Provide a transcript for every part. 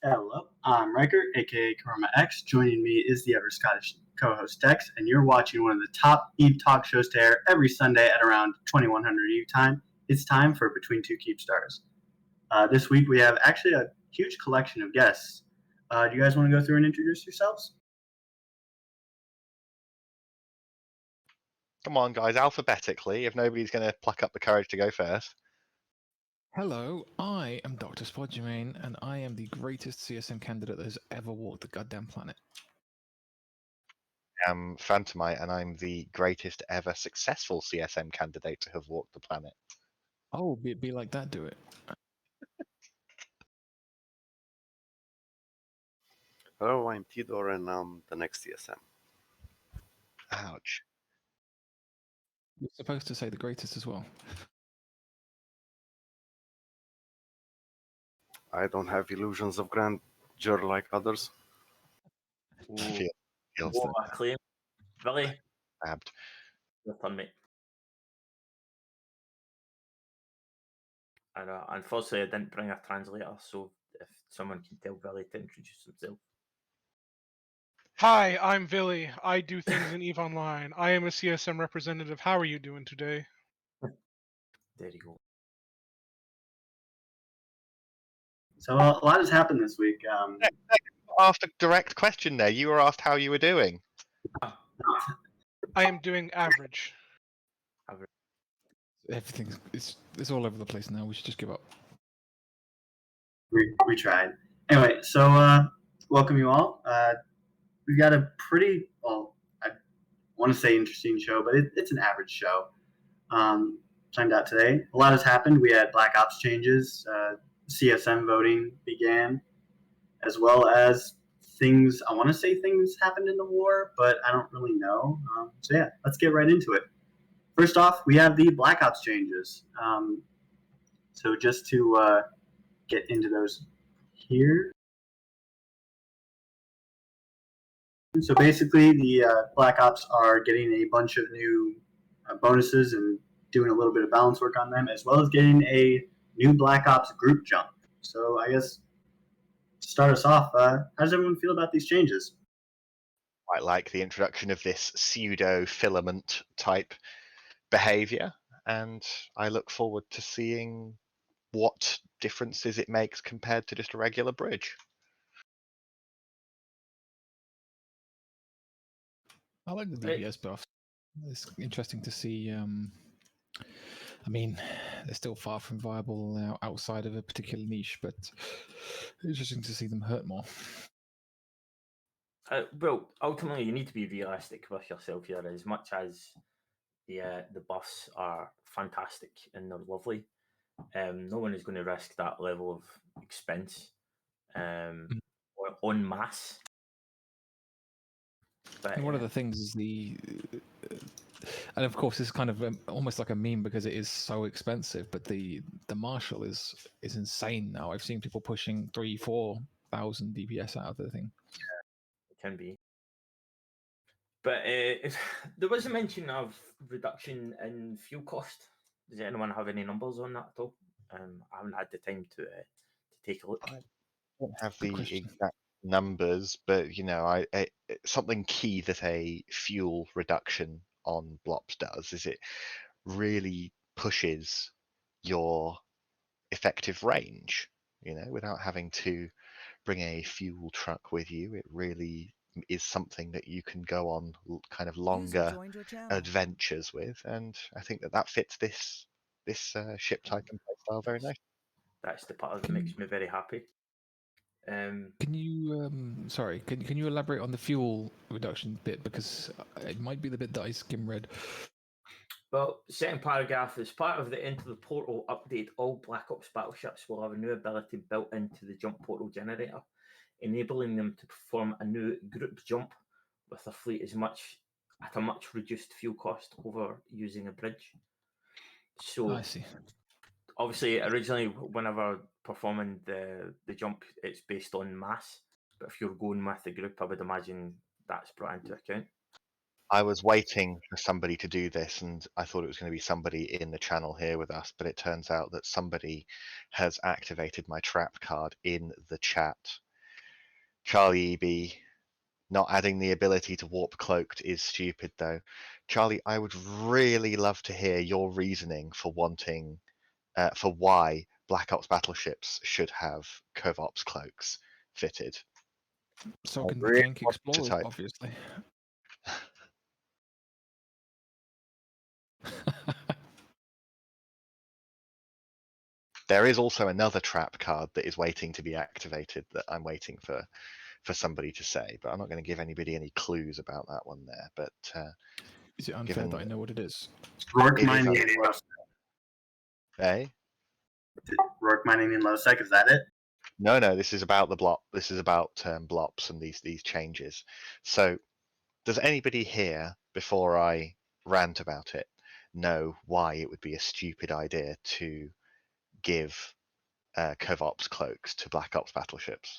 Hello, I'm Riker, aka Karma X. Joining me is the ever Scottish co-host Dex, and you're watching one of the top Eve talk shows to air every Sunday at around 2100 Eve time. It's time for Between Two Keepstars. This week we have actually a huge collection of guests. Do you guys want to go through and introduce yourselves? Come on, guys, alphabetically, if nobody's going to pluck up the courage to go first. Hello, I am Dr. Spodgermain, and I am the greatest CSM candidate that has ever walked the goddamn planet. I'm Phantomite, and I'm the greatest ever successful CSM candidate to have walked the planet. Oh, be like that, do it. Hello, I'm Tidor, and I'm the next CSM. Ouch. You're supposed to say the greatest as well. I don't have illusions of grandeur like others. Feels What a claim. Vily, stabbed. your turn, mate. And unfortunately, I didn't bring a translator, so if someone can tell Vily to introduce himself. Hi, I'm Vily. I do things in EVE Online. I am a CSM representative. How are you doing today? There you go. So a lot has happened this week. Asked a direct question there. You were asked how you were doing. I am doing average. Everything's it's all over the place now. We should just give up. We tried. Anyway, so welcome you all. We've got a pretty, well, I want to say interesting show, but it's an average show. Timed out today. A lot has happened. We had Black Ops changes, CSM voting began, as well as things, I want to say things happened in the war, but I don't really know. So yeah, let's get right into it. First off, we have the Black Ops changes. So just to get into those here. So basically, the Black Ops are getting a bunch of new bonuses and doing a little bit of balance work on them, as well as getting a new Black Ops group jump. So I guess to start us off, how does everyone feel about these changes? Quite like the introduction of this pseudo-filament type behavior, and I look forward to seeing what differences it makes compared to just a regular bridge. I like the DPS buff. It's interesting to see. I mean, they're still far from viable now outside of a particular niche, but interesting to see them hurt more. Well, ultimately, you need to be realistic with yourself here. As much as the buffs are fantastic and they're lovely, no one is going to risk that level of expense en masse. But, And one of the things is and of course it's kind of almost like a meme because it is so expensive, but the Marshal is insane now. I've seen people pushing 3,000-4,000 DPS out of the thing. It can be. But there was a mention of reduction in fuel cost. Does anyone have any numbers on that at all? I haven't had the time to take a look. I don't have Good the question. exact numbers, but you know, I something key that a fuel reduction on Blops does is it really pushes your effective range. You know, without having to bring a fuel truck with you, it really is something that you can go on kind of longer adventures with, and I think that fits this ship type and playstyle very nice. That's the part that makes me very happy. Can you can you elaborate on the fuel reduction bit, because it might be the bit that I skim read. Well, second paragraph, as part of the Into the Portal update, all Black Ops battleships will have a new ability built into the jump portal generator, enabling them to perform a new group jump with a fleet at a much reduced fuel cost over using a bridge. So I see. obviously, originally, whenever performing the jump, it's based on mass. But if you're going with the group, I would imagine that's brought into account. I was waiting for somebody to do this, and I thought it was going to be somebody in the channel here with us, but it turns out that somebody has activated my trap card in the chat Charlie EB, not adding the ability to warp cloaked is stupid though. Charlie, I would really love to hear your reasoning for wanting, for why Black Ops Battleships should have CovOps cloaks fitted. So I can the really Gank want to Explorer, type. obviously. There is also another trap card that is waiting to be activated that I'm waiting for somebody to say, but I'm not going to give anybody any clues about that one there. But Is it unfair that I know what it is? Rourke It is mining un- in low. Rourke mining in low sec. Is that it? No, this is about the block. This is about blops and these changes. So, does anybody here, before I rant about it, know why it would be a stupid idea to give CovOps cloaks to Black Ops Battleships?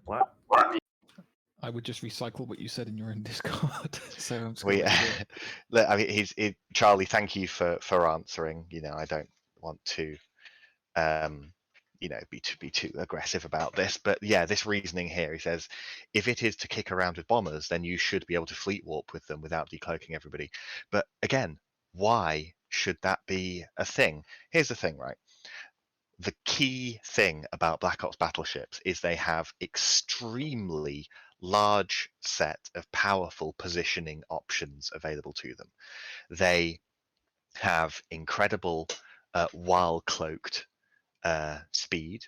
What? I would just recycle what you said in your own Discord. So I'm just We, going to look, I mean, Charlie. Thank you for answering. You know, I don't want to, be too aggressive about this, but yeah, this reasoning here. He says, if it is to kick around with bombers, then you should be able to fleet warp with them without decloaking everybody. But again, why should that be a thing? Here's the thing, right? The key thing about Black Ops Battleships is they have extremely large set of powerful positioning options available to them. They have incredible while cloaked speed,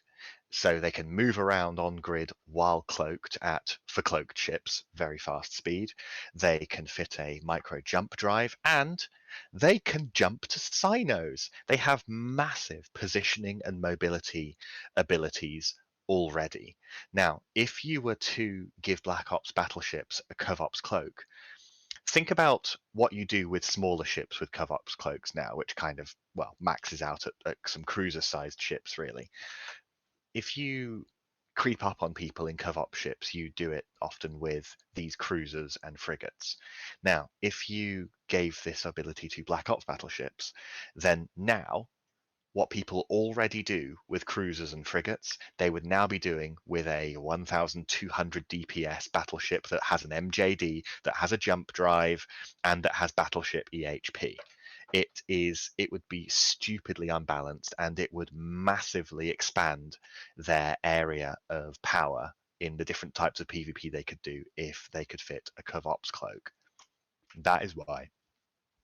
so they can move around on grid while cloaked for cloaked ships, very fast speed. They can fit a micro jump drive, and they can jump to sinos. They have massive positioning and mobility abilities already. Now, if you were to give Black Ops Battleships a CovOps cloak, think about what you do with smaller ships with CovOps cloaks now, which kind of, well, maxes out at some cruiser-sized ships, really. If you creep up on people in CovOps ships, you do it often with these cruisers and frigates. Now, if you gave this ability to Black Ops battleships, then now what people already do with cruisers and frigates, they would now be doing with a 1,200 DPS battleship that has an MJD, that has a jump drive, and that has battleship EHP. It would be stupidly unbalanced, and it would massively expand their area of power in the different types of PvP they could do if they could fit a CovOps cloak. That is why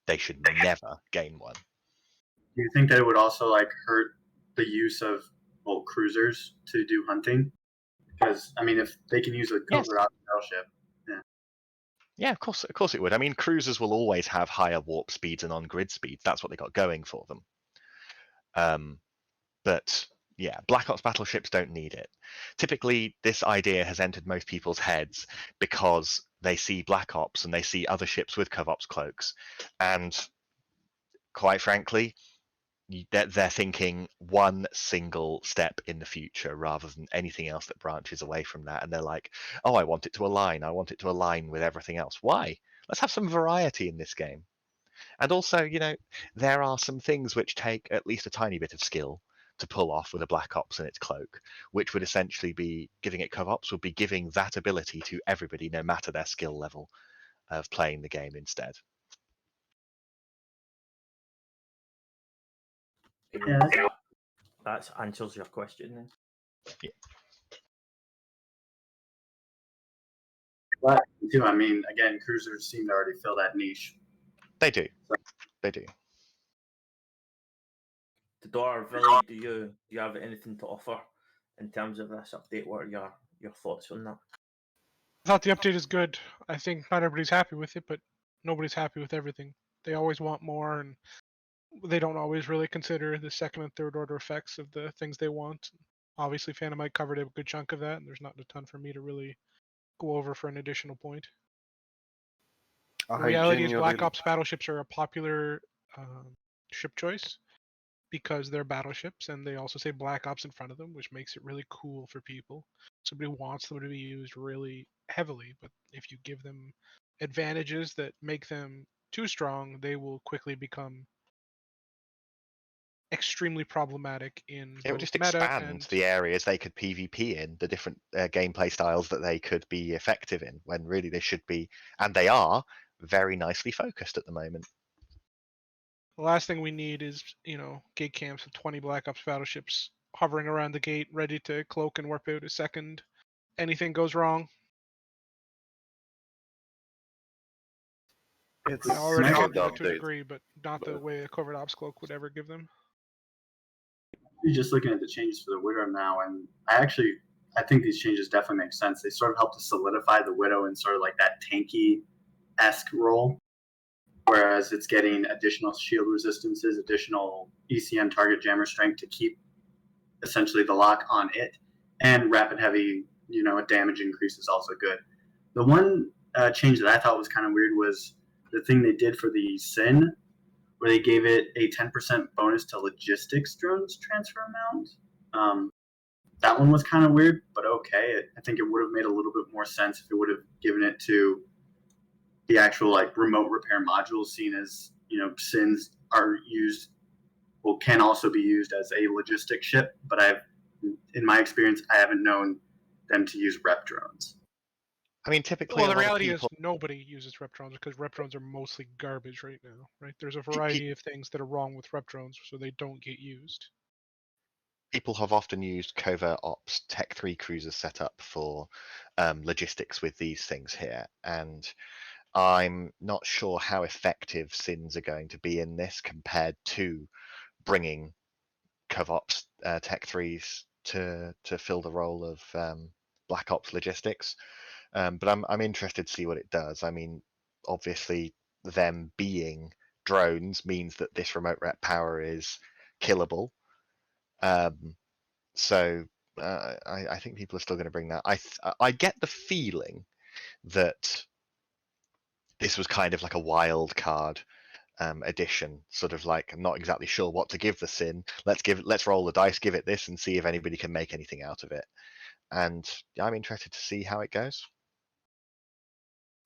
they should never gain one. Do you think that it would also like hurt the use of cruisers to do hunting? Because I mean, if they can use a Yes. covert option battleship, Yeah, of course it would. I mean, cruisers will always have higher warp speeds and on-grid speeds. That's what they got going for them. But yeah, Black Ops battleships don't need it. Typically, this idea has entered most people's heads because they see Black Ops and they see other ships with CovOps cloaks, and quite frankly, they're thinking one single step in the future rather than anything else that branches away from that. And they're like, oh, I want it to align. I want it to align with everything else. Why? Let's have some variety in this game. And also, there are some things which take at least a tiny bit of skill to pull off with a Black Ops and its cloak, which would essentially be giving it CovOps, would be giving that ability to everybody, no matter their skill level of playing the game instead. yeah, That answers your question then. Yeah. but too. I mean, again, cruisers seem to already fill that niche. They do. They do. Dor, Vily, do you have anything to offer in terms of this update? What are your thoughts on that? I thought the update is good. I think not everybody's happy with it, but nobody's happy with everything. They always want more, and they don't always really consider the second and third order effects of the things they want. Obviously, Phantomite covered a good chunk of that, and there's not a ton for me to really go over for an additional point. The reality is Black Ops battleships are a popular ship choice because they're battleships, and they also say Black Ops in front of them, which makes it really cool for people. Somebody wants them to be used really heavily, but if you give them advantages that make them too strong, they will quickly become extremely problematic in It would both just meta expand and the areas they could PvP in, the different gameplay styles that they could be effective in, when really they should be, and they are, very nicely focused at the moment. the last thing we need is, gate camps of 20 Black Ops battleships hovering around the gate, ready to cloak and warp out a second anything goes wrong. It's They already Nice. have the that to a update. degree, but not the way a covert ops cloak would ever give them. You're just looking at the changes for the Widow now, and I think these changes definitely make sense. They sort of help to solidify the Widow in sort of like that tanky-esque role, whereas it's getting additional shield resistances, additional ECM target jammer strength to keep essentially the lock on it, and rapid heavy, damage increase is also good. The one change that I thought was kind of weird was the thing they did for the Sin, where they gave it a 10% bonus to logistics drones transfer amount. That one was kind of weird, but okay. I think it would have made a little bit more sense if it would have given it to the actual like remote repair modules, seen as Sins are used, can also be used as a logistic ship. But in my experience, I haven't known them to use rep drones. I mean, typically, Well, a the lot of reality people, is nobody uses rep drones because rep drones are mostly garbage right now, right? There's a variety of things that are wrong with rep drones, so they don't get used. people have often used covert ops Tech 3 cruisers set up for logistics with these things here, and I'm not sure how effective Sins are going to be in this compared to bringing CovOps Tech 3s to fill the role of Black Ops logistics. But I'm interested to see what it does. I mean, obviously, them being drones means that this remote rep power is killable. So I think people are still going to bring that. I get the feeling that this was kind of like a wild card edition, sort of like, I'm not exactly sure what to give the Sin. Let's roll the dice, give it this, and see if anybody can make anything out of it. And I'm interested to see how it goes.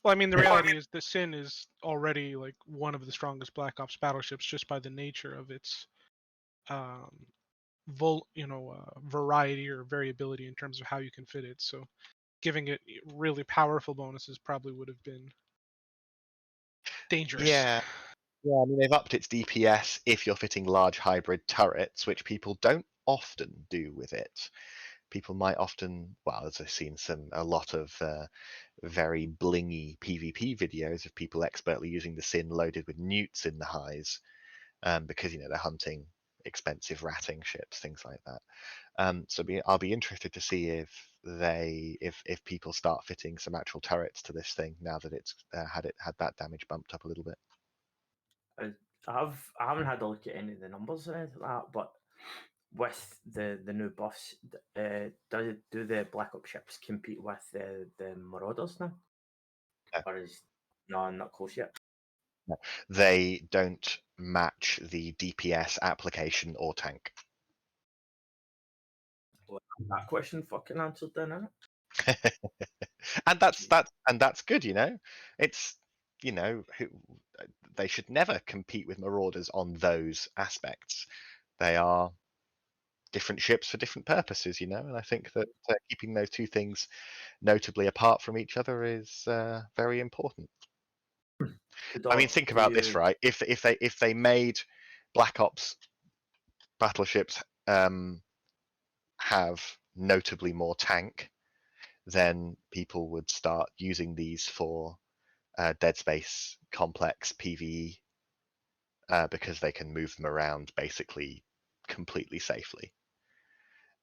Well, I mean, the reality is the Sin is already like one of the strongest Black Ops battleships just by the nature of its variety or variability in terms of how you can fit it. So giving it really powerful bonuses probably would have been dangerous. Yeah, I mean, they've upped its DPS if you're fitting large hybrid turrets, which people don't often do with it. People might often, well, as I've seen a lot of very blingy PvP videos of people expertly using the Sin loaded with newts in the highs, because they're hunting expensive ratting ships, things like that. So I'll be interested to see if people start fitting some actual turrets to this thing now that it's had that damage bumped up a little bit. I haven't had a look at any of the numbers or anything like that, but with the new buffs, do the Black Ops ships compete with the Marauders now? No. Or is not close yet? No. They don't match the DPS application or tank. Well, that question fucking answered then, isn't it? And that's good, It's they should never compete with Marauders on those aspects. They are different ships for different purposes, and I think that keeping those two things notably apart from each other is very important. I mean, think about this, right? If they made Black Ops battleships have notably more tank, then people would start using these for Dead Space complex PvE because they can move them around basically completely safely.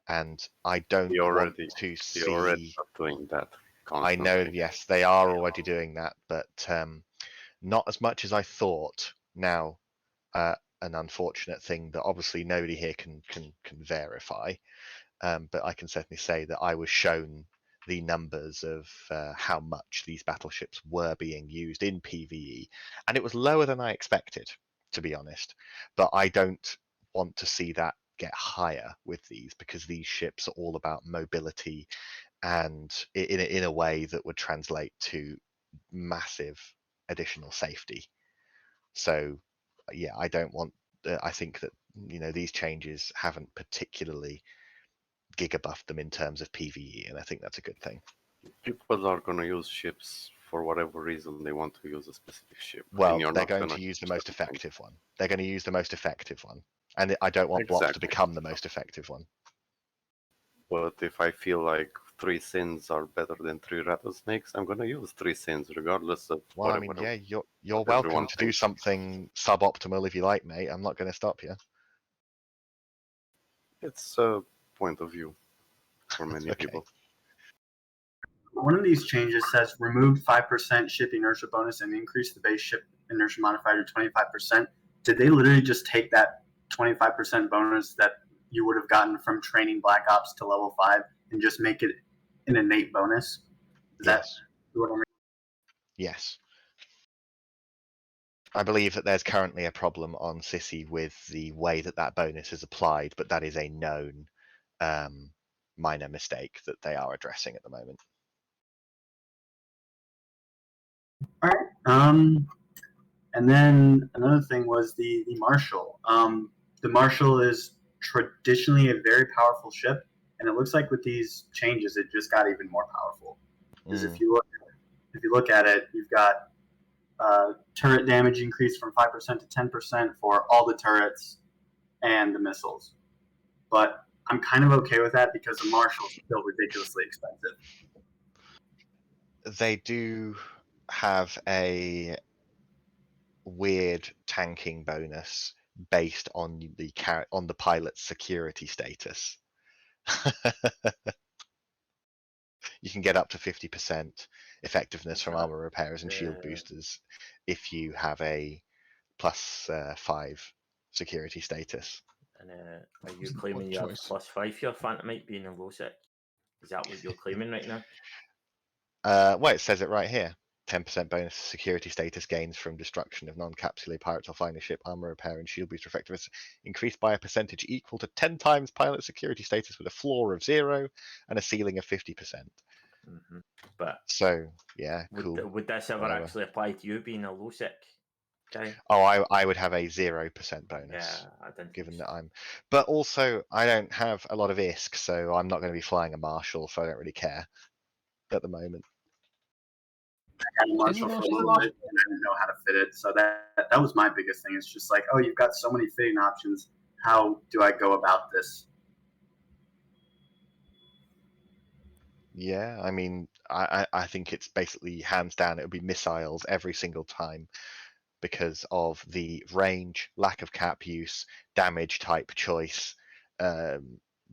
And I don't want to see. They already are doing that constantly. I know, yes, they are already doing that, but not as much as I thought. Now, an unfortunate thing that obviously nobody here can verify, but I can certainly say that I was shown the numbers of how much these battleships were being used in PvE, and it was lower than I expected, to be honest. But I don't want to see that get higher with these, because these ships are all about mobility, and in a way that would translate to massive additional safety. So yeah, I don't want. I think that these changes haven't particularly gigabuffed them in terms of PvE, and I think that's a good thing. People are going to use ships for whatever reason they want to use a specific ship. Well, and you're they're not going gonna to use the use most everything. effective one. They're going to use the most effective one. And I don't want blobs to Exactly. become the most effective one. But if I feel like 3 sins are better than 3 rattlesnakes, I'm going to use 3 sins regardless of Well, whatever. yeah, you're what welcome everyone to do thinks. something suboptimal if you like, mate. I'm not going to stop you. It's a point of view for many Okay. people. One of these changes says remove 5% ship inertia bonus and increase the base ship inertia modifier to 25%. Did they literally just take that 25% bonus that you would have gotten from training Black Ops to level 5 and just make it an innate bonus? Is that Yes. what I'm reading? Yes. I believe that there's currently a problem on Sissy with the way that bonus is applied, but that is a known minor mistake that they are addressing at the moment. All right. And then another thing was the Marshal. The Marshal is traditionally a very powerful ship, and it looks like with these changes, it just got even more powerful. Because if you look at it, you've got turret damage increased from 5% to 10% for all the turrets and the missiles. But I'm kind of okay with that because the Marshal is still ridiculously expensive. They do have a weird tanking bonus based on the pilot's security status. You can get up to 50% effectiveness from armor repairs and shield boosters if you have a +5 security status. And are you claiming you have +5 here, Phantomite, being in low sec? Is that what you're claiming right now? Well, it says it right here. 10% bonus security status gains from destruction of non-capsulated pirates or finer ship armor repair and shield booster effectiveness increased by a percentage equal to 10 times pilot security status with a floor of 0 and a ceiling of 50%. Mm-hmm. But so yeah, cool. Would this ever actually apply to you being a low sec guy? Oh, I would have a 0% bonus. Yeah, I didn't. Given that I'm, but also I don't have a lot of ISK, so I'm not going to be flying a Marshal, so I don't really care at the moment. I had a Marshal for a little bit, and I didn't know how to fit it. So that was my biggest thing. It's just like, oh, you've got so many fitting options. How do I go about this? Yeah, I mean, I think it's basically hands down. It would be missiles every single time because of the range, lack of cap use, damage type choice.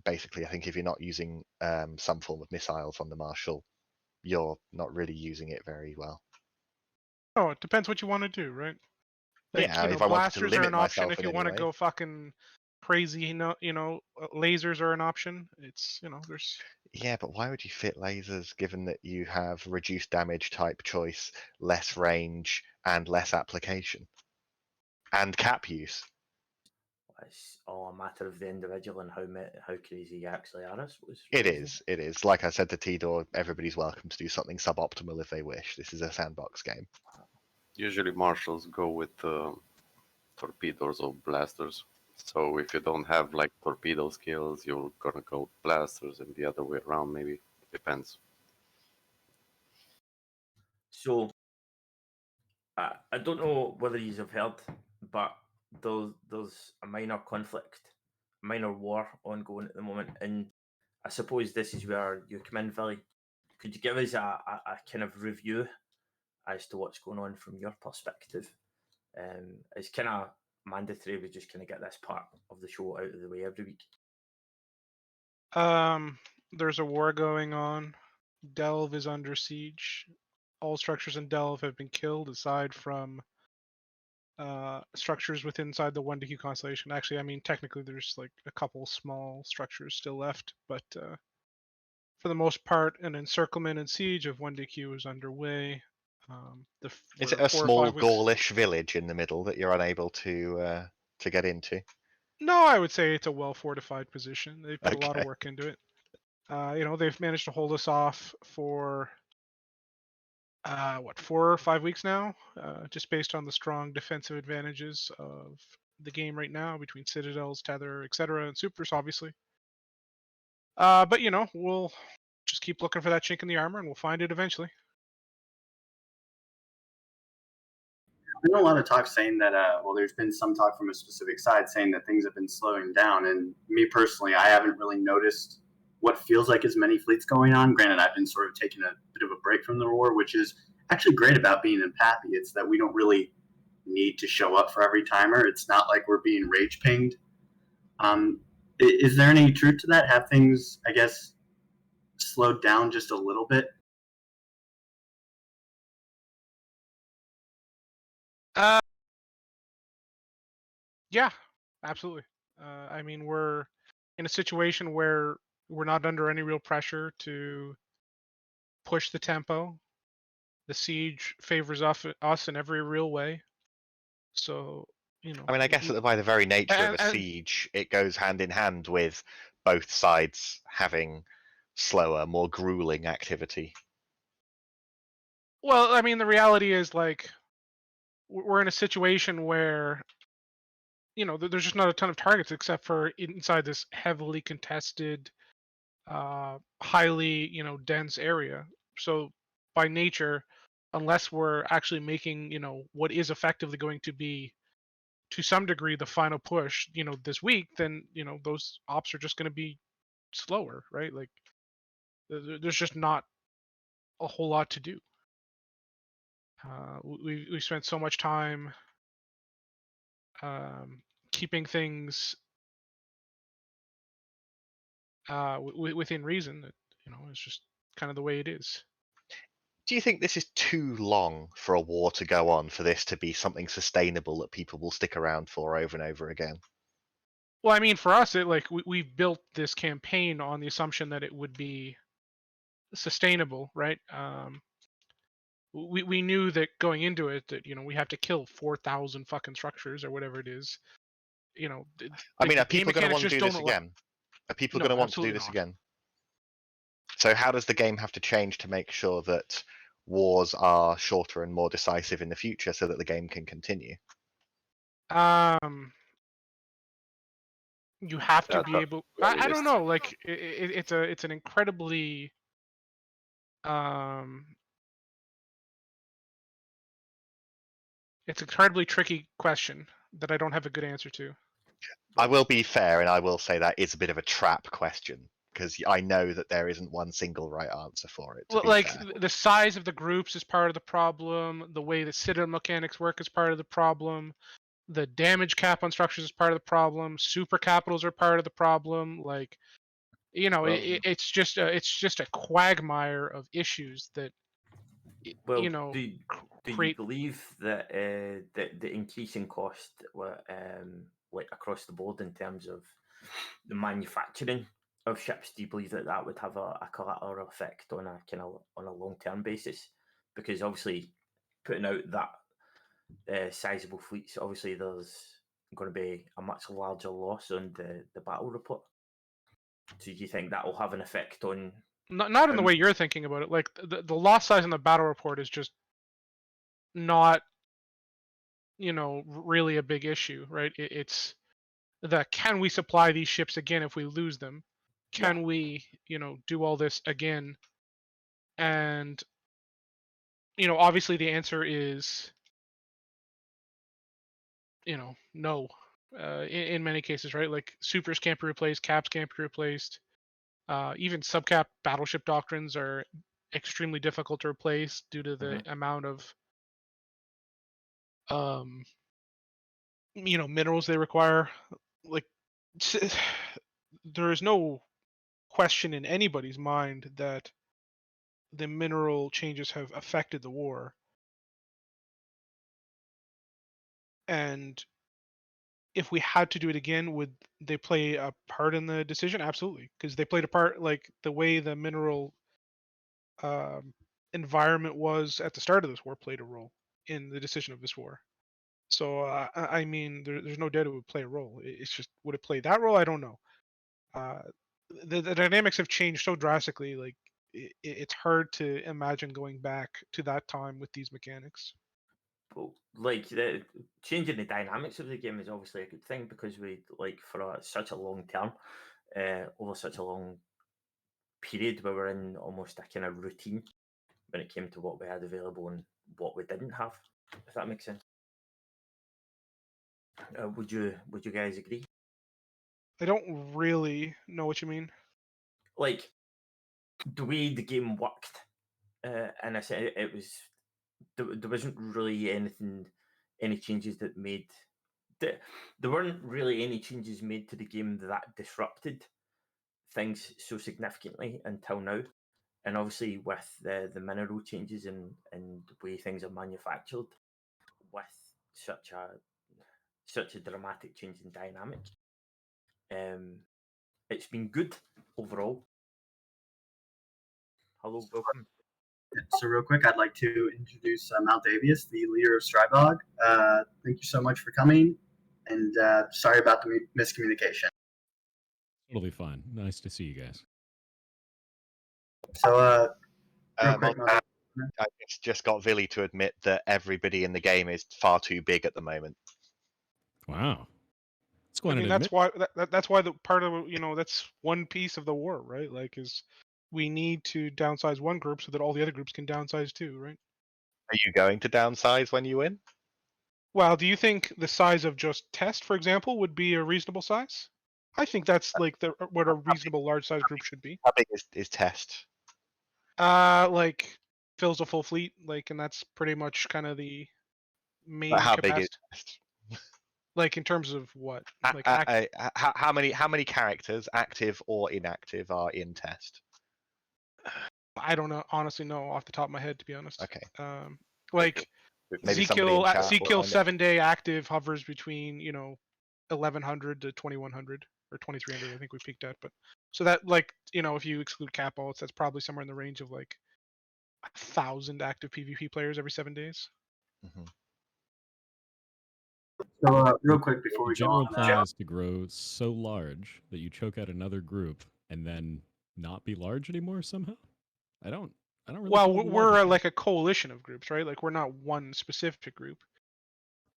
Basically, I think if you're not using some form of missiles on the Marshal, you're not really using it very well. Oh, it depends what you want to do, right? Like, yeah, if I wanted to blasters are limit an option myself if in you any want to way. go fucking crazy. Lasers are an option. It's there's. Yeah, but why would you fit lasers given that you have reduced damage type choice, less range, and less application, and cap use? It's all a matter of the individual and how crazy you actually are, I suppose. It is. Like I said to T-Door, everybody's welcome to do something suboptimal if they wish. This is a sandbox game. Usually Marshals go with torpedoes or blasters. So if you don't have like torpedo skills, you're gonna go blasters, and the other way around, maybe. Depends. So I don't know whether you have heard, but there's a minor conflict, a minor war ongoing at the moment, and I suppose this is where you come in, Vily. Could you give us a kind of review as to what's going on from your perspective? It's kind of mandatory. We just kind of get this part of the show out of the way every week. There's a war going on. Delve is under siege. All structures in Delve have been killed, aside from structures inside the 1DQ constellation. Actually, I mean, technically, there's like a couple small structures still left, but for the most part, an encirclement and siege of 1DQ is underway. Is it a small Gaulish village in the middle that you're unable to get into? No, I would say it's a well-fortified position. They put a lot of work into it. They've managed to hold us off for 4 or 5 weeks now, just based on the strong defensive advantages of the game right now between Citadels, Tether, etc., and Supers, obviously. But we'll just keep looking for that chink in the armor, and we'll find it eventually. There's been a lot of talk saying that, there's been some talk from a specific side saying that things have been slowing down. And me personally, I haven't really noticed what feels like as many fleets going on. Granted, I've been sort of taking a bit of a break from the war, which is actually great about being in Pappy. It's that we don't really need to show up for every timer. It's not like we're being rage pinged. Is there any truth to that? Have things, I guess, slowed down just a little bit? Yeah, absolutely. I mean, we're in a situation where we're not under any real pressure to push the tempo. The siege favors us in every real way. So, I mean, I guess that by the very nature of a and- siege, it goes hand in hand with both sides having slower, more grueling activity. well, I mean, the reality is like we're in a situation where there's just not a ton of targets except for inside this heavily contested, highly dense area. So by nature, unless we're actually making what is effectively going to be to some degree the final push this week, then those ops are just going to be slower, right? Like there's just not a whole lot to do. We spent so much time keeping things within reason that it's just kind of the way it is. Do you think this is too long for a war to go on, for this to be something sustainable that people will stick around for over and over again? Well, I mean, for us, we've built this campaign on the assumption that it would be sustainable, right? We knew that going into it that we have to kill 4,000 fucking structures or whatever it is. I mean, the are people going to want to do this again? Are people going to want to do this again? So how does the game have to change to make sure that wars are shorter and more decisive in the future, so that the game can continue? You have to be able. I don't know. Like it's an incredibly it's an incredibly tricky question that I don't have a good answer to. I will be fair, and I will say that is a bit of a trap question, because I know that there isn't one single right answer for it. Like the size of the groups is part of the problem. The way the citadel mechanics work is part of the problem. The damage cap on structures is part of the problem. Super capitals are part of the problem. Like, it's just a quagmire of issues that do you believe that the increasing cost like across the board in terms of the manufacturing of ships, do you believe that would have a collateral effect on a kind of on a long-term basis? Because obviously putting out that sizable fleets, obviously there's going to be a much larger loss on the battle report. So do you think that will have an effect on? Not in the way you're thinking about it. Like the loss size in the battle report is just not really a big issue, right? It's can we supply these ships again if we lose them? Can we do all this again? And obviously the answer is no, in many cases, right? Like supers can't be replaced, caps can't be replaced, even subcap battleship doctrines are extremely difficult to replace due to the amount of minerals they require. Like there is no question in anybody's mind that the mineral changes have affected the war. And if we had to do it again, would they play a part in the decision? Absolutely, because they played a part. Like the way the mineral environment was at the start of this war played a role in the decision of this war. So I mean, there's no doubt it would play a role. It's just, would it play that role? I don't know. The dynamics have changed so drastically. Like it's hard to imagine going back to that time with these mechanics. like the changing the dynamics of the game is obviously a good thing, because we like for such a long term, over such a long period, we were in almost a kind of routine when it came to what we had available and what we didn't have. If that makes sense. Would you guys agree? I don't really know what you mean. Like the way the game worked, and I said it was there wasn't really any changes that made. There weren't really any changes made to the game that disrupted things so significantly until now. And obviously, with the mineral changes and the way things are manufactured, with such a dramatic change in dynamic, it's been good overall. Hello, welcome. So real quick, I'd like to introduce Maldavius, the leader of Strybog. Thank you so much for coming, and sorry about the miscommunication. Totally fine. Nice to see you guys. So real quick, I just got Vily to admit that everybody in the game is far too big at the moment. Wow. Let's go I ahead mean, and that's why that's why the part of that's one piece of the war, right? Like, is we need to downsize one group so that all the other groups can downsize too, right? Are you going to downsize when you win? Well, do you think the size of just test, for example, would be a reasonable size? I think that's like what a reasonable large size group should be. How big is test? Like fills a full fleet, like, and that's pretty much kind of the main How capacity. big is test? Like in terms of what? Like how many characters, active or inactive, are in test? I don't know, honestly know off the top of my head, to be honest. Okay. Like Maybe somebody in chat will Zkill find it. 7-day active hovers between 1100 to 2100 or 2300. I think we peaked at, but so that, like, if you exclude cap bullets, that's probably somewhere in the range of like 1,000 active PvP players every 7 days. Mhm. So real quick before The we go general on, plan is to grow so large that you choke out another group and then not be large anymore somehow. I don't really. Well, follow the we're logic. like a coalition of groups, right? Like, we're not one specific group.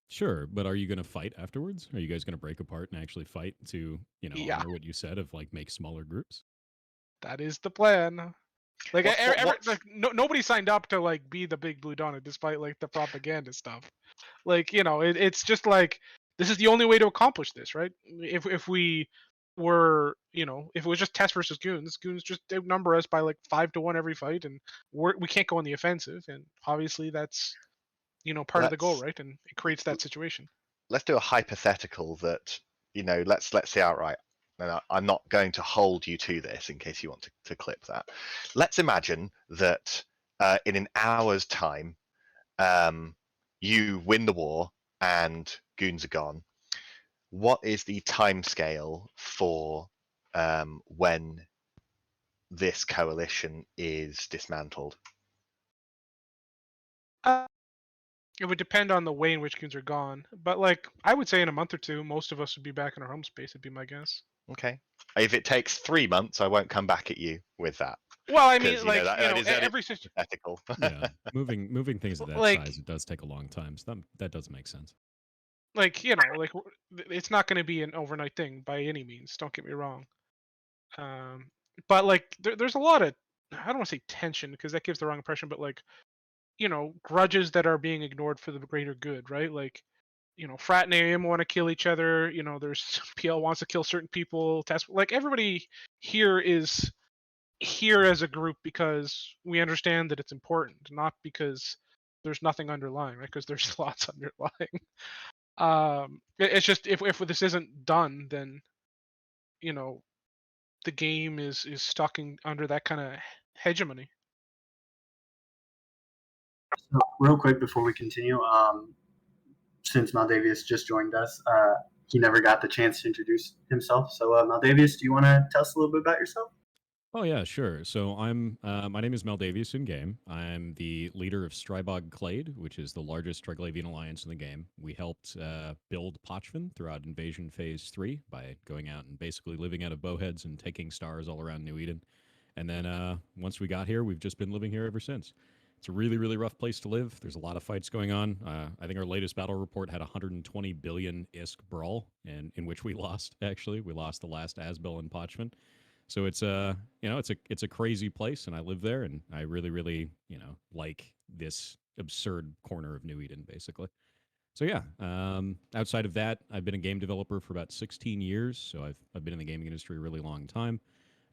Sure, but are you going to fight afterwards? Are you guys going to break apart and actually fight to, Yeah. honor what you said of like make smaller groups? That is the plan. Like, What's- nobody signed up to like be the big blue Donna, despite like the propaganda stuff. Like, it's just like, this is the only way to accomplish this, right? If we were, if it was just test versus goons just outnumber us by like 5-1 every fight, and we can't go on the offensive, and obviously that's part of the goal, right? And it creates that situation. Let's do a hypothetical that let's say outright. And I'm not going to hold you to this in case you want to clip that. Let's imagine that in an hour's time, you win the war and goons are gone. What is the time scale for when this coalition is dismantled? It would depend on the way in which goons are gone, but like, I would say in a month or two, most of us would be back in our home space. Would be my guess. Okay. If it takes 3 months, I won't come back at you with that. Well, I mean, 'Cause, like, that is every hypothetical. Yeah, moving things of that Like- size, it does take a long time. So that does make sense. like, like, it's not going to be an overnight thing by any means. Don't get me wrong. But like, there's a lot of, I don't want to say tension because that gives the wrong impression, but like, grudges that are being ignored for the greater good, right? Like, Frat and AM want to kill each other. There's PL wants to kill certain people. Like, everybody here is here as a group because we understand that it's important, not because there's nothing underlying, right? Because there's lots underlying. It's just, if this isn't done, then the game is stuck under that kind of hegemony. So real quick before we continue, since Maldavius just joined us, he never got the chance to introduce himself. So Maldavius, do you want to tell us a little bit about yourself? Oh yeah, sure. So I'm my name is Maldavius in game. I'm the leader of Strybog Clade, which is the largest Triglavian alliance in the game. We helped build Pochvin throughout Invasion Phase 3 by going out and basically living out of bowheads and taking stars all around New Eden. And then once we got here, we've just been living here ever since. It's a really, really rough place to live. There's a lot of fights going on. I think our latest battle report had 120 billion ISK brawl, and in which we lost. Actually, we lost the last Asbel and Pochman. So it's it's a crazy place, and I live there, and I really, really like this absurd corner of New Eden, basically. So yeah, outside of that, I've been a game developer for about 16 years. So I've been in the gaming industry a really long time.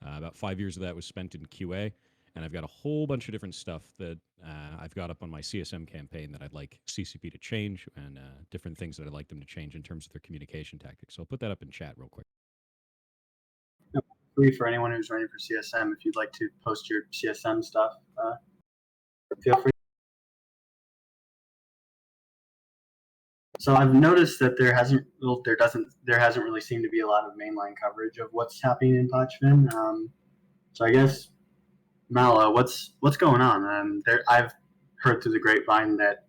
About 5 years of that was spent in QA, and I've got a whole bunch of different stuff that I've got up on my CSM campaign that I'd like CCP to change, and different things that I'd like them to change in terms of their communication tactics. So I'll put that up in chat real quick. Free for anyone who's running for CSM. If you'd like to post your CSM stuff, feel free. So I've noticed that there hasn't really seemed to be a lot of mainline coverage of what's happening in Pochman. So I guess Mal, what's going on? I've heard through the grapevine that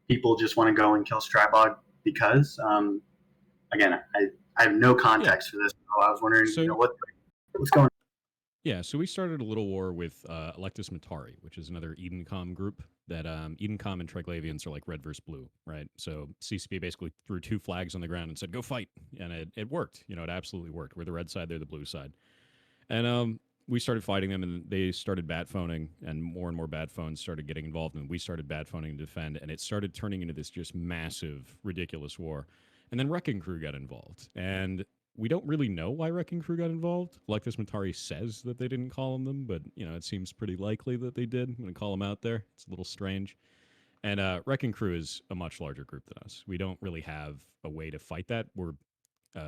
people just want to go and kill Strybog because. Again, I have no context for this. So I was wondering, what's going on? Yeah, so we started a little war with Electus Matari, which is another Edencom group that Edencom and Triglavians are like red versus blue, right? So CCP basically threw two flags on the ground and said, go fight. And it worked. It absolutely worked. We're the red side, they're the blue side. And we started fighting them, and they started bat phoning, and more bat phones started getting involved, and we started bat phoning to defend, and it started turning into this just massive, ridiculous war. And then Wrecking Crew got involved, and we don't really know why Wrecking Crew got involved. Lectus Matari says that they didn't call on them, but it seems pretty likely that they did. I'm going to call them out there. It's a little strange. And Wrecking Crew is a much larger group than us. We don't really have a way to fight that. We're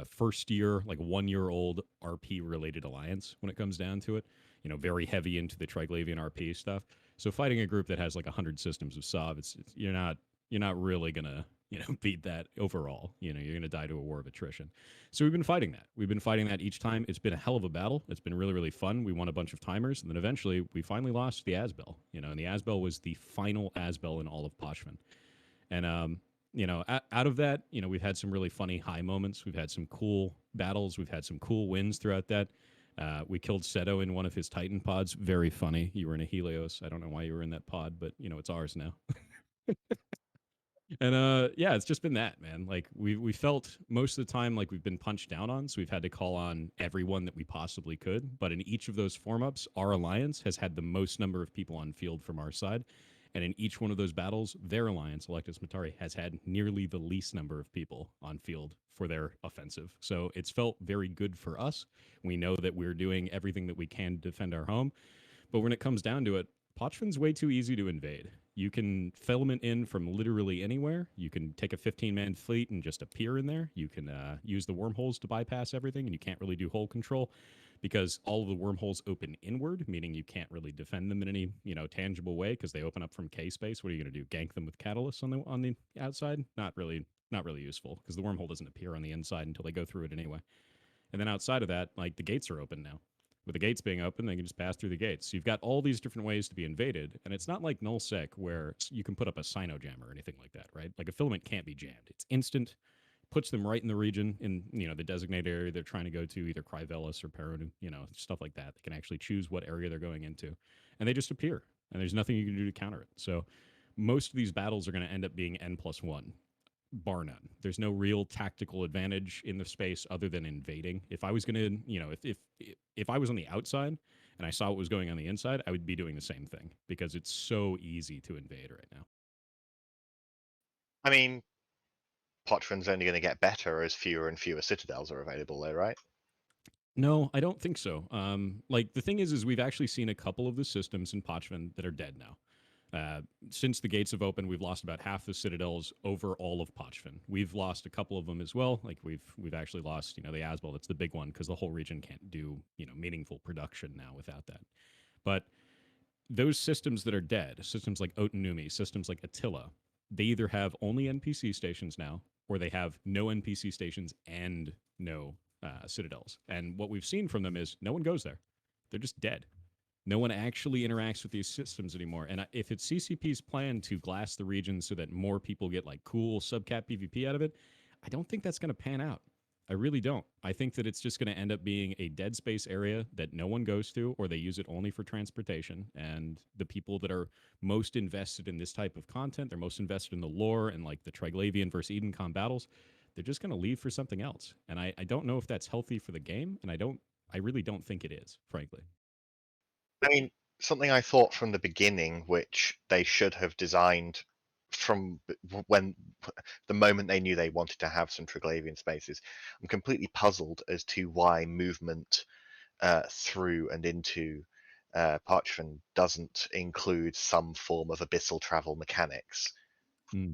first year, like 1 year old RP related alliance when it comes down to it. Very heavy into the Triglavian RP stuff. So fighting a group that has like 100 systems of SOV, you're not really gonna beat that overall. You're gonna die to a war of attrition. So we've been fighting that. We've been fighting that each time. It's been a hell of a battle. It's been really, really fun. We won a bunch of timers, and then eventually we finally lost the Asbel. And the Asbel was the final Asbel in all of Pochman. And out of that, we've had some really funny high moments. We've had some cool battles. We've had some cool wins throughout that. We killed Seto in one of his Titan pods. Very funny. You were in a Helios. I don't know why you were in that pod, but it's ours now. And yeah, it's just been that, man. Like we felt most of the time like we've been punched down on, so we've had to call on everyone that we possibly could. But in each of those form ups, our alliance has had the most number of people on field from our side. And in each one of those battles, their alliance, Electus Matari, has had nearly the least number of people on field for their offensive. So it's felt very good for us. We know that we're doing everything that we can to defend our home. But when it comes down to it, Pochman's way too easy to invade. You can filament in from literally anywhere. You can take a 15-man fleet and just appear in there. You can use the wormholes to bypass everything, and you can't really do hull control because all of the wormholes open inward, meaning you can't really defend them in any tangible way because they open up from K space. What are you going to do? Gank them with catalysts on the outside? Not really useful because the wormhole doesn't appear on the inside until they go through it anyway. And then outside of that, like the gates are open now. With the gates being open, they can just pass through the gates. So you've got all these different ways to be invaded, and it's not like nullsec where you can put up a Sinojam or anything like that, right? Like a filament can't be jammed. It's instant, puts them right in the region in the designated area they're trying to go to, either Kryvelis or Perun, stuff like that. They can actually choose what area they're going into, and they just appear, and there's nothing you can do to counter it. So most of these battles are going to end up being N+1. Bar none. There's no real tactical advantage in the space other than invading. If I was going to, if I was on the outside and I saw what was going on the inside, I would be doing the same thing because it's so easy to invade right now. I mean, Pochman's only going to get better as fewer and fewer citadels are available there, right? No, I don't think so. Like the thing is we've actually seen a couple of the systems in Pochman that are dead now. Since the gates have opened, we've lost about half the citadels over all of Pochman. We've lost a couple of them as well. Like we've actually lost, the Asbel. That's the big one because the whole region can't do, meaningful production now without that. But those systems that are dead, systems like Otanumi, systems like Attila, they either have only NPC stations now, or they have no NPC stations and no citadels. And what we've seen from them is no one goes there. They're just dead. No one actually interacts with these systems anymore. And if it's CCP's plan to glass the region so that more people get like cool subcap PvP out of it, I don't think that's going to pan out. I really don't. I think that it's just going to end up being a dead space area that no one goes to, or they use it only for transportation. And the people that are most invested in this type of content, they're most invested in the lore and like the Triglavian versus Edencon battles, they're just going to leave for something else. And I don't know if that's healthy for the game. And I really don't think it is, frankly. I mean, something I thought from the beginning, which they should have designed from when the moment they knew they wanted to have some Triglavian spaces. I'm completely puzzled as to why movement through and into Parchment doesn't include some form of abyssal travel mechanics. Yeah,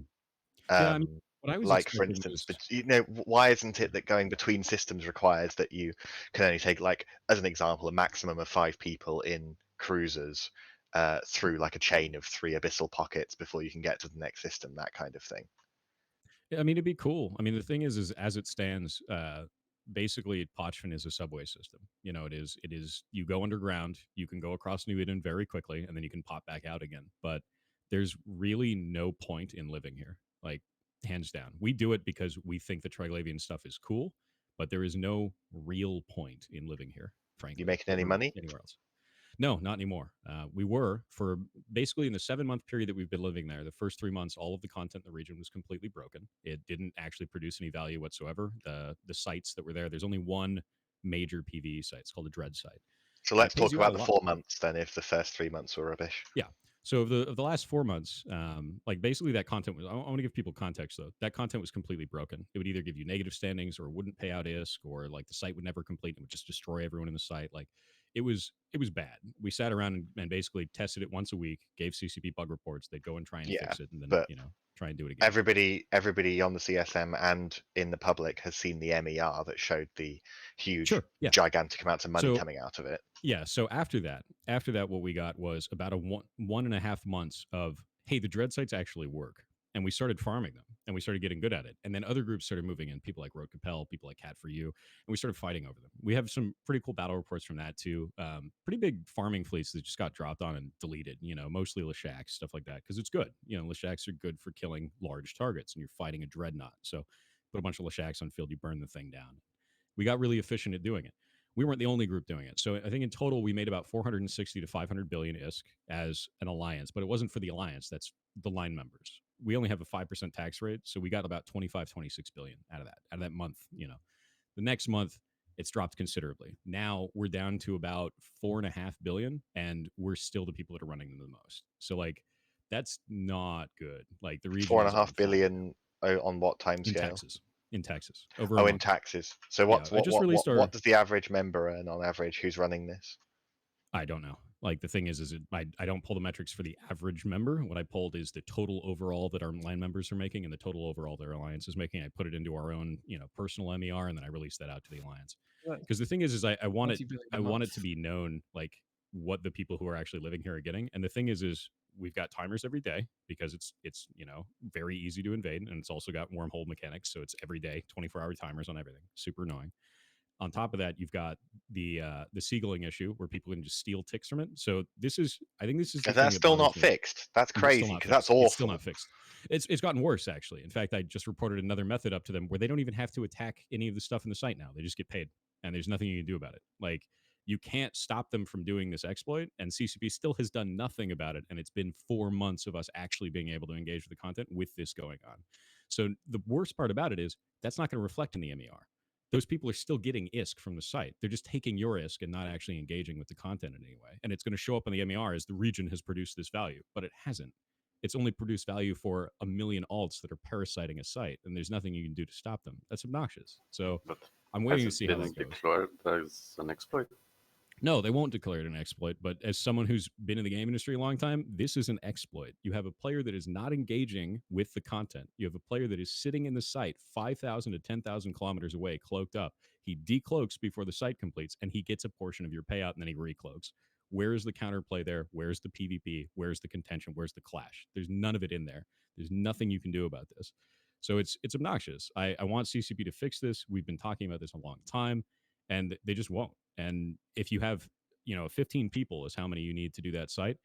I mean, what I was Like, for expecting instance, was why isn't it that going between systems requires that you can only take, like, as an example, a maximum of 5 people in cruisers through like a chain of 3 abyssal pockets before you can get to the next system, that kind of thing. Yeah, I mean, it'd be cool. I mean, the thing is as it stands, basically, Pochven is a subway system. You know, it is. It is. You go underground, you can go across New Eden very quickly, and then you can pop back out again. But there's really no point in living here. Like, hands down, we do it because we think the Triglavian stuff is cool, but there is no real point in living here, frankly. You making any or money? anywhere else? No, not anymore. We were for basically in the 7-month period that we've been living there. The first 3 months, all of the content in the region was completely broken. It didn't actually produce any value whatsoever. The sites that were there, there's only one major PvE site. It's called a Dread site. So let's Pays talk you out about a the lot. 4 months then, if the first 3 months were rubbish. Yeah. So of the last 4 months, like basically that content was. I want to give people context though. That content was completely broken. It would either give you negative standings, or wouldn't pay out ISK, or like the site would never complete. It would just destroy everyone in the site. Like it was bad. We sat around and basically tested it once a week, gave CCP bug reports. They'd go and try and Yeah, fix it, and then but try and do it again. Everybody on the CSM and in the public has seen the MER that showed the huge, Sure, yeah. gigantic amounts of money So- coming out of it. Yeah. So after that, what we got was about a 1.5 months of, hey, the dread sites actually work. And we started farming them, and we started getting good at it. And then other groups started moving in, people like Road Capel, people like Cat for You, and we started fighting over them. We have some pretty cool battle reports from that too. Pretty big farming fleets that just got dropped on and deleted, mostly Lashaks, stuff like that, because it's good. Lashaks are good for killing large targets, and you're fighting a dreadnought. So put a bunch of Lashaks on field, you burn the thing down. We got really efficient at doing it. We weren't the only group doing it. So I think in total we made about 460 to 500 billion ISK as an alliance, but it wasn't for the alliance. That's the line members. We only have a 5% tax rate, so we got about 25, 26 billion out of that month. The next month it's dropped considerably. Now we're down to about 4.5 billion, and we're still the people that are running them the most. So like that's not good. Like the region 4.5 billion on what time scale? In Texas. Over in taxes. So what does the average member earn on average who's running this? I don't know. Like the thing is I don't pull the metrics for the average member. What I pulled is the total overall that our line members are making and the total overall their alliance is making. I put it into our own, personal MER, and then I release that out to the alliance. Because the thing is I want it to be known like what the people who are actually living here are getting. And the thing is we've got timers every day because it's very easy to invade, and it's also got wormhole mechanics, so it's every day 24-hour timers on everything. Super annoying. On top of that, you've got the seagulling issue where people can just steal ticks from it. So I think this is the that's still not fixed. That's crazy because that's awful. It's still not fixed. It's gotten worse actually. In fact, I just reported another method up to them where they don't even have to attack any of the stuff in the site now. They just get paid, and there's nothing you can do about it. Like you can't stop them from doing this exploit, and CCP still has done nothing about it. And it's been 4 months of us actually being able to engage with the content with this going on. So the worst part about it is that's not going to reflect in the MER. Those people are still getting ISK from the site. They're just taking your ISK and not actually engaging with the content in any way. And it's going to show up on the MER as the region has produced this value, but it hasn't. It's only produced value for 1 million alts that are parasiting a site, and there's nothing you can do to stop them. That's obnoxious. So I'm waiting to see how that goes. Declared as an exploit? No, they won't declare it an exploit, but as someone who's been in the game industry a long time, this is an exploit. You have a player that is not engaging with the content. You have a player that is sitting in the site 5,000 to 10,000 kilometers away, cloaked up. He decloaks before the site completes, and he gets a portion of your payout, and then he recloaks. Where is the counterplay there? Where's the PvP? Where's the contention? Where's the clash? There's none of it in there. There's nothing you can do about this. So it's obnoxious. I want CCP to fix this. We've been talking about this a long time, and they just won't. And if you have 15 people is how many you need to do that site,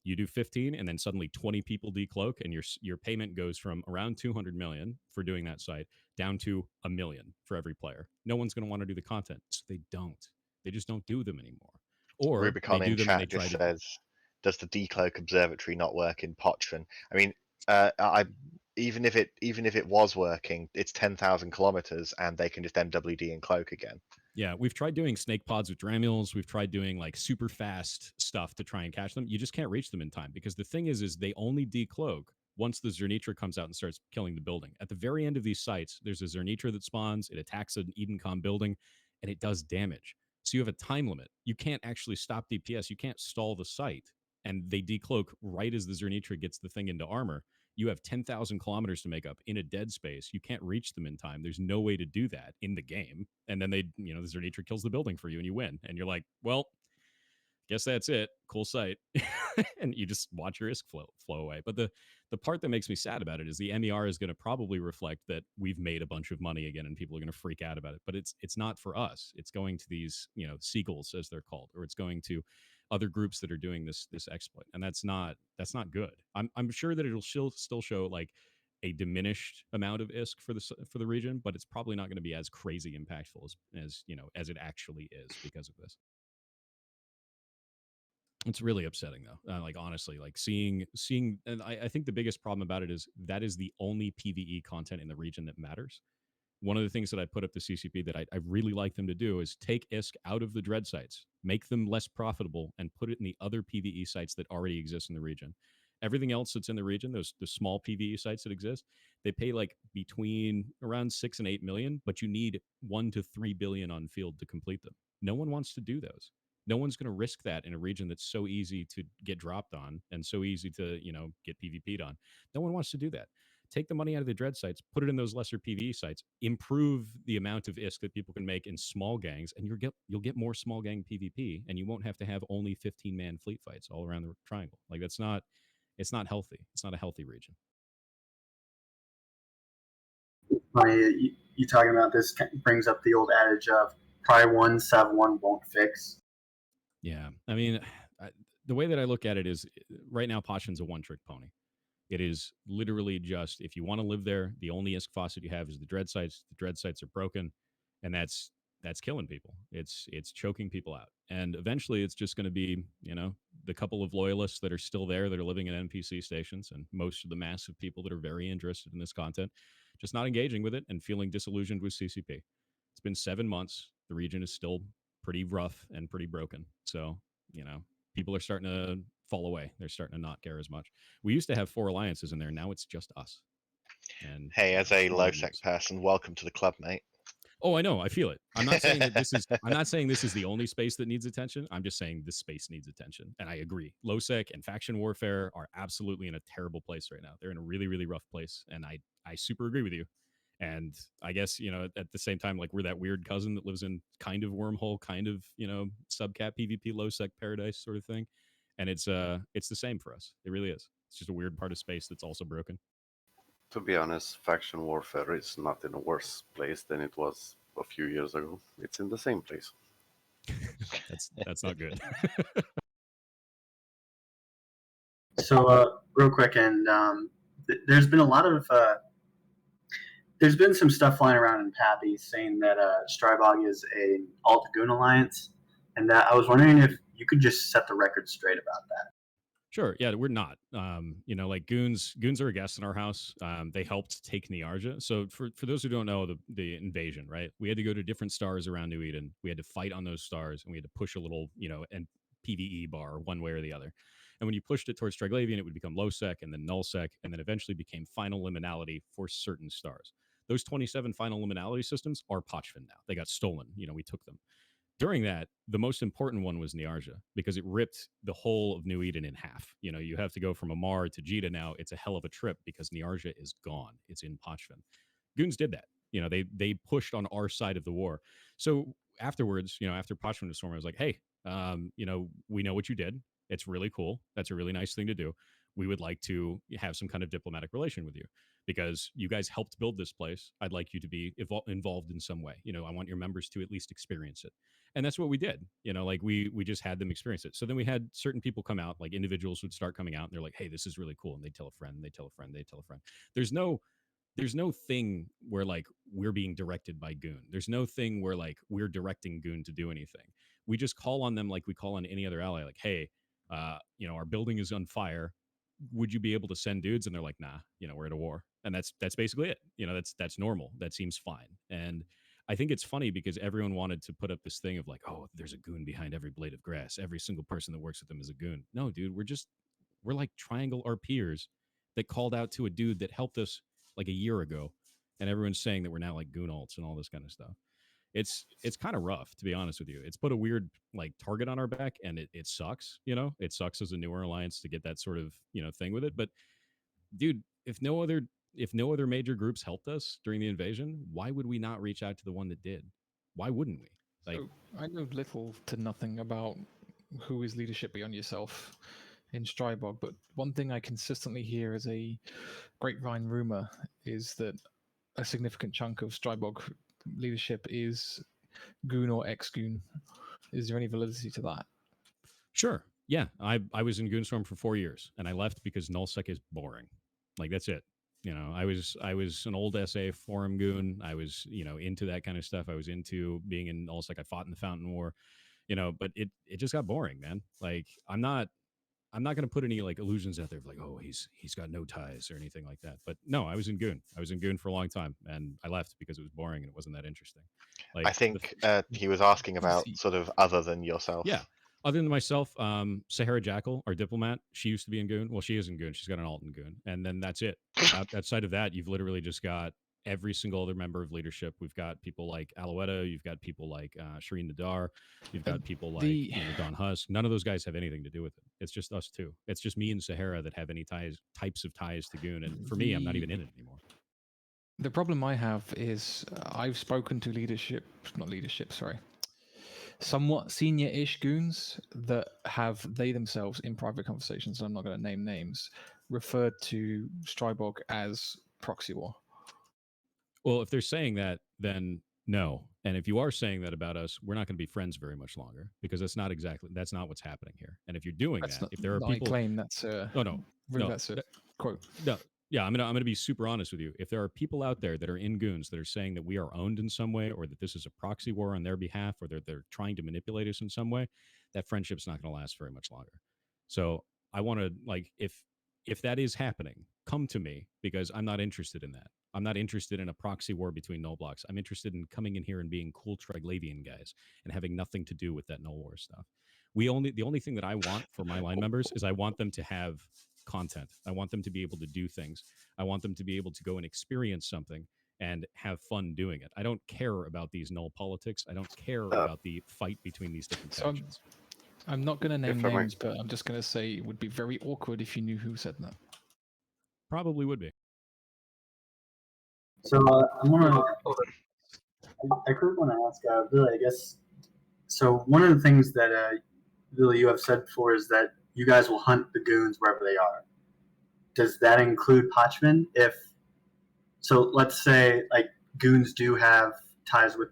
You do 15, and then suddenly 20 people decloak, and your payment goes from around 200 million for doing that site down to $1 million for every player. No one's going to want to do the content, so they don't. They just don't do them anymore, or Rubicon they do in them and they chat try just to. says, "Does the decloak observatory not work in Pochven?" I mean, I even if it was working, it's 10,000 kilometers, and they can just MWD and cloak again. Yeah, we've tried doing snake pods with Dramules. We've tried doing like super fast stuff to try and catch them. You just can't reach them in time because the thing is they only decloak once the Zernitra comes out and starts killing the building. At the very end of these sites, there's a Zernitra that spawns. It attacks an Edencom building, and it does damage. So you have a time limit. You can't actually stop DPS. You can't stall the site, and they decloak right as the Zernitra gets the thing into armor. You have 10,000 kilometers to make up in a dead space. You can't reach them in time. There's no way to do that in the game. And then the Zernitra kills the building for you and you win. And you're like, well, guess that's it. Cool sight. And you just watch your ISK flow away. But the part that makes me sad about it is the MER is going to probably reflect that we've made a bunch of money again and people are going to freak out about it. But it's not for us. It's going to these, seagulls as they're called, or it's going to other groups that are doing this exploit. And that's not good. I'm sure that it'll still show like a diminished amount of ISK for the region, but it's probably not going to be as crazy impactful as it actually is because of this. It's really upsetting though. Like honestly, like seeing, and I think the biggest problem about it is that is the only PVE content in the region that matters. One of the things that I put up to CCP that I really like them to do is take ISK out of the dread sites, make them less profitable, and put it in the other PVE sites that already exist in the region. Everything else that's in the region, the small PVE sites that exist, they pay like between around 6 and 8 million, but you need 1 to 3 billion on field to complete them. No one wants to do those. No one's going to risk that in a region that's so easy to get dropped on and so easy to get PvP'd on. No one wants to do that. Take the money out of the dread sites, put it in those lesser PvE sites, improve the amount of ISK that people can make in small gangs, and you'll get more small gang PvP, and you won't have to have only 15-man fleet fights all around the triangle. Like it's not healthy. It's not a healthy region. You talking about this brings up the old adage of pry one, salve one won't fix. Yeah, I mean, the way that I look at it is right now Pochven's a one-trick pony. It is literally just if you want to live there, the only ISK faucet you have is the dread sites. The dread sites are broken, and that's killing people. It's choking people out, and eventually it's just going to be the couple of loyalists that are still there that are living in NPC stations, and most of the massive people that are very interested in this content, just not engaging with it and feeling disillusioned with CCP. It's been 7 months. The region is still pretty rough and pretty broken. So people are starting to fall away. They're starting to not care as much. We used to have 4 alliances in there. Now it's just us. And hey, as a low sec person, welcome to the club, mate. Oh, I know. I feel it. I'm not saying that this is. I'm not saying this is the only space that needs attention. I'm just saying this space needs attention, and I agree. Low sec and faction warfare are absolutely in a terrible place right now. They're in a really, really rough place, and I super agree with you. And I guess at the same time, like we're that weird cousin that lives in kind of wormhole, kind of subcat PvP low sec paradise sort of thing, and it's the same for us. It really is. It's just a weird part of space that's also broken. To be honest, faction warfare is not in a worse place than it was a few years ago. It's in the same place. That's not good. So, real quick, and there's been a lot of there's been some stuff flying around in Pappy saying that Strybog is an Alt-Goon alliance, and that I was wondering if you could just set the record straight about that. Sure. Yeah, we're not. Like goons are a guest in our house. They helped take Niarja. So for those who don't know the invasion, right? We had to go to different stars around New Eden. We had to fight on those stars, and we had to push a little, and PVE bar one way or the other. And when you pushed it towards Stryglavian, it would become low sec and then null sec, and then eventually became final liminality for certain stars. Those 27 final liminality systems are Pochven now. They got stolen. We took them. During that, the most important one was Niarja because it ripped the whole of New Eden in half. You have to go from Amar to Jita now. It's a hell of a trip because Niarja is gone. It's in Pochven. Goons did that. They pushed on our side of the war. So afterwards, after Pochven was stormed, I was like, hey, we know what you did. It's really cool. That's a really nice thing to do. we would like to have some kind of diplomatic relation with you because you guys helped build this place. I'd like you to be involved in some way. I want your members to at least experience it. And that's what we did. Like we just had them experience it. So then we had certain people come out, like individuals would start coming out and they're like, hey, this is really cool. And they tell a friend, they tell a friend, they tell a friend. There's no thing where like we're being directed by Goon. There's no thing where like we're directing Goon to do anything. We just call on them like we call on any other ally, like, hey, our building is on fire. Would you be able to send dudes? And they're like, nah, we're at a war. And that's basically it. That's normal. That seems fine. And I think it's funny because everyone wanted to put up this thing of like, oh, there's a Goon behind every blade of grass. Every single person that works with them is a Goon. No, dude, we're like Triangle RPers that called out to a dude that helped us like a year ago. And everyone's saying that we're now like Goon alts and all this kind of stuff. It's kind of rough, to be honest with you. It's put a weird like target on our back, and it sucks. It sucks as a newer alliance to get that sort of thing with it. But dude, if no other major groups helped us during the invasion, why would we not reach out to the one that did? Why wouldn't we? Like, So I know little to nothing about who is leadership beyond yourself in Strybog, but one thing I consistently hear as a grapevine rumor is that a significant chunk of Strybog leadership is Goon or ex-Goon. Is there any validity to that? sure, yeah. I was in Goonstorm for 4 years, and I left because nullsec is boring. Like that's it. I was an old SA forum Goon. I was into that kind of stuff. I was into being in nullsec. I fought in the Fountain War. But it just got boring, man. Like I'm not going to put any like illusions out there of like, oh, he's got no ties or anything like that. But no, I was in Goon. I was in Goon for a long time, and I left because it was boring and it wasn't that interesting. Like I think he was asking about sort of other than yourself. Yeah, other than myself, Sahara Jackal, our diplomat, she used to be in Goon. Well, she is in Goon. She's got an alt in Goon, and then that's it. Outside of that, you've literally just got every single other member of leadership. We've got people like Alouetta. You've got people like Shireen Nadar. You've got people like Don Husk. None of those guys have anything to do with it. It's just us two. It's just me and Sahara that have any types of ties to Goon. And for me, I'm not even in it anymore. The problem I have is I've spoken to somewhat senior-ish Goons that have they themselves in private conversations, and I'm not going to name names, referred to Strybog as proxy war. Well, if they're saying that, then no. And if you are saying that about us, we're not going to be friends very much longer because that's not what's happening here. And if you're doing if there are people, I claim that's that's a quote. No, yeah, I'm gonna be super honest with you. If there are people out there that are in Goons that are saying that we are owned in some way, or that this is a proxy war on their behalf, or they're trying to manipulate us in some way, that friendship's not going to last very much longer. So I want to like if that is happening, come to me because I'm not interested in that. I'm not interested in a proxy war between null blocks. I'm interested in coming in here and being cool Triglavian guys and having nothing to do with that null war stuff. The only thing that I want for my line members is I want them to have content. I want them to be able to do things. I want them to be able to go and experience something and have fun doing it. I don't care about these null politics. I don't care about the fight between these different factions. I'm not going to name names, but I'm just going to say it would be very awkward if you knew who said that. Probably would be. So I could want to ask Vily, I guess. So one of the things that Vily, you have said before is that you guys will hunt the Goons wherever they are. Does that include Potchman? So let's say like Goons do have ties with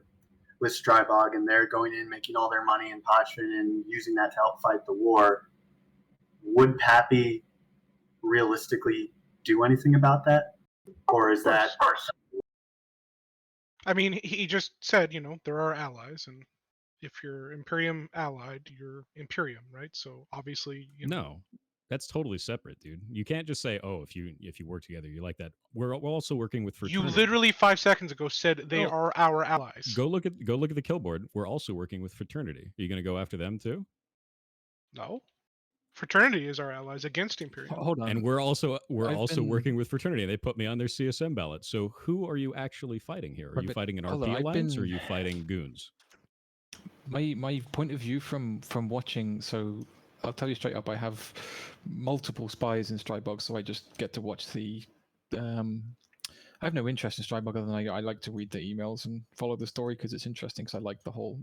Strybog and they're going in making all their money in Potchman and using that to help fight the war. Would Pappy realistically do anything about that? Or is that... I mean, he just said, there are allies, and if you're Imperium allied, you're Imperium, right? So obviously, No, that's totally separate, dude. You can't just say, "Oh, if you work together, you like that." We're also working with fraternity. You literally 5 seconds ago said they are our allies. Go look at the kill board. We're also working with fraternity. Are you going to go after them too? No. Fraternity is our allies against Imperium. Hold on. And we're also working with fraternity. They put me on their CSM ballot. So who are you actually fighting here? Are you fighting an RP alliance or are you fighting Goons? My point of view from watching, so I'll tell you straight up, I have multiple spies in Strybog, so I just get to watch the I have no interest in Strybog other than I like to read the emails and follow the story because it's interesting because I like the whole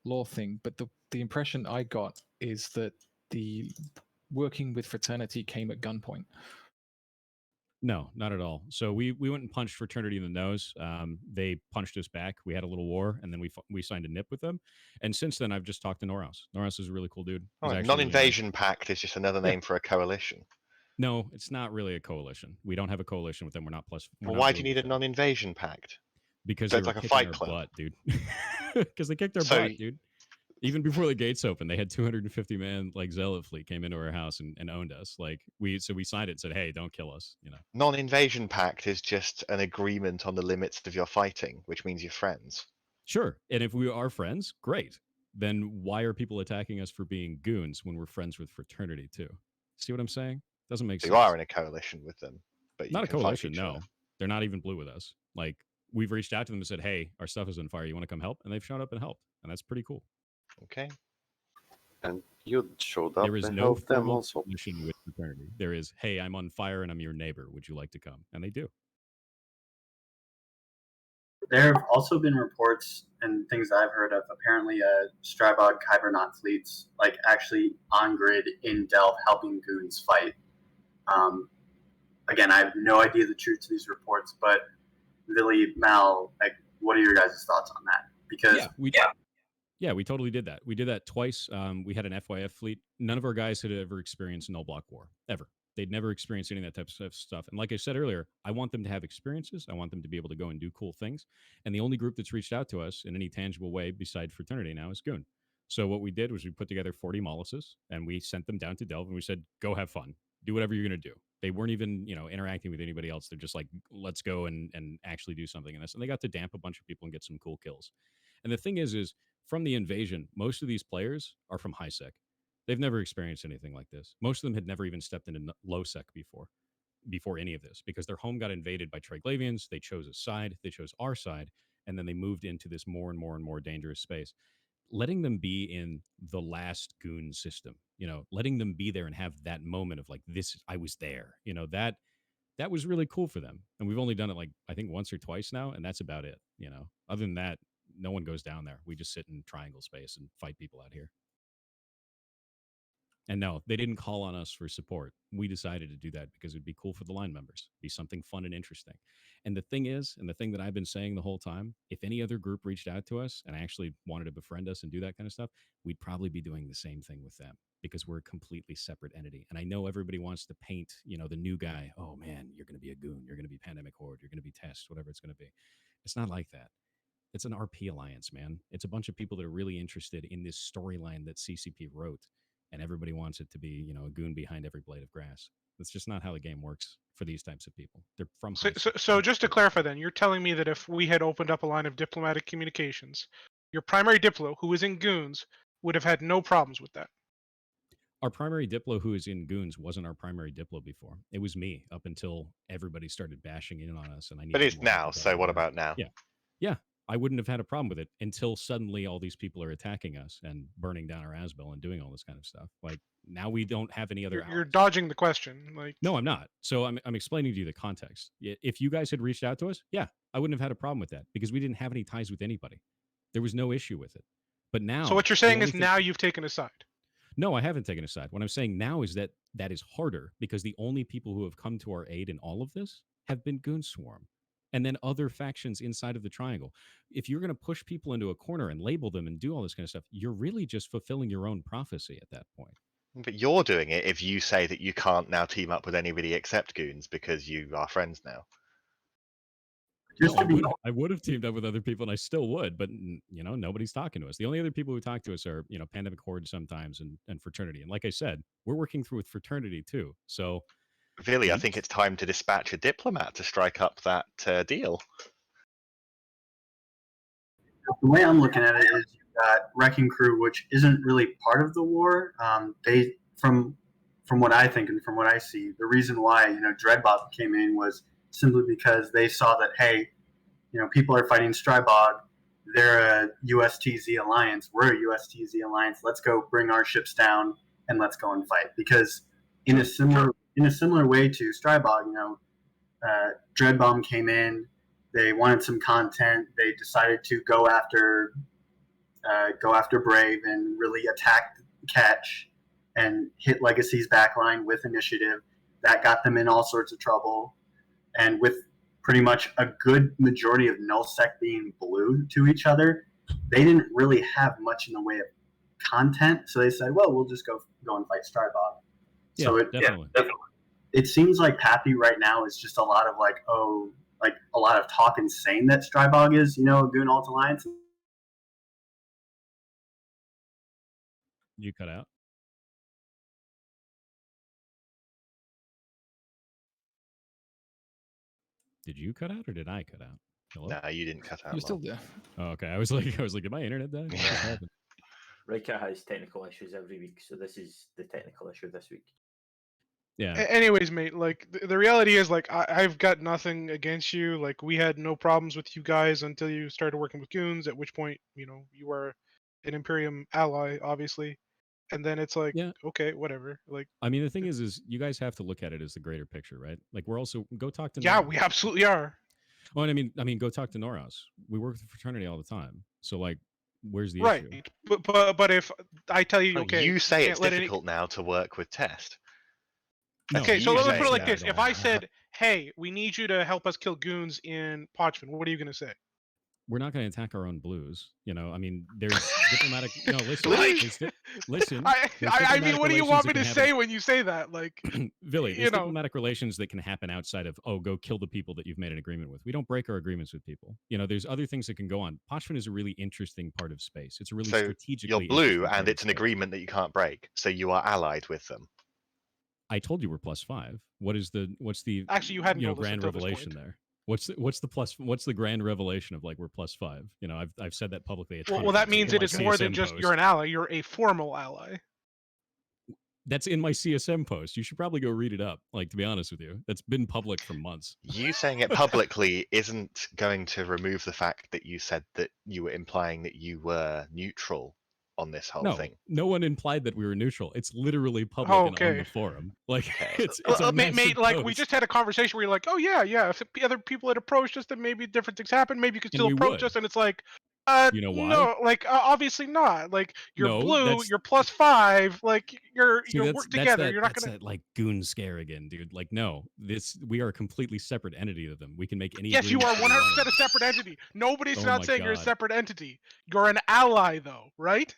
lore thing. But the impression I got is that the working with Fraternity came at gunpoint? No, not at all. So we went and punched Fraternity in the nose. They punched us back. We had a little war, and then we signed a nip with them. And since then, I've just talked to Noraus. Noraus is a really cool dude. He's actually really nice. Non-invasion pact is just another name for a coalition. No, it's not really a coalition. We don't have a coalition with them. We're not plus. Well, why do you need a non-invasion pact? Because So they it's were like a kicking fight our club. butt, dude. Because they kicked our butt, dude. Even before the gates opened, they had 250 man like zealot fleet came into our house and owned us. Like we signed it and said, hey, don't kill us. You know. Non-invasion pact is just an agreement on the limits of your fighting, which means you're friends. Sure, and if we are friends, great. Then why are people attacking us for being goons when we're friends with Fraternity too? See what I'm saying? Doesn't make sense. You are in a coalition with them, but not a coalition. No, they're not even blue with us. Like we've reached out to them and said, hey, our stuff is on fire. You want to come help? And they've shown up and helped, and that's pretty cool. Okay. And you showed up. There is and no helped them formal also. coalition with Fraternity. There is, hey, I'm on fire and I'm your neighbor. Would you like to come? And they do. There have also been reports and things that I've heard of. Apparently, Strybog Kybernaut fleets, like actually on grid in Delph, helping goons fight. Again, I have no idea the truth to these reports, but Vily, Mal, like, what are your guys' thoughts on that? Because yeah, we totally did that. We did that twice. We had an FYF fleet. None of our guys had ever experienced null block war ever. They'd never experienced any of that type of stuff. And like I said earlier, I want them to have experiences. I want them to be able to go and do cool things. And the only group that's reached out to us in any tangible way beside Fraternity now is Goon. So what we did was we put together 40 Molluses and we sent them down to Delve and we said, go have fun. Do whatever you're going to do. They weren't even, interacting with anybody else. They're just like, let's go and actually do something in this. And they got to damp a bunch of people and get some cool kills. And the thing is from the invasion, most of these players are from high sec. They've never experienced anything like this. Most of them had never even stepped into low sec before any of this, because their home got invaded by Triglavians. They chose a side, they chose our side, and then they moved into this more and more and more dangerous space. Letting them be in the last goon system, letting them be there and have that moment of like, this, I was there, that was really cool for them. And we've only done it like, I think once or twice now, and that's about it. Other than that, no one goes down there. We just sit in triangle space and fight people out here. And no, they didn't call on us for support. We decided to do that because it'd be cool for the line members, be something fun and interesting. And the thing is, and the thing that I've been saying the whole time, if any other group reached out to us and actually wanted to befriend us and do that kind of stuff, we'd probably be doing the same thing with them because we're a completely separate entity. And I know everybody wants to paint, the new guy. Oh man, you're going to be a goon. You're going to be Pandemic Horde. You're going to be Test, whatever it's going to be. It's not like that. It's an RP alliance, man. It's a bunch of people that are really interested in this storyline that CCP wrote. And everybody wants it to be, a goon behind every blade of grass. That's just not how the game works for these types of people. They're from So just to clarify then, you're telling me that if we had opened up a line of diplomatic communications, your primary Diplo, who is in Goons, would have had no problems with that? Our primary Diplo who is in Goons wasn't our primary Diplo before. It was me up until everybody started bashing in on us. And But it's now, so what about now? Yeah. I wouldn't have had a problem with it until suddenly all these people are attacking us and burning down our Asbel and doing all this kind of stuff. Like now we don't have any other. You're dodging the question. Like no, I'm not. So I'm explaining to you the context. If you guys had reached out to us, yeah, I wouldn't have had a problem with that because we didn't have any ties with anybody. There was no issue with it. But now, so what you're saying is now you've taken a side. No, I haven't taken a side. What I'm saying now is that is harder because the only people who have come to our aid in all of this have been Goon Swarm. And then other factions inside of the triangle. If you're going to push people into a corner and label them and do all this kind of stuff, you're really just fulfilling your own prophecy at that point. But you're doing it if you say that you can't now team up with anybody except Goons because you are friends now. No, I would have teamed up with other people and I still would, but nobody's talking to us. The only other people who talk to us are, Pandemic Horde sometimes and Fraternity. And like I said, we're working through with Fraternity too. So Vily, I think it's time to dispatch a diplomat to strike up that deal. The way I'm looking at it is you've got Wrecking Crew, which isn't really part of the war. They, from what I think and from what I see, the reason why Dreadbot came in was simply because they saw that, hey, people are fighting Strybog. They're a USTZ alliance. We're a USTZ alliance. Let's go bring our ships down and let's go and fight. Because in a similar way to Strybog, Dreadbomb came in. They wanted some content. They decided to go after Brave and really attack Catch. and hit Legacy's backline with initiative. That got them in all sorts of trouble. And with pretty much a good majority of nullsec being blue to each other, they didn't really have much in the way of content. So they said, well, we'll just go and fight Strybog. Yeah, So definitely. It seems like Pappy right now is just a lot of like a lot of talk and saying that Strybog is, a Goon Alt Alliance. You cut out. Did you cut out or did I cut out? Hello? No, you didn't cut out. You're still there. Oh, okay. I was like, did my internet die? What just happened? Riker has technical issues every week, so this is the technical issue this week. Yeah. Anyways, mate, like the reality is, like, I've got nothing against you. Like, we had no problems with you guys until you started working with goons, at which point, you were an Imperium ally, obviously. And then it's like, Yeah. okay, whatever. Like, I mean, the thing is you guys have to look at it as the greater picture, right? Like, we're also go talk to. yeah, Noros. we absolutely are. Oh, and I mean, go talk to Noros. We work with the fraternity all the time. So, like, where's the Right. issue? But if I tell you, okay, you say can't it's let difficult now to work with Test. No, Okay, so you let's say put it like I this: don't. if I said, "Hey, we need you to help us kill goons in Pochman," what are you going to say? We're not going to attack our own blues. I mean, there's diplomatic. No, listen. Like, listen. I mean, what do you want me to say when you say that? Like, Vily, there's diplomatic relations that can happen outside of, go kill the people that you've made an agreement with. We don't break our agreements with people. There's other things that can go on. Pochman is a really interesting part of space. It's a really strategically you're blue, interesting part and of it's an space. agreement that you can't break. So you are allied with them. I told you we're +5. What's the actually you hadn't told us grand until this revelation point. there? What's the grand revelation of like we're +5? I've said that publicly. Well, that means it is more than just you're an ally. You're a formal ally. That's in my CSM post. You should probably go read it up. Like, to be honest with you, that's been public for months. You saying it publicly isn't going to remove the fact that you said that you were implying that you were neutral on this whole thing. No one implied that we were neutral. It's literally public and on the forum. Like, it's a mate, like post. we just had a conversation where you're like, oh yeah, if other people had approached us, then maybe different things happen. Maybe you could still approach us, and it's like, you know why? No, like obviously not. Like you're blue, you're +5. Like you're work together. You're not gonna that like goon scare again, dude. Like no, we are a completely separate entity to them. We can make any. Yes, you are 100% a separate entity. Nobody's not saying you're a separate entity. You're an ally, though, right?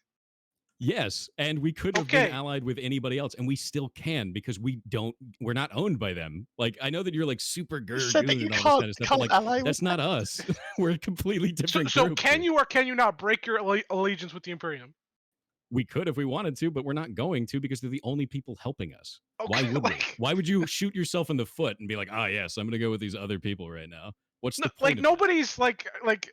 Yes, and we could have been allied with anybody else, and we still can because we're not owned by them. Like I know that you're like super goon and all this kind of stuff, but like that's not us. We're a completely different group. So can you or can you not break your allegiance with the Imperium? We could if we wanted to, but we're not going to because they're the only people helping us. Okay, Why would we? Why would you shoot yourself in the foot and be like, yes, I'm going to go with these other people right now? What's the point? Like nobody's like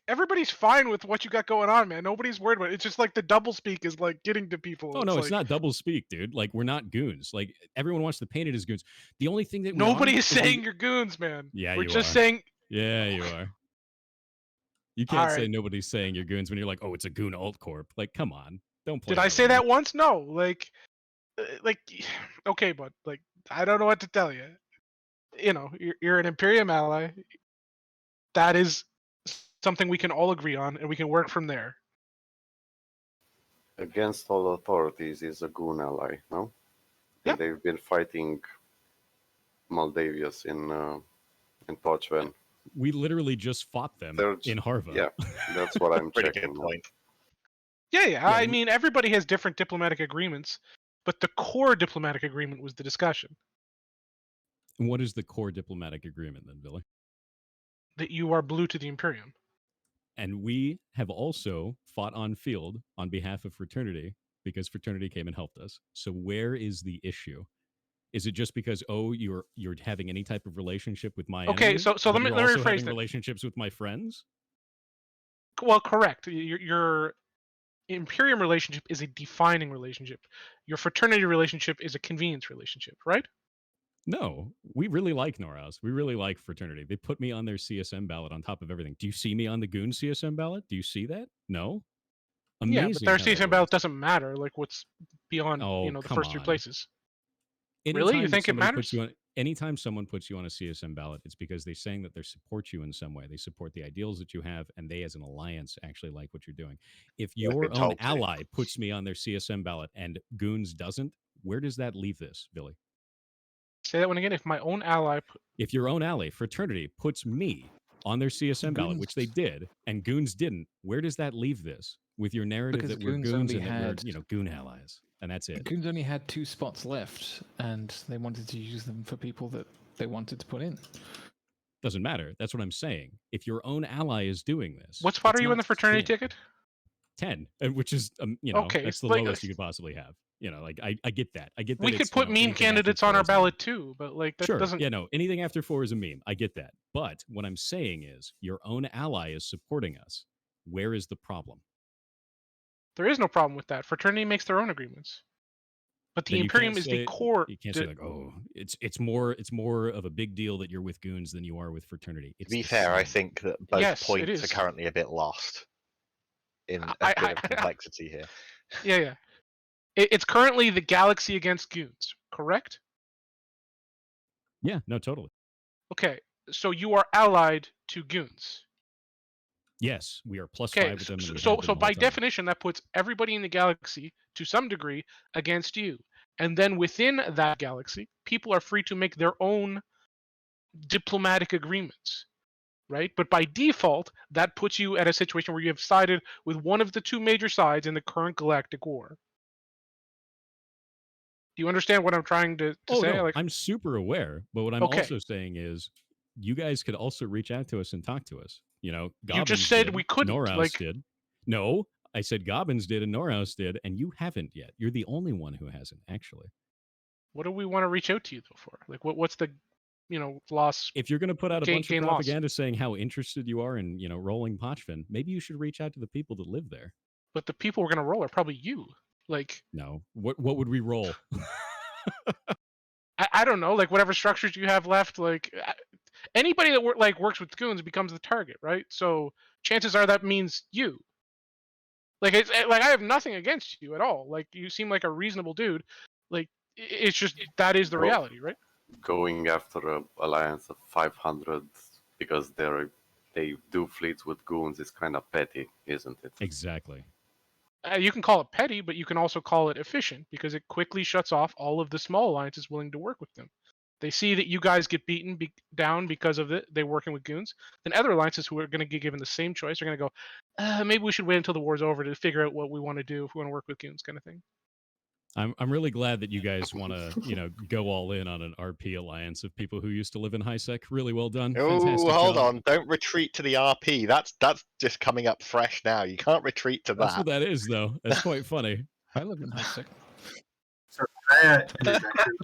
everybody's fine with what you got going on, man. Nobody's worried about it. It's just like the double speak is like getting to people. Oh no, it's not double speak, dude. Like we're not goons. Like everyone wants to paint it as goons. The only thing that nobody is saying you're goons, man. Yeah, we're just saying. Yeah, you are. You can't say nobody's saying you're goons when you're like, oh, it's a goon alt corp. Like, come on, don't play. Did I say that once? No. Like, okay, but like, I don't know what to tell you. You're an Imperium ally. That is something we can all agree on, and we can work from there. Against all authorities is a goon ally, no? Yeah. And they've been fighting Maldavius in Pochven. We literally just fought them in Harva. Yeah, that's what I'm Pretty checking. Good point. Yeah. I mean, everybody has different diplomatic agreements, but the core diplomatic agreement was the discussion. And what is the core diplomatic agreement then, Vily? That you are blue to the Imperium. And we have also fought on field on behalf of Fraternity because Fraternity came and helped us. So where is the issue? Is it just because you're having any type of relationship with my okay? enemy, So let me rephrase that. Relationships with my friends. Well, correct. Your Imperium relationship is a defining relationship. Your Fraternity relationship is a convenience relationship, right? No, we really like Noros. We really like Fraternity. They put me on their CSM ballot on top of everything. Do you see me on the Goon CSM ballot? Do you see that? No? Amazing. Yeah, but their CSM ballot doesn't matter. Like what's beyond the first 2 places. Really? You think it matters? Anytime someone puts you on a CSM ballot, it's because they're saying that they support you in some way. They support the ideals that you have, and they, as an alliance, actually like what you're doing. If your own ally puts me on their CSM ballot and Goons doesn't, Where does that leave this, Billy? Say that one again. If my own ally, If your own ally, Fraternity, puts me on their CSM ballot, which they did, and Goons didn't, where does that leave this with your narrative Because that we're Goons Goons only and that had- we're, Goon allies, and that's it? Goons only had 2 spots left, and they wanted to use them for people that they wanted to put in. Doesn't matter. That's what I'm saying. If your own ally is doing this, what spot it's are you not in the fraternity fair. ticket? 10, which is Okay, that's the like, lowest you could possibly have. I get that. I get that. We could it's, put meme anything after candidates 4 on our is a meme. ballot too, but like that Sure. doesn't. Yeah, no. Anything after 4 is a meme. I get that. But what I'm saying is, your own ally is supporting us. Where is the problem? There is no problem with that. Fraternity makes their own agreements, but the Then you Imperium can't is the say- core. You can't say like, oh, it's more of a big deal that you're with Goons than you are with Fraternity. To It's be the fair, I same. think that both Yes, it points is. are currently a bit lost in a I- bit of complexity here. Yeah. It's currently the Galaxy against Goons, correct? Yeah, no, totally. Okay, so you are allied to Goons. Yes, we are plus Okay, 5 with them. And we so have been the by whole time. definition, that puts everybody in the galaxy to some degree against you, and then within that galaxy, people are free to make their own diplomatic agreements, right? But by default, that puts you at a situation where you have sided with one of the 2 major sides in the current galactic war. Do you understand what I'm trying to say? No, Like, I'm super aware, but what I'm Okay. also saying is, you guys could also reach out to us and talk to us. You just Gobbins said did, we couldn't, Norhaus like- did. No, I said Gobbins did and Norhaus did, and you haven't yet. You're the only one who hasn't, actually. what do we want to reach out to you though for? Like, what's the, loss? If you're going to put out a bunch of gain loss. propaganda saying how interested you are in, rolling Pochvin, maybe you should reach out to the people that live there. But the people we're gonna roll are probably you. Like, No, what would we roll? I don't know, like whatever structures you have left, like anybody that works with Goons becomes the target, right? So chances are that means you. Like I have nothing against you at all. Like you seem like a reasonable dude. Like it's just that is the Well- reality, right? Going after a alliance of 500 because they do fleets with goons is kind of petty, isn't it? Exactly. You can call it petty, but you can also call it efficient because it quickly shuts off all of the small alliances willing to work with them. They see that you guys get beaten down because of it. They're working with Goons. Then other alliances who are going to get given the same choice are going to go, maybe we should wait until the war's over to figure out what we want to do if we want to work with Goons, kind of thing. I'm really glad that you guys want to, go all in on an RP alliance of people who used to live in HiSec. Really well done. Oh, Fantastic hold job. on! Don't retreat to the RP. That's just coming up fresh now. You can't retreat to That's that. what that is, though. That's quite funny. I live in HiSec. So can I interject here?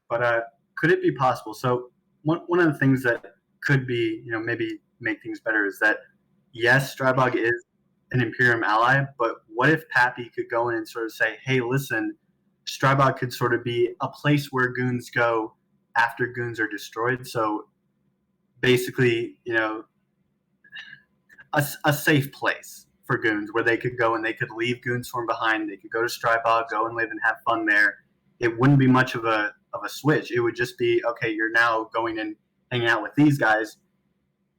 But could it be possible? So one of the things that could be, maybe make things better is that, yes, Strybog is an Imperium ally, but what if Pappy could go in and sort of say, hey, listen, Strybog could sort of be a place where Goons go after Goons are destroyed. So basically, a safe place for Goons where they could go and they could leave Goons form behind. They could go to Strybog, go and live and have fun there. It wouldn't be much of a switch. It would just be, okay, you're now going and hanging out with these guys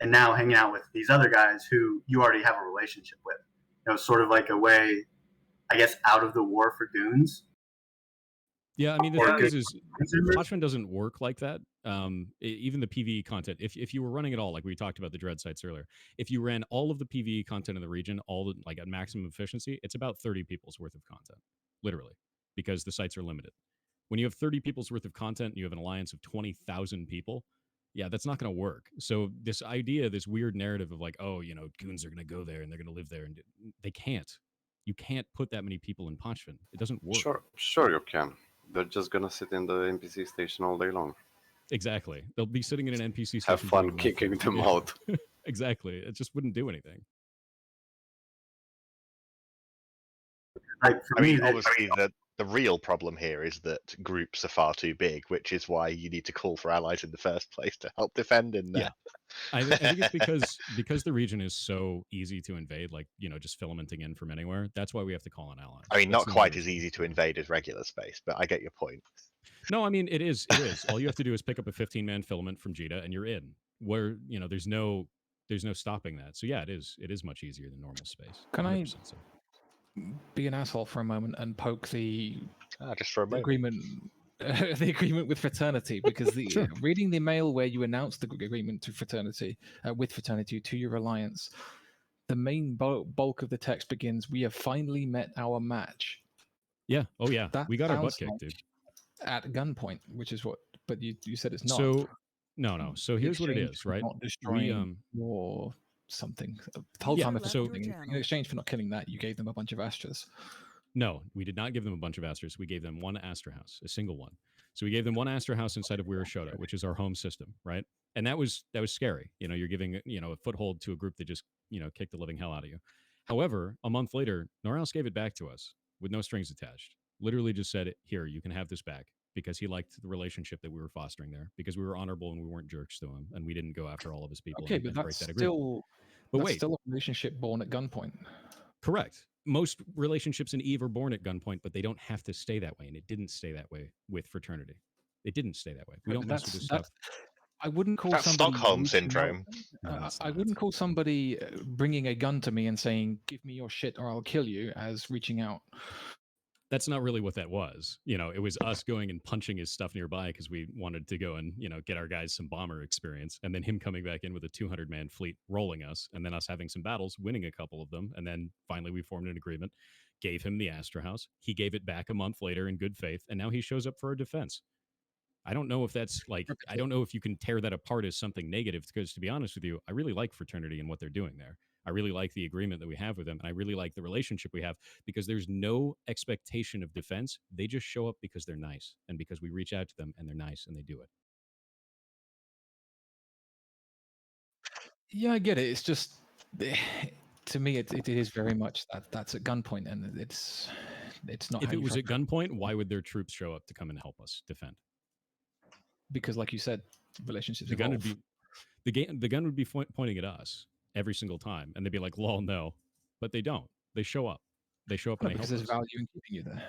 and now hanging out with these other guys who you already have a relationship with. Sort of like a way, I guess, out of the war for Goons. Yeah, I mean, the Or thing good is consumers. Watchmen doesn't work like that. Even the PvE content, if you were running it all, like we talked about the Dread sites earlier, if you ran all of the PvE content in the region, like at maximum efficiency, it's about 30 people's worth of content, literally, because the sites are limited. When you have 30 people's worth of content and you have an alliance of 20,000 people, yeah, that's not going to work. So this idea, this weird narrative of like, oh, Goons are going to go there and they're going to live there, and they can't. You can't put that many people in Pochvin. It doesn't work. Sure you can. They're just gonna sit in the NPC station all day long. Exactly. They'll be sitting in an NPC station. Have fun doing kicking nothing. them out. Exactly. It just wouldn't do anything. Like for I mean, me, obviously, the real problem here is that groups are far too big, which is why you need to call for allies in the first place to help defend in there. Yeah. I think it's because the region is so easy to invade, like, just filamenting in from anywhere. That's why we have to call on allies. I mean, That's not the quite main as reason. easy to invade as regular space, but I get your point. No, I mean, it is. It is. All you have to do is pick up a 15-man filament from Jita and you're in. Where, there's no stopping that. So yeah, it is much easier than normal space. Can I 100% so. be an asshole for a moment and poke the Just for a moment. agreement, the agreement with fraternity, because Sure. reading the mail where you announced the agreement to fraternity with fraternity to your alliance, the main bulk of the text begins, "We have finally met our match." Yeah. Oh yeah. That We got our butt sounds kicked, like dude. at gunpoint, which is what. But you said it's not. So no. So In here's what it exchange is, for right? Not We destroying or something. The whole Yeah, time I've been so- something. In exchange for not killing that, you gave them a bunch of Astras. No, we did not give them a bunch of Asters. We gave them one Aster house, a single one. So we gave them one Aster house inside of Wirashoto, which is our home system, right? And that was scary. You know, you're giving a foothold to a group that just kicked the living hell out of you. However, a month later, Norhouse gave it back to us with no strings attached. Literally just said, "Here, you can have this back," because he liked the relationship that we were fostering there, because we were honorable and we weren't jerks to him, and we didn't go after all of his people Okay, and but break that's that agreement. still But that's wait, still a relationship born at gunpoint. correct. Most relationships in Eve are born at gunpoint, but they don't have to stay that way. And it didn't stay that way with fraternity. It didn't stay that way. We don't mess with this stuff. I wouldn't call That's somebody Stockholm reaching syndrome. No, out- it's I not. wouldn't call somebody bringing a gun to me and saying, "Give me your shit or I'll kill you," as reaching out. That's not really what that was. It was us going and punching his stuff nearby because we wanted to go and get our guys some bomber experience, and then him coming back in with a 200-man fleet rolling us, and then us having some battles, winning a couple of them, and then finally we formed an agreement, gave him the Astra House. He gave it back a month later in good faith, and now he shows up for our defense. I don't know if that's I don't know if you can tear that apart as something negative, because to be honest with you, I really like fraternity and what they're doing there. I really like the agreement that we have with them, and I really like the relationship we have, because there's no expectation of defense. They just show up because they're nice and because we reach out to them and they're nice and they do it. Yeah, I get it. It's just to me, it is very much that's at gunpoint, and it's not. If how it you was at frustrate- gunpoint, why would their troops show up to come and help us defend? because, like you said, relationships The gun evolve. would be the gun would be pointing at us every single time, and they'd be like, "Lol, no," but they don't. They show up. They show up No, and they because help there's us. value in keeping you there.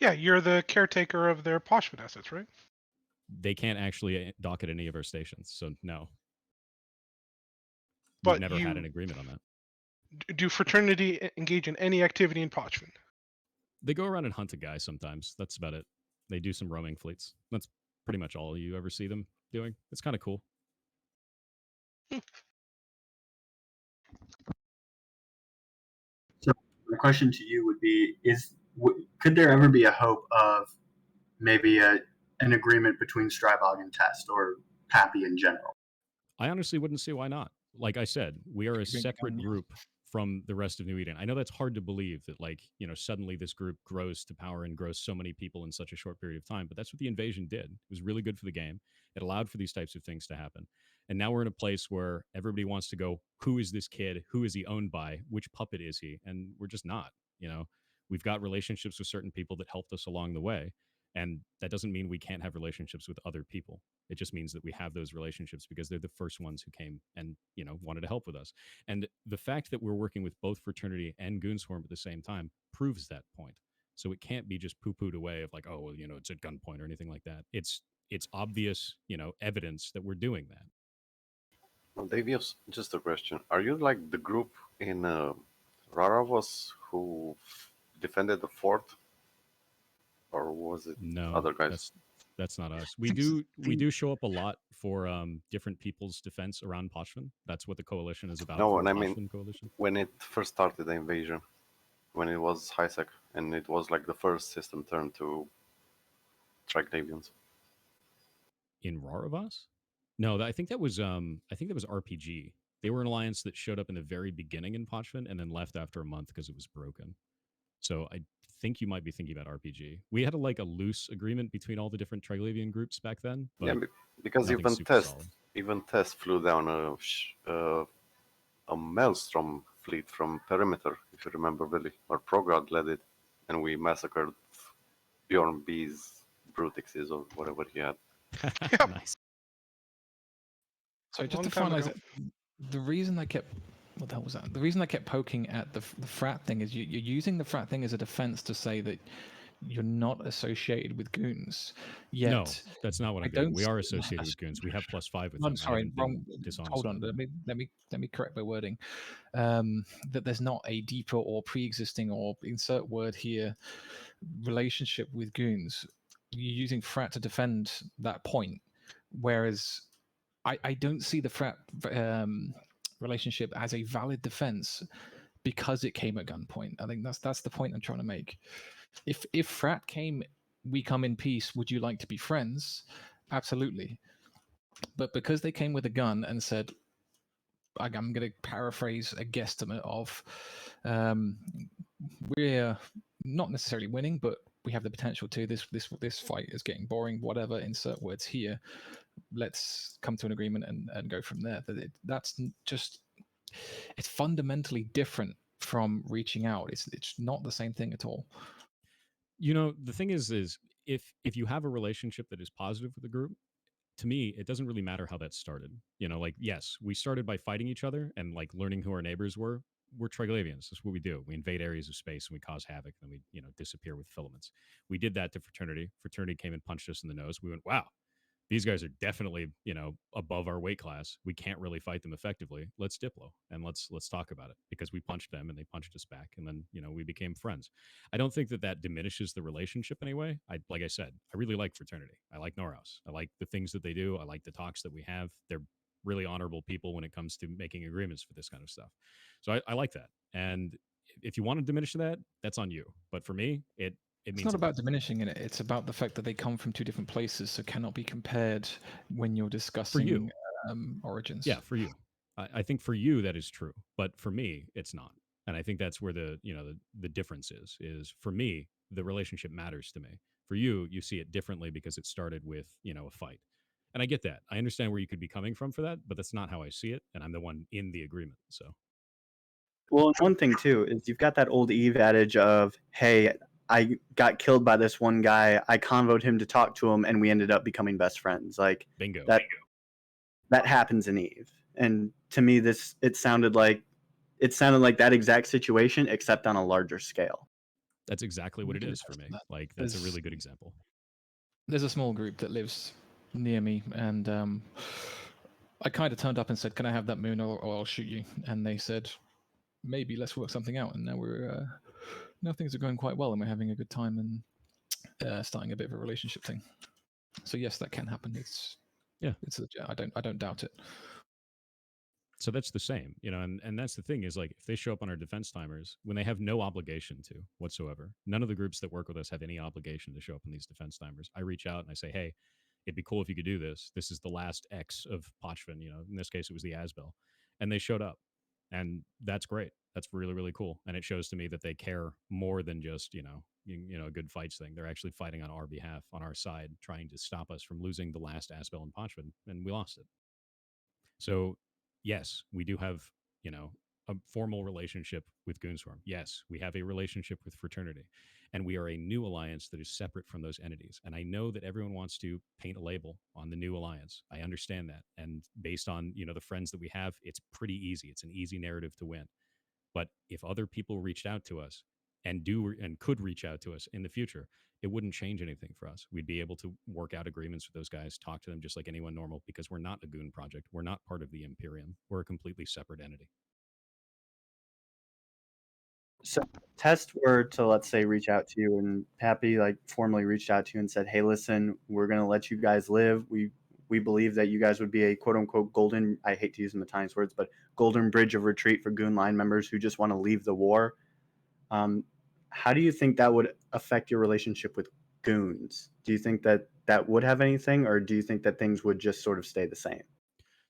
Yeah, you're the caretaker of their Poshman assets, right? They can't actually dock at any of our stations, so no. We've But never had an agreement on that. Do fraternity engage in any activity in Pochman? They go around and hunt a guy sometimes. That's about it. They do some roaming fleets. That's pretty much all you ever see them doing. It's kind of cool. So the question to you would be: could there ever be a hope of maybe an agreement between Strybog and Test, or Pappy in general? I honestly wouldn't see why not. Like I said, we are a Keeping it separate going. group from the rest of New Eden. I know that's hard to believe that, suddenly this group grows to power and grows so many people in such a short period of time, but that's what the invasion did. It was really good for the game. It allowed for these types of things to happen. And now we're in a place where everybody wants to go, who is this kid? Who is he owned by? Which puppet is he? And we're just not, We've got relationships with certain people that helped us along the way. And that doesn't mean we can't have relationships with other people. It just means that we have those relationships because they're the first ones who came and, wanted to help with us. And the fact that we're working with both fraternity and Goonswarm at the same time proves that point. So it can't be just poo-pooed away of like, oh, well, it's at gunpoint or anything like that. It's obvious, evidence that we're doing that. Maldavius, just a question. Are you like the group in Raravos who defended the fort? Or was it No, other guys? that's not us. We do show up a lot for different people's defense around Pochvan. That's what the coalition is about. No, for and the I mean, Pochvan coalition. when it first started the invasion, when it was Hisek, and it was like the first system turned to Triglavians. In Raravas? No, I think that was RPG. They were an alliance that showed up in the very beginning in Pochvan and then left after a month because it was broken. So I think you might be thinking about RPG. We had a loose agreement between all the different Triglavian groups back then. But Yeah, because nothing even super solid. Test flew down a Maelstrom fleet from Perimeter, if you remember, Vily, or Prograd led it, and we massacred Bjorn B's Brutixes or whatever he had. Nice. So A just long to time finalize ago. it, the reason I kept what the hell was that? The reason I kept poking at the frat thing is you're using the frat thing as a defense to say that you're not associated with goons. Yet, No, that's not what I I'm doing. don't We are see- associated with goons. We have +5 with I'm them. I sorry, haven't been wrong. dishonest Hold on. about that. Let me correct my wording. That there's not a deeper or pre-existing or insert word here relationship with goons. You're using frat to defend that point, whereas I don't see the frat relationship as a valid defense because it came at gunpoint. I think that's the point I'm trying to make. If frat came, we come in peace. Would you like to be friends? Absolutely. But because they came with a gun and said, I'm going to paraphrase a guesstimate of, we're not necessarily winning, but we have the potential to. This fight is getting boring. Whatever. Insert words here. Let's come to an agreement and go from there. That's just, it's fundamentally different from reaching out. It's not the same thing at all. You know, the thing is if you have a relationship that is positive with the group, to me, it doesn't really matter how that started. You know, like, yes, we started by fighting each other and like learning who our neighbors were. We're Triglavians. That's what we do. We invade areas of space and we cause havoc. And then we, disappear with filaments. We did that to Fraternity. Fraternity came and punched us in the nose. We went, wow, these guys are definitely, above our weight class. We can't really fight them effectively. Let's diplo and let's talk about it, because we punched them and they punched us back, and then we became friends. I don't think that diminishes the relationship anyway. Like I said, I really like Fraternity. I like Noros. I like the things that they do. I like the talks that we have. They're really honorable people when it comes to making agreements for this kind of stuff. So I like that. And if you want to diminish that, that's on you. But for me, it It's means not a lot. about diminishing it. It's about the fact that they come from two different places, so cannot be compared when you're For you. discussing origins. Yeah, for you. I think for you that is true, but for me it's not. And I think that's where the difference is for me the relationship matters to me. For you, you see it differently because it started with a fight. And I get that. I understand where you could be coming from for that, but that's not how I see it, and I'm the one in the agreement. So Well, and one thing too is you've got that old Eve adage of, "Hey, I got killed by this one guy. I convoed him to talk to him, and we ended up becoming best friends." Like bingo. that happens in Eve. And to me, it sounded like that exact situation, except on a larger scale. That's exactly what We it can is for attest me. to that. Like that's a There's- really good example. There's a small group that lives near me, and I kind of turned up and said, "Can I have that moon, or I'll shoot you?" And they said, "Maybe let's work something out." And now things are going quite well, and we're having a good time and starting a bit of a relationship thing. So yes, that can happen. It's legit. I don't doubt it. So that's the same, and that's the thing is, like, if they show up on our defense timers when they have no obligation to whatsoever, none of the groups that work with us have any obligation to show up on these defense timers. I reach out and I say, hey, it'd be cool if you could do this. This is the last X of Pochvin, in this case, it was the Asbel. And they showed up. And that's great. That's really, really cool. And it shows to me that they care more than just, a good fights thing. They're actually fighting on our behalf, on our side, trying to stop us from losing the last Asbel and Pochvin. And we lost it. So, yes, we do have, a formal relationship with Goonswarm. Yes, we have a relationship with Fraternity. And we are a new alliance that is separate from those entities. And I know that everyone wants to paint a label on the new alliance. I understand that. And based on, the friends that we have, it's pretty easy. It's an easy narrative to win. But if other people reached out to us and could reach out to us in the future, it wouldn't change anything for us. We'd be able to work out agreements with those guys, talk to them just like anyone normal, because we're not a goon project. We're not part of the Imperium. We're a completely separate entity. So Test were to, let's say, reach out to you, and Pappy formally reached out to you and said, "Hey, listen, we're gonna let you guys live. We believe that you guys would be a quote unquote golden, I hate to use the Matthias words, but golden bridge of retreat for Goon line members who just want to leave the war." How do you think that would affect your relationship with Goons? Do you think that would have anything, or do you think that things would just sort of stay the same?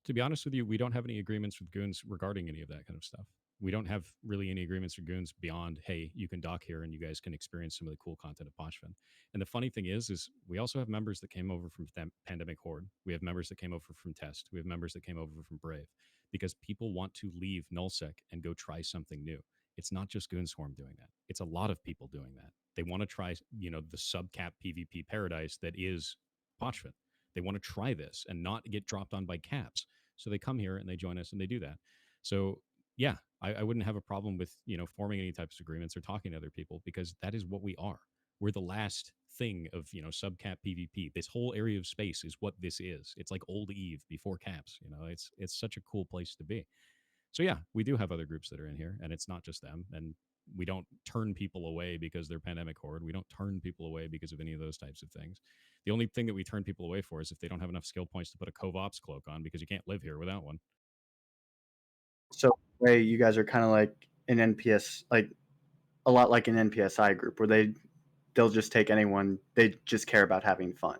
To be honest with you, we don't have any agreements with goons regarding any of that kind of stuff. We don't have really any agreements with goons beyond, hey, you can dock here and you guys can experience some of the cool content of Pochvin. And the funny thing is we also have members that came over from Pandemic Horde. We have members that came over from Test. We have members that came over from Brave, because people want to leave Nullsec and go try something new. It's not just Goonswarm doing that. It's a lot of people doing that. They want to try, the subcap PvP paradise that is Pochvin. They want to try this and not get dropped on by caps. So they come here and they join us and they do that. So yeah, I wouldn't have a problem with, forming any types of agreements or talking to other people, because that is what we are. We're the last thing of, you know, subcap PvP. This whole area of space is what this is. It's like old Eve before caps. You know, it's such a cool place to be. So yeah, we do have other groups that are in here, and it's not just them. And we don't turn people away because they're Pandemic Horde. We don't turn people away because of any of those types of things. The only thing that we turn people away for is if they don't have enough skill points to put a Cove Ops cloak on, because you can't live here without one. So, way you guys are kind of like an NPS, like a lot like an NPSI group, where they'll just take anyone. They just care about having fun.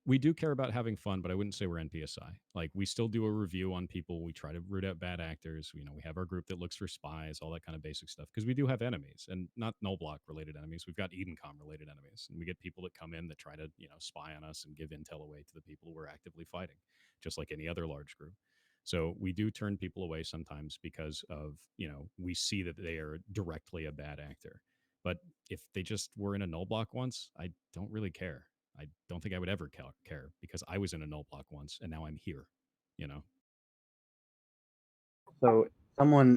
We do care about having fun, but I wouldn't say we're NPSI. Like, we still do a review on people. We try to root out bad actors. You know, we have our group that looks for spies, all that kind of basic stuff, because we do have enemies, and not null block related enemies. We've got Edencom related enemies, and we get people that come in that try to, you know, spy on us and give intel away to the people we're actively fighting, just like any other large group. So we do turn people away sometimes because of, you know, we see that they are directly a bad actor. But if they just were in a null block once, I don't really care. I don't think I would ever care because I was in a null block once and now I'm here, you know? So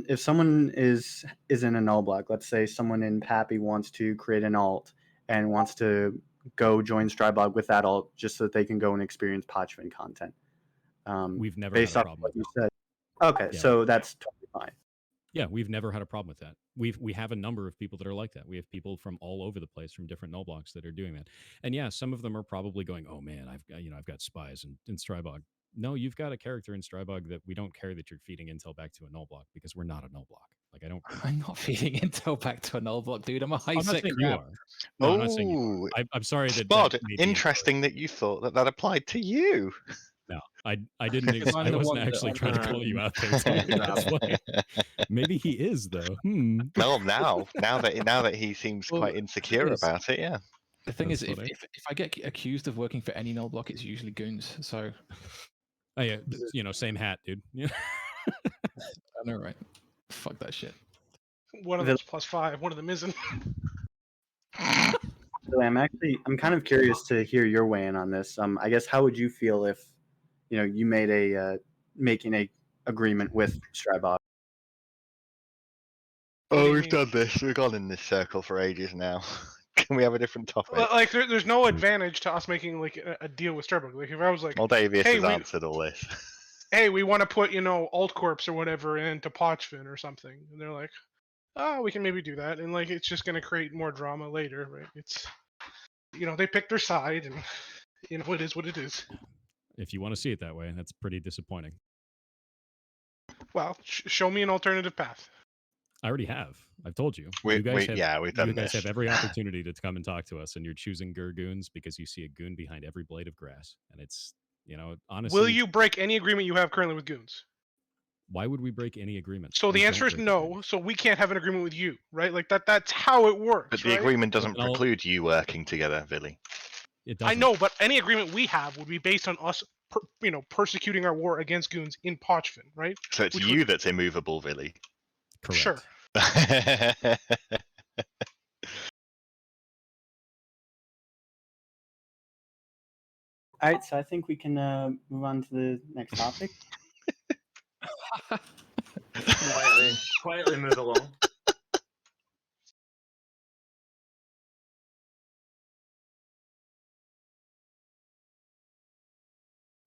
if someone is in a null block, let's say someone in Pappy wants to create an alt and wants to go join Strybog with that alt just so that they can go and experience Podchman content. We've never based had a off problem what with you that. said. Okay, Yeah. so that's totally fine. Yeah, we've never had a problem with that. We have a number of people that are like that. We have people from all over the place from different null blocks that are doing that. And yeah, some of them are probably going, "Oh man, I've got spies in Strybog." No, you've got a character in Strybog that we don't care that you're feeding intel back to a null block because we're not a null block. Like, I don't. I'm not feeding intel back to a null block, dude. I'm a high I'm not sec saying you crab. are. No, I'm not saying you are. I'm sorry that. Spod, that may be interesting that you thought that applied to you. No, I didn't. Because I'm I the wasn't one that- actually trying to call you out there, Tony. That's why. Maybe he is though. Well, now that he seems Well, quite insecure is- about it, yeah. The thing That's is, if, funny. if I get accused of working for any null block, it's usually goons. So Oh yeah, you know, same hat, dude. Yeah. I know, right? Fuck that shit. One of them's +5, one of them isn't. Really, I'm kind of curious to hear your weigh in on this. I guess how would you feel if, you know, you made making a agreement with Strybog? Oh, we've done this. We've gone in this circle for ages now. Can we have a different topic? Like, there's no advantage to us making like a deal with Strybog. Like, if I was like, Maldavius hey, has answered all this. hey, we want to put, you know, Alt Corps or whatever into Podchman or something, and they're like, oh, we can maybe do that, and like, it's just gonna create more drama later, right? It's, you know, they picked their side, and you know, it is what it is. If you want to see it that way, that's pretty disappointing. Well, show me an alternative path. I already have. I've told you. We've done You guys this. have every opportunity to come and talk to us, and you're choosing Gurgoons because you see a goon behind every blade of grass, and it's, you know, honestly. Will you break any agreement you have currently with goons? Why would we break any agreement? So the answer is no. So we can't have an agreement with you, right? Like that's how it works. But the right? agreement doesn't preclude you working together, Vily. It doesn't. I know, but any agreement we have would be based on us, persecuting our war against goons in Podchman, right? So it's you that's immovable, Vily. Correct. Sure. All right, so I think we can move on to the next topic. quietly move along.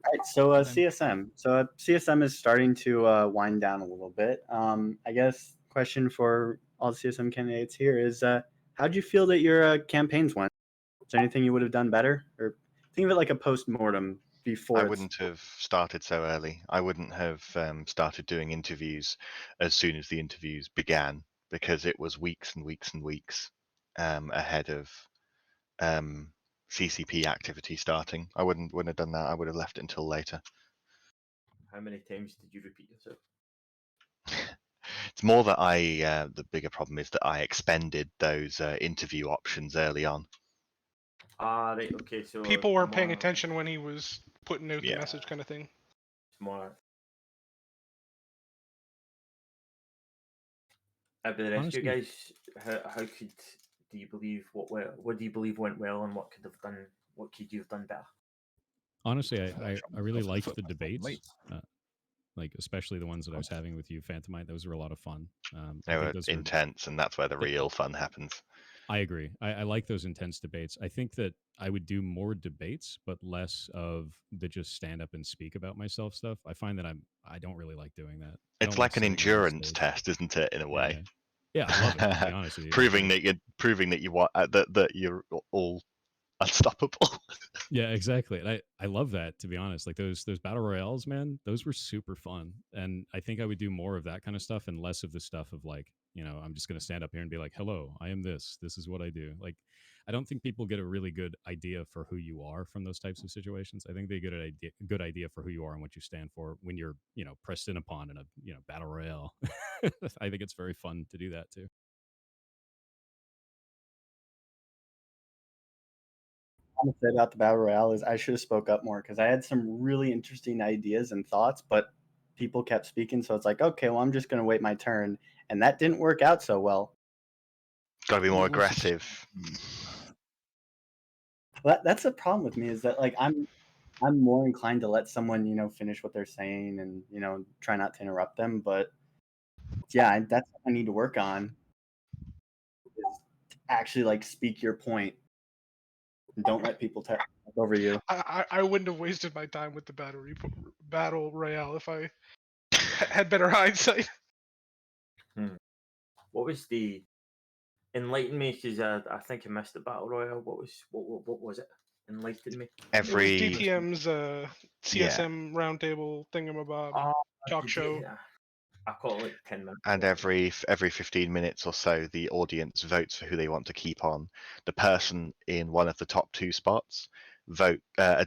All right, so CSM. So CSM is starting to wind down a little bit. I guess question for all the CSM candidates here is, how did you feel that your campaigns went? Is there anything you would have done better? Or think of it like a post-mortem before. I wouldn't have started so early. I wouldn't have started doing interviews as soon as the interviews began, because it was weeks and weeks and weeks ahead of CCP activity starting. I wouldn't have done that. I would have left it until later. How many times did you repeat yourself? It's more that the bigger problem is that I expended those interview options early on. Ah, right, okay, so people weren't paying attention when he was putting out the Yeah. message, kind of thing. Smart. But the rest of you guys, how could do you believe what do you believe went well, and what could you have done better? Honestly, I really liked the debates, like especially the ones that I was having with you, Phantomite. Those were a lot of fun. They were intense, and that's where the real fun happens. I agree. I like those intense debates. I think that I would do more debates, but less of the just stand up and speak about myself stuff. I find that I don't really like doing that. I It's don't like an sitting there on endurance stage. test, isn't it? In a way. Yeah, I love it. To be honest with you, proving that you want that you're all unstoppable. Yeah, exactly. And I love that, to be honest. Like those battle royales, man, those were super fun. And I think I would do more of that kind of stuff and less of the stuff of like, I'm just going to stand up here and be like, "Hello, I am this. This is what I do." Like I don't think people get a really good idea for who you are from those types of situations. I think they get a good idea for who you are and what you stand for when you're, pressed in upon in a, battle royale. I think it's very fun to do that too. I'm gonna say about the battle royale is I should have spoke up more because I had some really interesting ideas and thoughts, but people kept speaking, so it's like, okay, well, I'm just gonna wait my turn, and that didn't work out so well. Got to be more Well, also just- aggressive. But that's the problem with me is that like I'm more inclined to let someone finish what they're saying and try not to interrupt them. But yeah, that's what I need to work on. Is to actually like speak your point. And don't let people talk over you. I wouldn't have wasted my time with the battle royale if I had better hindsight. What was the enlighten me? Because I think I missed the battle royale. What was it? Enlighten me. It was Every DTM's CSM roundtable thingamabob talk show. I call it like 10 minutes. And every 15 minutes or so, the audience votes for who they want to keep on. The person in one of the top 2 spots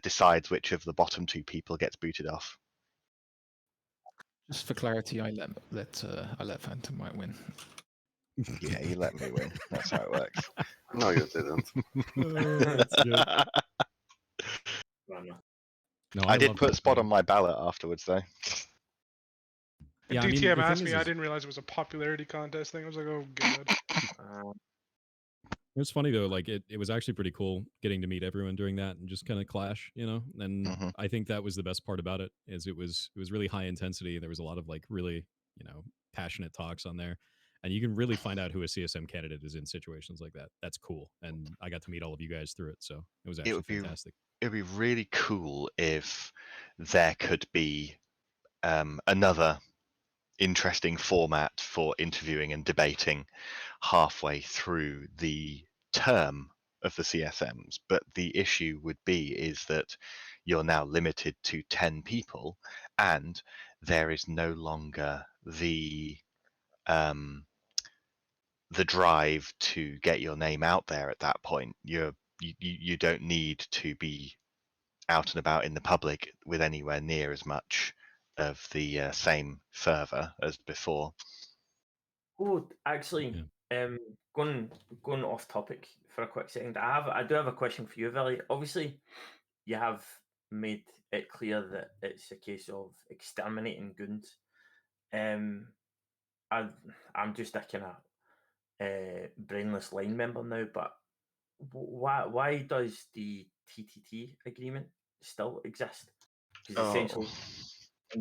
decides which of the bottom 2 people gets booted off. Just for clarity, I let Phantom White win. Yeah, you let me win. That's how it works. No, you didn't. No, I did love put that, Spot man. on my ballot afterwards, though. Yeah, I mean, DTM the asked thing me, is- I didn't realize it was a popularity contest thing. I was like, oh god. It was funny though, like it was actually pretty cool getting to meet everyone during that and just kind of clash, And Mhm. I think that was the best part about it, is it was really high intensity. There was a lot of like really, passionate talks on there. And you can really find out who a CSM candidate is in situations like that. That's cool. And I got to meet all of you guys through it. So it was actually fantastic. It would be really cool if there could be another interesting format for interviewing and debating halfway through the term of the CSMs. But the issue would be is that you're now limited to 10 people, and there is no longer the drive to get your name out there at that point. You don't need to be out and about in the public with anywhere near as much of the same fervor as before. Oh, actually, going off topic for a quick second. I do have a question for you, Vily. Obviously, you have made it clear that it's a case of exterminating goons. I'm just a kind of brainless line member now, but why does the TTT agreement still exist? Because essentially,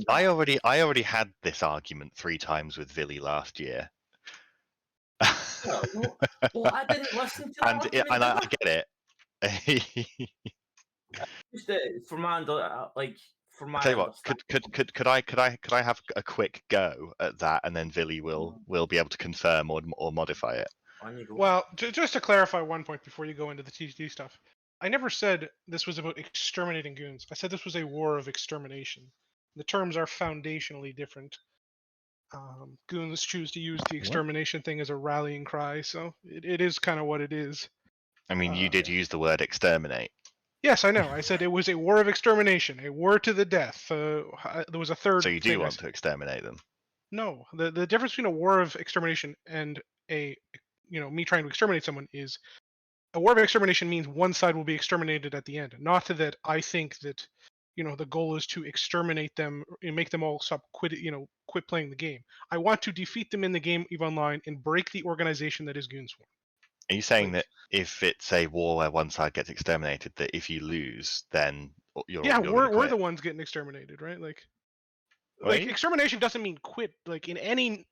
I already had this argument 3 times with Vily last year. well, I didn't listen to that argument. And I get it. Just for my for my Tell you what, understanding. could I have a quick go at that, and then Vily will be able to confirm or modify it. On you go. Well, just to clarify one point before you go into the TTT stuff, I never said this was about exterminating goons. I said this was a war of extermination. The terms are foundationally different. Goons choose to use the extermination thing as a rallying cry, so it is kind of what it is. I mean, you did use the word exterminate. Yes, I know. I said it was a war of extermination, a war to the death. There was a third. So you do want to exterminate them? No, the difference between a war of extermination and me trying to exterminate someone is a war of extermination means one side will be exterminated at the end. Not that I think that the goal is to exterminate them and make them all quit playing the game. I want to defeat them in the game EVE Online and break the organization that is Goonswarm. Are you saying that if it's a war where one side gets exterminated, that if you lose, then you're we're the ones getting exterminated, right? Like Right? extermination doesn't mean quit. Like in any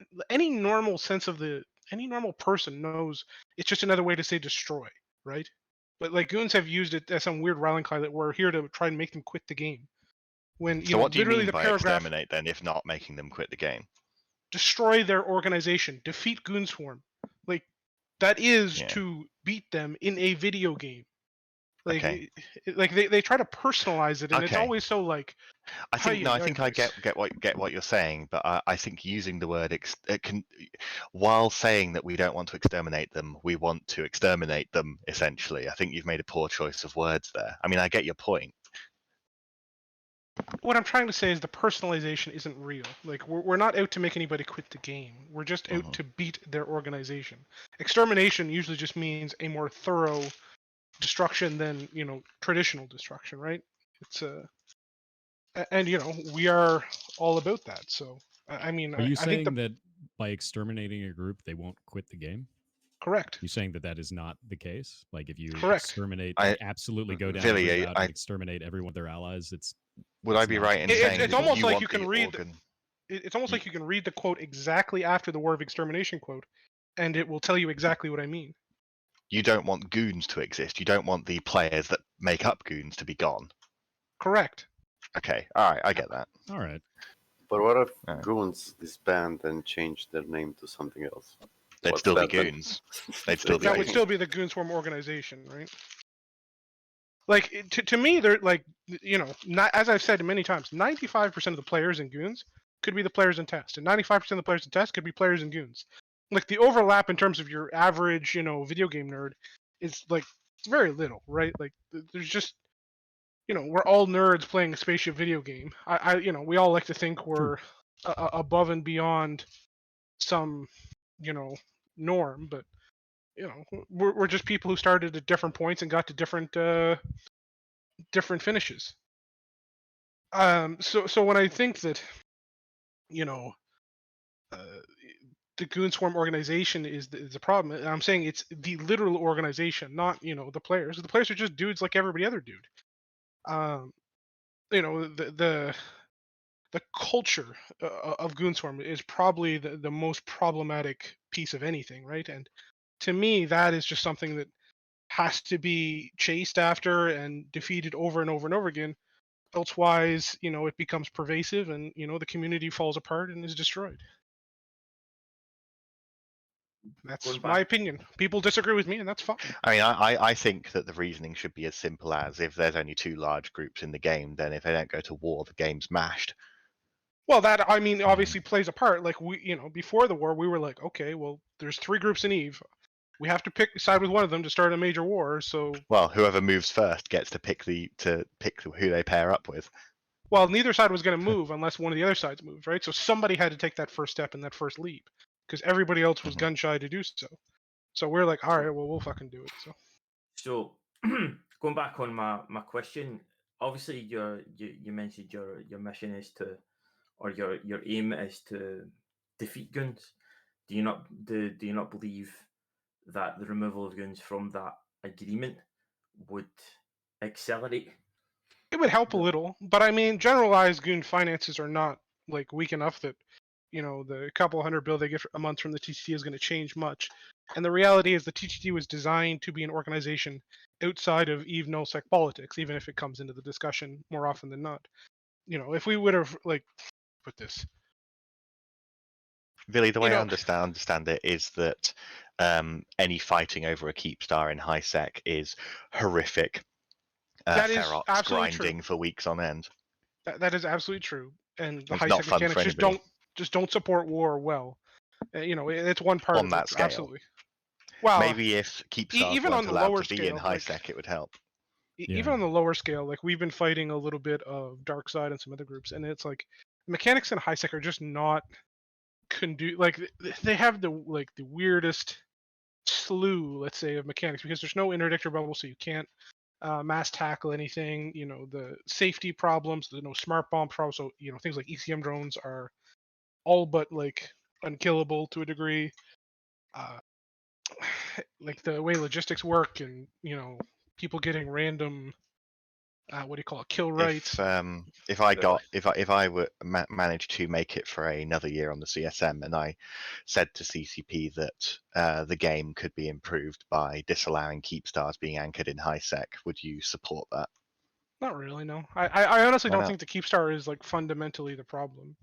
normal sense of the any normal person knows it's just another way to say destroy, right? But like goons have used it as some weird rallying cry that we're here to try and make them quit the game. When So what do you literally mean the by paragraph exterminate then, if not making them quit the game? destroy their organization, defeat Goon Swarm. Like that is Yeah. to beat them in a video game. Like, Okay. like they try to personalize it, and it's Okay. always so like. I think no, I think I boys. get what you're saying, but I think using the word it can, while saying that we don't want to exterminate them, we want to exterminate them. Essentially, I think you've made a poor choice of words there. I mean, I get your point. What I'm trying to say is the personalization isn't real. Like we're not out to make anybody quit the game. We're just out to beat their organization. Extermination usually just means a more thorough destruction than traditional destruction, right? It's and we are all about that. So I mean, Are you I think saying that by exterminating a group, they won't quit the game? correct. You saying that that is not the case? Like if you Correct. exterminate, I- like absolutely go down Vily, every route I- and exterminate every one of their allies, Would I be not- right in It's- saying it's that almost you like want you can the read- organ? It's almost like you can read the quote exactly after the War of Extermination quote, and it will tell you exactly what I mean. You don't want goons to exist. You don't want the players that make up goons to be gone. Correct. Okay, all right, I get that. All right. But what if Alright. goons disband and change their name to something else? They'd What's still be that then? goons. They'd still be That would goons. still be the Goon Swarm organization, right? Like to me, they're like not, as I've said many times, 95% of the players in Goons could be the players in Test, and 95% of the players in Test could be players in Goons. Like the overlap in terms of your average, video game nerd is like it's very little, right? Like there's just we're all nerds playing a spaceship video game. We all like to think we're above and beyond some, norm, but we're just people who started at different points and got to different finishes. So when I think that, the Goon Swarm organization is the problem, I'm saying it's the literal organization, not the players. The players are just dudes like everybody other dude. The culture of Goon Swarm is probably the most problematic piece of anything, right? And to me, that is just something that has to be chased after and defeated over and over and over again. Elsewise, it becomes pervasive and, the community falls apart and is destroyed. That's my opinion. People disagree with me, and that's fine. I mean, I think that the reasoning should be as simple as if there's only two large groups in the game, then if they don't go to war, the game's mashed. Well, that, I mean, obviously plays a part. Like, we, before the war, we were like, okay, well, there's 3 groups in Eve. We have to side with one of them to start a major war, so... Well, whoever moves first gets to pick who they pair up with. Well, neither side was going to move unless one of the other sides moved, right? So somebody had to take that first step and that first leap, because everybody else was gun shy to do so. So we're like, all right, well, we'll fucking do it. So going back on my question, obviously you mentioned your mission is to, or your aim is to defeat goons. Do you not believe that the removal of goons from that agreement would accelerate? It would help a little, but I mean, generalized goon finances are not like weak enough that the couple hundred bill they get a month from the TTT is going to change much. And the reality is the TTT was designed to be an organization outside of Eve nullsec politics, even if it comes into the discussion more often than not. If we would have put this. Vily, the way I understand it is that any fighting over a Keepstar in high sec is horrific. That is Ferox absolutely grinding true. for weeks on end. That is absolutely true. And the It's high not sec fun for mechanics anybody. just don't support war well. It's one part On of that it. scale. Absolutely. Well, maybe if Keepstars even weren't on the allowed lower to be scale, in high sec, it would help. Even on the lower scale, like we've been fighting a little bit of Dark Side and some other groups, and it's like mechanics in high sec are just not like they have the weirdest slew, let's say, of mechanics because there's no interdictor bubble, so you can't mass tackle anything. The safety problems, no smart bomb problems, so things like ECM drones are all but like unkillable to a degree. Like the way logistics work, and people getting random what do you call it, kill rights. If I were managed to make it for another year on the CSM, and I said to CCP that the game could be improved by disallowing Keepstars being anchored in high sec, would you support that? Not really, no. I honestly Why don't not? think the Keepstar is like fundamentally the problem.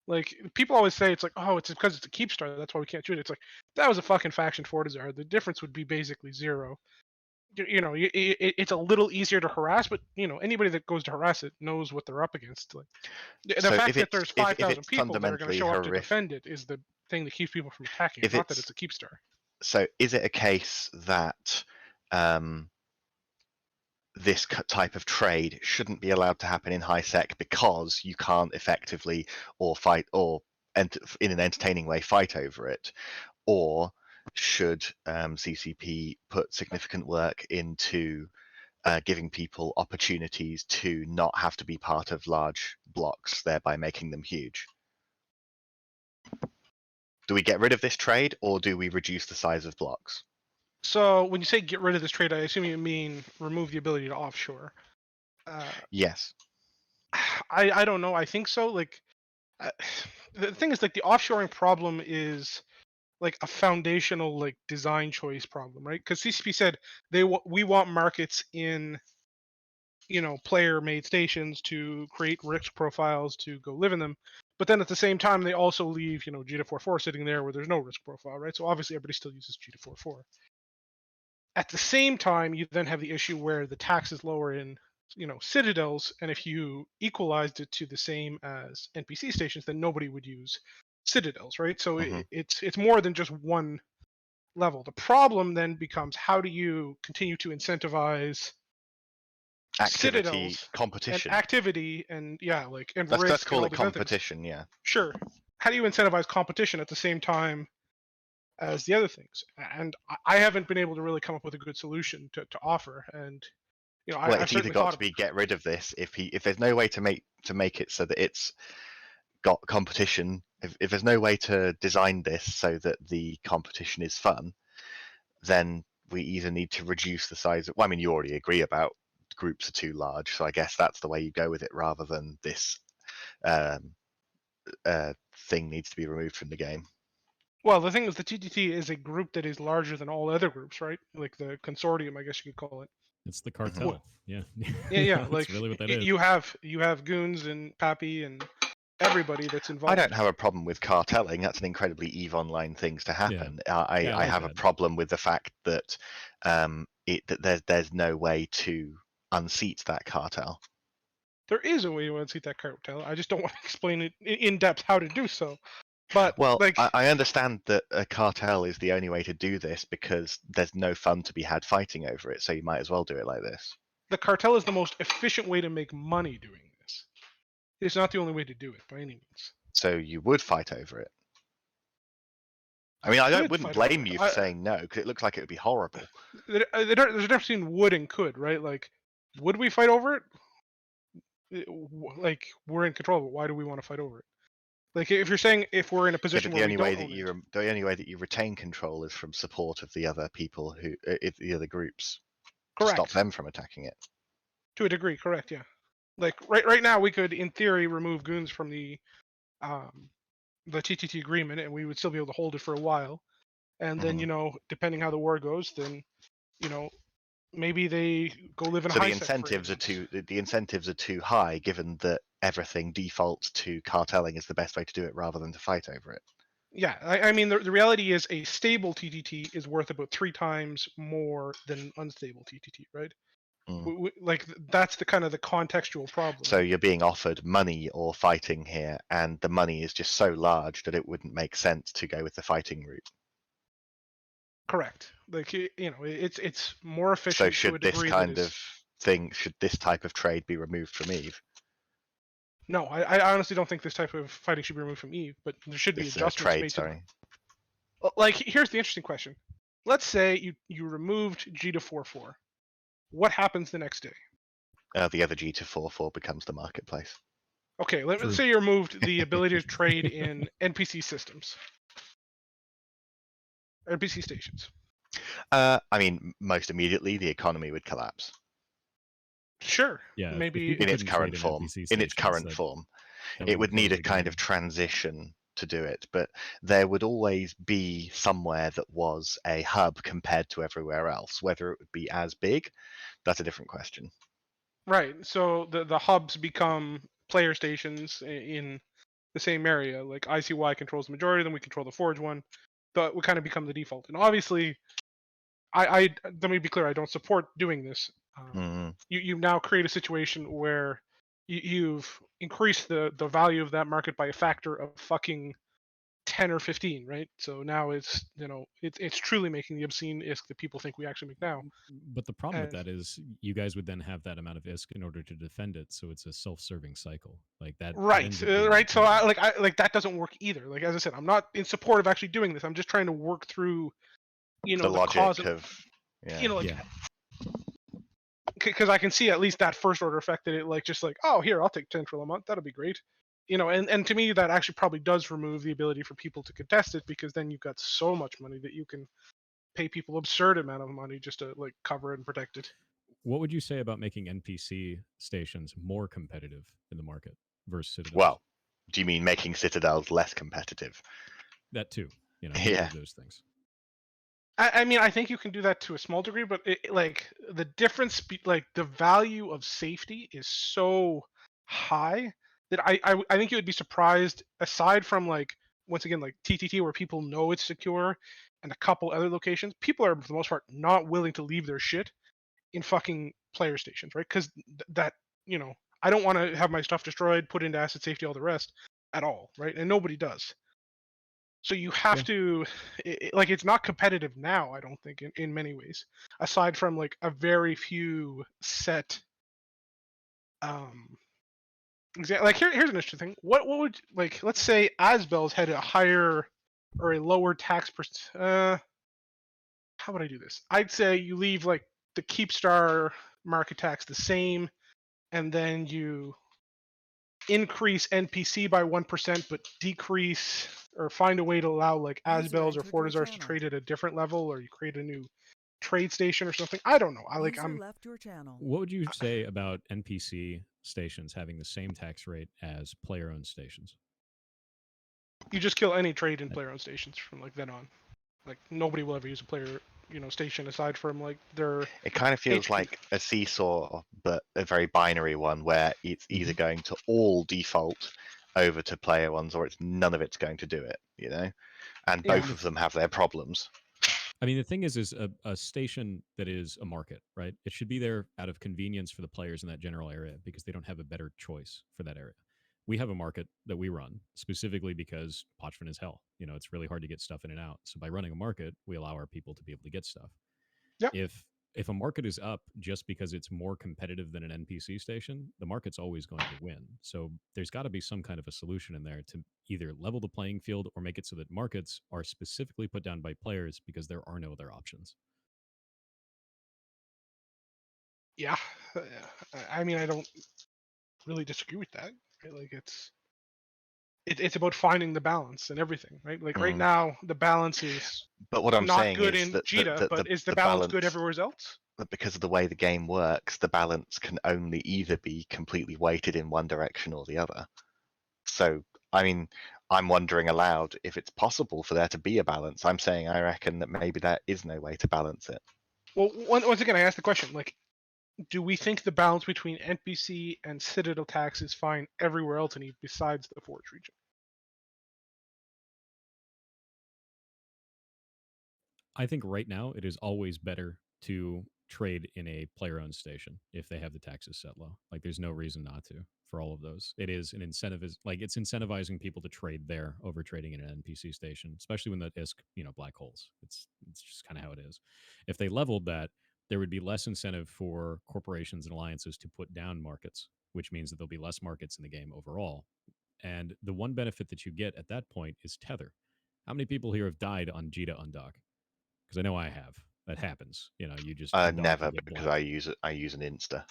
Like people always say, it's like, oh, it's because it's a Keepstar, that's why we can't shoot it. It's like, if that was a fucking faction Fortizar, the difference would be basically zero. It's a little easier to harass, but anybody that goes to harass it knows what they're up against. Like the So fact if that it's there's if 5,000 it's people that are going to fundamentally show up to horrific, defend it is the thing that keeps people from attacking it, If not that it's- it's a Keepstar. so is it a case that this type of trade shouldn't be allowed to happen in high sec because you can't effectively or fight or in an entertaining way fight over it, or should CCP put significant work into giving people opportunities to not have to be part of large blocks, thereby making them huge? Do we get rid of this trade, or do we reduce the size of blocks? So when you say get rid of this trade, I assume you mean remove the ability to offshore. Yes. I don't know. I think so. Like the thing is, like the offshoring problem is like a foundational like design choice problem, right? Because CCP said we want markets in player made stations to create risk profiles to go live in them, but then at the same time they also leave G244 sitting there where there's no risk profile, right? So obviously everybody still uses G244. At the same time, you then have the issue where the tax is lower in citadels, and if you equalized it to the same as NPC stations, then nobody would use citadels, right? So it's more than just one level. The problem then becomes, how do you continue to incentivize Activity, citadels competition. and activity and and let's risk call and all it these other things? competition. Yeah. Sure. How do you incentivize competition at the same time as the other things? And I haven't been able to really come up with a good solution to offer. And Well, I've it's either certainly got thought to be get rid of this if there's no way to make it so that it's got competition. If there's no way to design this so that the competition is fun, then we either need to reduce the size of. Well, I mean, you already agree about groups are too large, so I guess that's the way you go with it, rather than this thing needs to be removed from the game. Well, the thing is, the TTT is a group that is larger than all other groups, right? Like the consortium, I guess you could call it. It's the cartel. Yeah. Yeah. That's Like really what that is. you have goons and Pappy and everybody that's involved. I don't have a problem with cartelling. That's an incredibly EVE Online things to happen. I like have that. a problem with the fact that there's no way to unseat that cartel. There is a way to unseat that cartel. I just don't want to explain it in depth how to do so. But well, I understand that a cartel is the only way to do this because there's no fun to be had fighting over it. So you might as well do it like this. The cartel is the most efficient way to make money doing this. It's not the only way to do it by any means. So you would fight over it. I mean, I wouldn't blame you for saying no, because it looks like it would be horrible. There's a difference between would and could, right? Like, would we fight over it? Like, we're in control of it. Why do we want to fight over it? Like, if you're saying if we're in a position where we don't own it, the only way that you retain control is from support of the other people the other groups. Correct. To stop them from attacking it. To a degree, correct. Yeah. Like right now, we could, in theory, remove goons from the TTT agreement, and we would still be able to hold it for a while. And then, depending how the war goes, then, maybe they go live in a high sec. The incentives are too high, given that everything defaults to cartelling is the best way to do it, rather than to fight over it. Yeah, I mean, the reality is a stable TTT is worth about 3 times more than an unstable TTT, right? Like that's the kind of the contextual problem. So you're being offered money or fighting here, and the money is just so large that it wouldn't make sense to go with the fighting route. Correct. Like it's more efficient. So should this kind of thing, should this type of trade be removed from EVE? No, I honestly don't think this type of fighting should be removed from EVE, but there should be adjustments made to it. Like, here's the interesting question. Let's say you removed G244. What happens the next day? The other G244 becomes the marketplace. Okay, let's say you removed the ability to trade in NPC systems. NPC stations. I mean, most immediately, the economy would collapse. Sure. Yeah, if Maybe people in its couldn't trade current in form. NPC In its stations, current that- form, that it would be need part a of the kind game. of transition to do it, but there would always be somewhere that was a hub compared to everywhere else. Whether it would be as big, that's a different question. right. So the hubs become player stations in the same area. Like ICY controls the majority of them. We control the Forge one. But we kind of become the default. And obviously, I let me be clear. I don't support doing this. Mm. You now create a situation where you've increased the value of that market by a factor of fucking 10 or 15, right? So now it's it's truly making the obscene ISK that people think we actually make now. But the problem with And- that is you guys would then have that amount of ISK in order to defend it, so it's a self-serving cycle. Like that. Right, ends up being right. So the I like that doesn't work either. Like as I said, I'm not in support of actually doing this. I'm just trying to work through, The the logic cause of yeah. like yeah. because I can see at least that first order effect that it like just like, oh, here, I'll take 10 for a month, that'll be great. And to me that actually probably does remove the ability for people to contest it, because then you've got so much money that you can pay people absurd amount of money just to like cover it and protect it. What would you say about making NPC stations more competitive in the market versus Citadels? Well, do you mean making Citadels less competitive? That too. Either Yeah. of those things. I mean, I think you can do that to a small degree, but like the difference, like the value of safety is so high that I think you would be surprised. Aside from like once again like TTT where people know it's secure, and a couple other locations, people are for the most part not willing to leave their shit in fucking player stations, right? Because that I don't want to have my stuff destroyed, put into asset safety, all the rest at all, right? And nobody does. So you have to, like, it's not competitive now, I don't think, in many ways, aside from like a very few set. Like here's an interesting thing. What would like let's say Asbel's had a higher or a lower tax how would I do this? I'd say you leave like the Keepstar market tax the same, and then you increase NPC by 1%, but decrease or find a way to allow like Asbels or Fortizars to trade at a different level, or you create a new trade station or something. I don't know. left your channel. What would you say about NPC stations having the same tax rate as player-owned stations? You just kill any trade in player-owned stations from like then on. Like nobody will ever use a player station aside from like their. It kind of feels HQ. like a seesaw, but a very binary one, where it's either going to all default over to player ones, or it's none of it's going to do it. And both of them have their problems. I mean, the thing is a station that is a market, right? It should be there out of convenience for the players in that general area because they don't have a better choice for that area. We have a market that we run specifically because Pochvin is hell. It's really hard to get stuff in and out. So by running a market, we allow our people to be able to get stuff. Yep. If a market is up just because it's more competitive than an NPC station, the market's always going to win. So there's got to be some kind of a solution in there to either level the playing field or make it so that markets are specifically put down by players because there are no other options. Yeah, I mean, I don't really disagree with that. Right? Like it's about finding the balance and everything, right? Like right now, the balance is But what I'm not saying good is in that Jita, but is the balance good everywhere else? Because of the way the game works, the balance can only either be completely weighted in one direction or the other. So, I mean, I'm wondering aloud if it's possible for there to be a balance. I'm saying I reckon that maybe there is no way to balance it. Well, once again, I ask the question, like, do we think the balance between NPC and Citadel tax is fine everywhere else besides the Forge region? I think right now it is always better to trade in a player-owned station if they have the taxes set low. Like there's no reason not to for all of those. It is an incentive, it's incentivizing people to trade there over trading in an NPC station, especially when the ISK, black holes. It's just kind of how it is. If they leveled that, there would be less incentive for corporations and alliances to put down markets, which means that there'll be less markets in the game overall. And the one benefit that you get at that point is tether. How many people here have died on Jita Undock? Because I know I have. That happens. You just undock Never, and get because black. I use an Insta.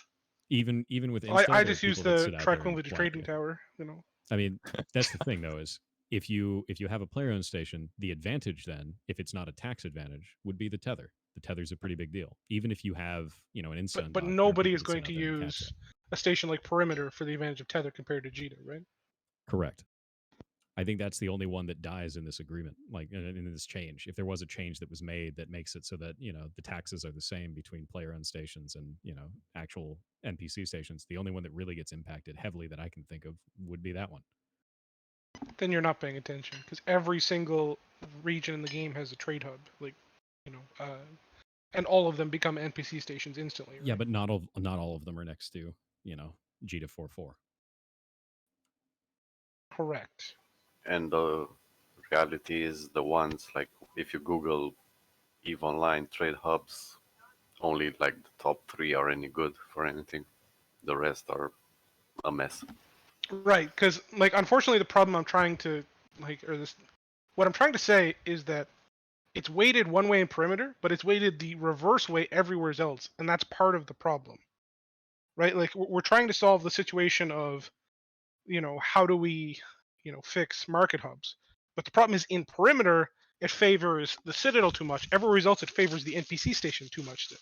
Even with Insta, I there just are use people that the sit out there and Tranquility black Trading it. Tower. I mean, that's the thing though, is if you have a player-owned station, the advantage then, if it's not a tax advantage, would be the tether. The tether's a pretty big deal. Even if you have, an instant But undock, nobody is can sit going out to there and catch use it. a station like Perimeter for the advantage of tether compared to Jita, right? Correct. I think that's the only one that dies in this agreement, like in this change. If there was a change that was made that makes it so that the taxes are the same between player-owned stations and actual NPC stations, the only one that really gets impacted heavily that I can think of would be that one. Then you're not paying attention because every single region in the game has a trade hub, and all of them become NPC stations instantly. Right? Yeah, but not all of them are next to Jita 4.4. Correct. And the reality is the ones like if you Google EVE Online trade hubs, only like the top 3 are any good for anything. The rest are a mess. Right, because unfortunately the problem I'm trying to what I'm trying to say is that it's weighted one way in Perimeter, but it's weighted the reverse way everywhere else, and that's part of the problem. Right? Like we're trying to solve the situation of, how do we, fix market hubs? But the problem is in Perimeter, it favors the Citadel too much. Everywhere else, it favors the NPC station too much still.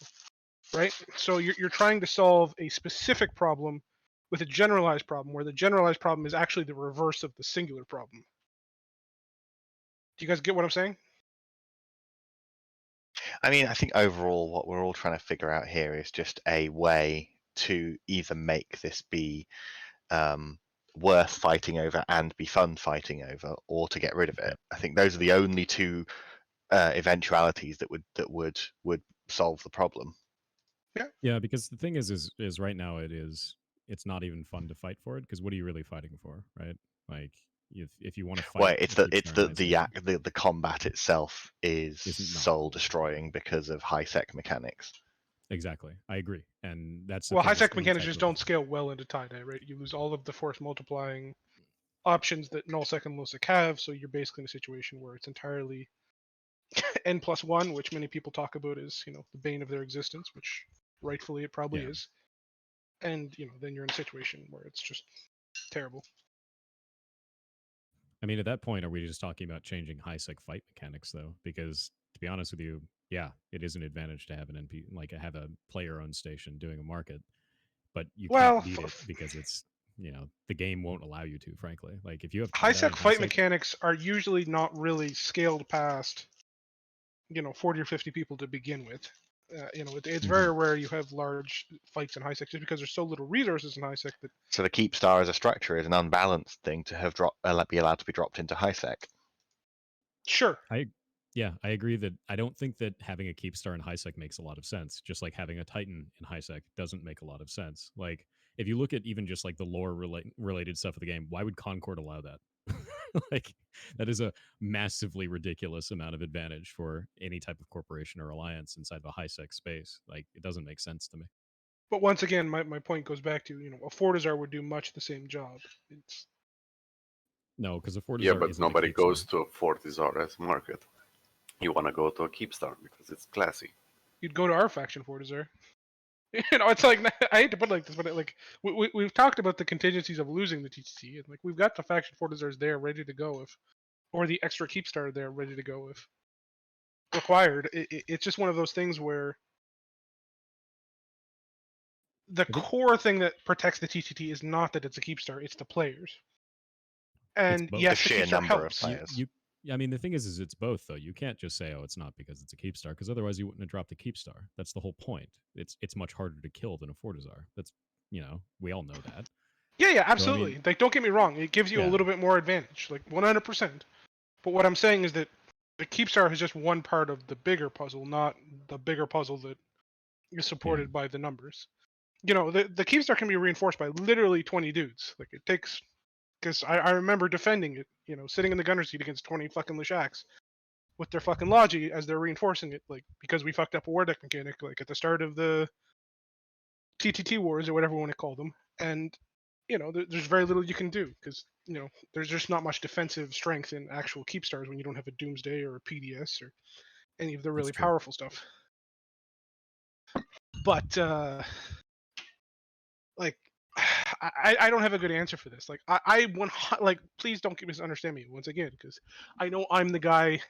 Right? So you're trying to solve a specific problem with a generalized problem, where the generalized problem is actually the reverse of the singular problem. Do you guys get what I'm saying? I mean, I think overall what we're all trying to figure out here is just a way to either make this be worth fighting over and be fun fighting over, or to get rid of it. I think those are the only two eventualities that would solve the problem. Yeah, because the thing is right now it's not even fun to fight for it, because what are you really fighting for, right? Like if you want to fight, Well, it's the combat itself is soul destroying because of high sec mechanics. Exactly, I agree, and that's the well, thing, high is sec any mechanics type just of- don't scale well into tie-dye, right? You lose all of the force multiplying options that nullsec and lowsec have, so you're basically in a situation where it's entirely n+1, which many people talk about as the bane of their existence, which rightfully it probably is. And then you're in a situation where it's just terrible. I mean, at that point, are we just talking about changing high sec fight mechanics, though? Because to be honest with you, yeah, it is an advantage to have an NP, have a player-owned station doing a market, but you can't beat it because it's the game won't allow you to. Frankly, like if you have high sec fight mechanics are usually not really scaled past 40 or 50 people to begin with. It's very rare you have large fights in high sec just because there's so little resources in high sec that. So the Keepstar as a structure is an unbalanced thing to have be allowed to be dropped into high sec. Sure. I agree that I don't think that having a Keepstar in high sec makes a lot of sense. Just like having a Titan in high sec doesn't make a lot of sense. Like if you look at even just like the lore related stuff of the game, why would Concord allow that? Like that is a massively ridiculous amount of advantage for any type of corporation or alliance inside of a high sec space. Like it doesn't make sense to me. But once again, my point goes back to a Fortizar would do much the same job. No, because a Fortizar Yeah, but isn't a nobody Keepstar. goes to a Fortizar as market. You want to go to a Keepstar because it's classy. You'd go to our faction Fortizar. It's like, I hate to put it like this, but we've talked about the contingencies of losing the TTT, and we've got the faction Fortizars there ready to go or the extra Keepstar there ready to go if required. It's just one of those things where the core thing that protects the TTT is not that it's a Keepstar, it's the players. And yes, the sheer Keepstar number helps. of players. I mean, the thing is it's both, though. You can't just say, oh, it's not because it's a Keepstar, because otherwise you wouldn't have dropped a Keepstar. That's the whole point. It's much harder to kill than a Fortizar. That's, we all know that. Yeah, absolutely. So, don't get me wrong. It gives you a little bit more advantage, 100%. But what I'm saying is that the Keepstar is just one part of the bigger puzzle, not the bigger puzzle that is supported by the numbers. The Keepstar can be reinforced by literally 20 dudes. It takes... Because I remember defending it, sitting in the gunner seat against 20 fucking Lashaks with their fucking Logi as they're reinforcing it, because we fucked up a war deck mechanic, at the start of the TTT wars or whatever you want to call them. And, there's very little you can do because, there's just not much defensive strength in actual Keepstars when you don't have a Doomsday or a PDS or any of the really powerful stuff. But, I don't have a good answer for this. Like like please don't misunderstand me once again, because I know I'm the guy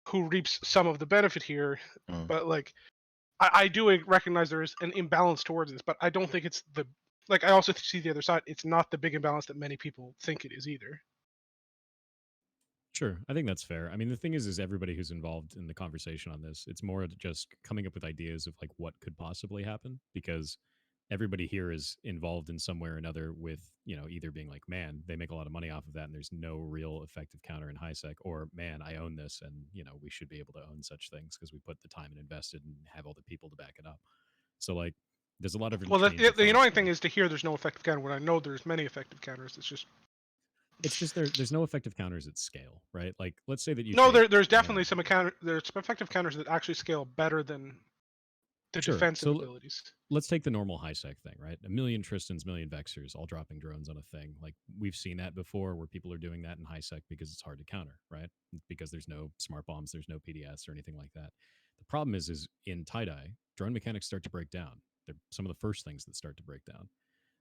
who reaps some of the benefit here, but like I do recognize there is an imbalance towards this, but I don't think it's the like I also see the other side. It's not the big imbalance that many people think it is either. Sure, I think that's fair. I mean, the thing is everybody who's involved in the conversation on this, it's more just coming up with ideas of like what could possibly happen, because everybody here is involved in some way or another with, either being like, man, they make a lot of money off of that and there's no real effective counter in high sec, or man, I own this and, we should be able to own such things because we put the time and invested and have all the people to back it up. So like there's a lot of Well, trains of the thought annoying there. thing is to hear there's no effective counter when I know there's many effective counters. It's just there's no effective counters at scale, right? Like let's say that you No, take, there's definitely some effective counters that actually scale better than the Sure. defensive So abilities. let's take the normal high sec thing, right? A million Tristans, million Vexers, all dropping drones on a thing. Like we've seen that before where people are doing that in high sec because it's hard to counter, right? Because there's no smart bombs, there's no PDS or anything like that. The problem is in tie-dye, drone mechanics start to break down. They're some of the first things that start to break down.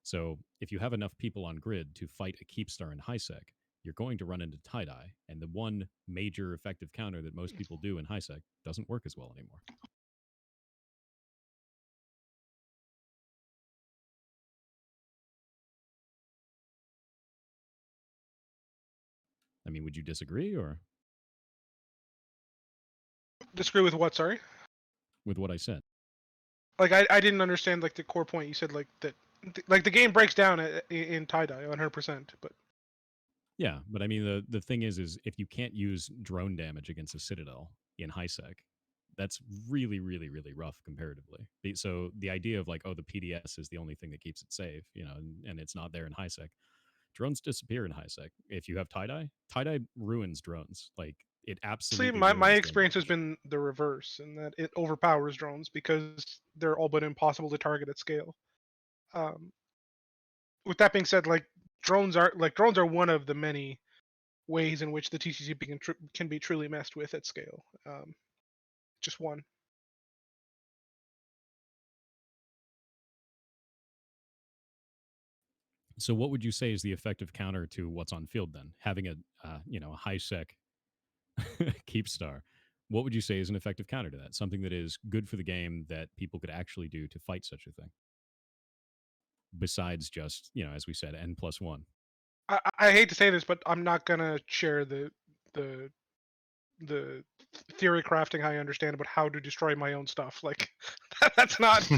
So if you have enough people on grid to fight a Keepstar in high sec, you're going to run into tie-dye, and the one major effective counter that most people do in high sec doesn't work as well anymore. I mean, would you disagree or Disagree with what? Sorry. with what I said? Like I didn't understand like the core point you said, like that like the game breaks down in tie-dye 100%, but Yeah, but I mean the thing is if you can't use drone damage against a citadel in high sec, that's really really really rough comparatively. So the idea of like, oh, the PDS is the only thing that keeps it safe, and it's not there in high sec. Drones disappear in high sec. If you have tie-dye, tie-dye ruins drones. Like it see, absolutely my ruins drone experience has damage. been the reverse, in that it overpowers drones because they're all but impossible to target at scale. With that being said, like drones are one of the many ways in which the TCCP can be truly messed with at scale. Just one. So what would you say is the effective counter to what's on field then? Having a a high sec Keepstar. What would you say is an effective counter to that? Something that is good for the game that people could actually do to fight such a thing? Besides just, as we said, N+1. I hate to say this, but I'm not gonna share the the theory crafting I understand about how to destroy my own stuff. Like that's not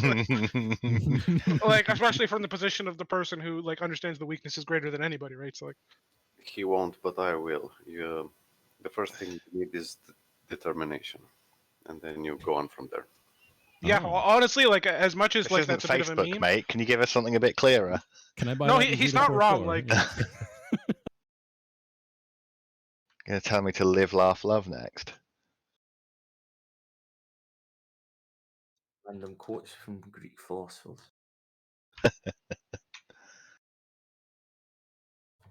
like, especially from the position of the person who like understands the weaknesses greater than anybody, right? So like He won't, but I will. The first thing you need is determination, and then you go on from there. yeah, Oh. honestly, like as much as This like isn't that's a bit of a Facebook, meme. mate. Can you give us something a bit clearer? Can I buy No, that in he's Vita not wrong. 4.4? Like Yeah. Gonna tell me to live, laugh, love next? Random quotes from Greek philosophers.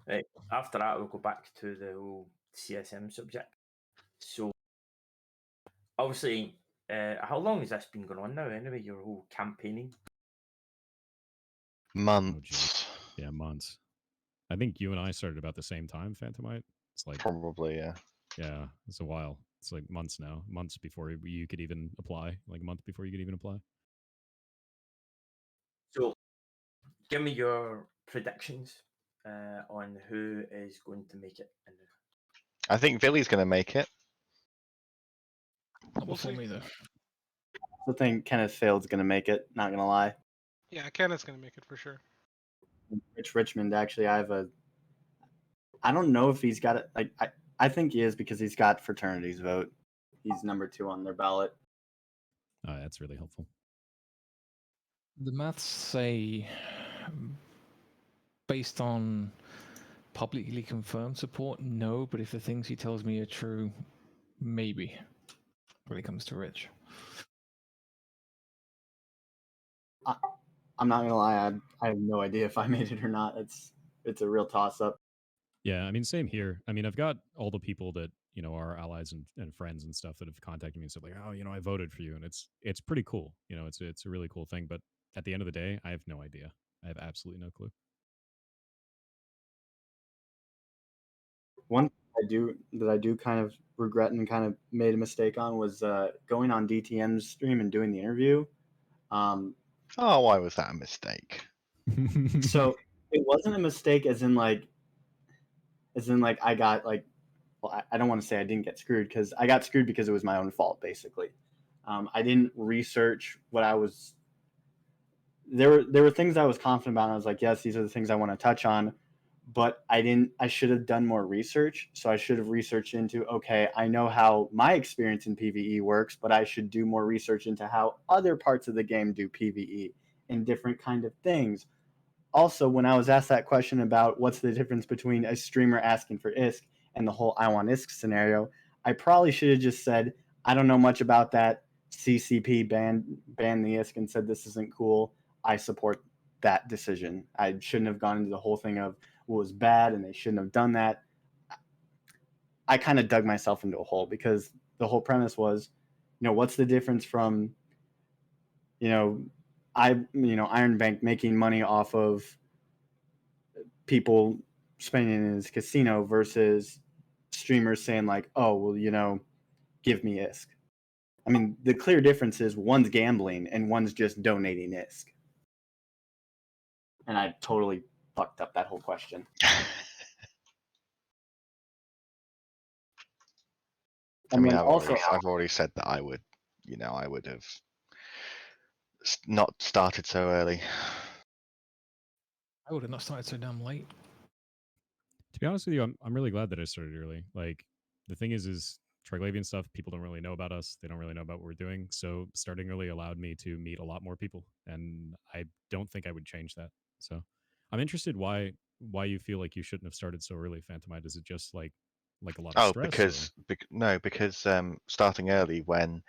Right. After that, we'll go back to the whole CSM subject. So, obviously, how long has this been going on now? Anyway, your whole campaigning. Months. Yeah, months. I think you and I started about the same time, Phantomite. It's like Probably, yeah. Yeah, it's a while. It's like months now. Months before you could even apply. Like a month before you could even apply. So, give me your predictions on who is going to make it. I think Vily's gonna make it. Not before me though. I think Kenneth Field's going to make it, not going to lie. yeah, Kenneth's gonna make it for sure. Rich Richmond, actually, I don't know if he's got it. Like, I think he is because he's got Fraternity's vote. He's number 2 on their ballot. Oh, that's really helpful. The maths say, based on publicly confirmed support, no, but if the things he tells me are true, maybe, when it comes to Rich. I'm not going to lie, I have no idea if I made it or not. It's a real toss-up. Yeah, I mean, same here. I mean, I've got all the people that, are allies and friends and stuff that have contacted me and said like, oh, I voted for you. And it's pretty cool. It's a really cool thing. But at the end of the day, I have no idea. I have absolutely no clue. One I do kind of regret and kind of made a mistake on was going on DTM's stream and doing the interview. Oh, why was that a mistake? So it wasn't a mistake as in like I got like, well, I don't want to say I didn't get screwed, because I got screwed because it was my own fault, basically. I didn't research what I was. There were things I was confident about, and I was like, yes, these are the things I want to touch on, but I didn't. I should have done more research. So I should have researched into, okay, I know how my experience in PvE works, but I should do more research into how other parts of the game do PvE and different kind of things. Also, when I was asked that question about what's the difference between a streamer asking for ISK and the whole I want ISK scenario, I probably should have just said, I don't know much about that. CCP banned the ISK and said this isn't cool. I support that decision. I shouldn't have gone into the whole thing of what was bad and they shouldn't have done that. I kind of dug myself into a hole, because the whole premise was, what's the difference from, Iron Bank making money off of people spending in his casino versus streamers saying like, oh, well, give me ISK. I mean, the clear difference is one's gambling and one's just donating ISK. And I totally fucked up that whole question. I mean, I've already said that I would have not started so early. I would have not started so damn late. To be honest with you, I'm really glad that I started early. Like, the thing is Triglavian stuff, people don't really know about us. They don't really know about what we're doing. So starting early allowed me to meet a lot more people, and I don't think I would change that. So I'm interested why you feel like you shouldn't have started so early, Phantomite. Is it just like a lot of Oh, stress? because starting early when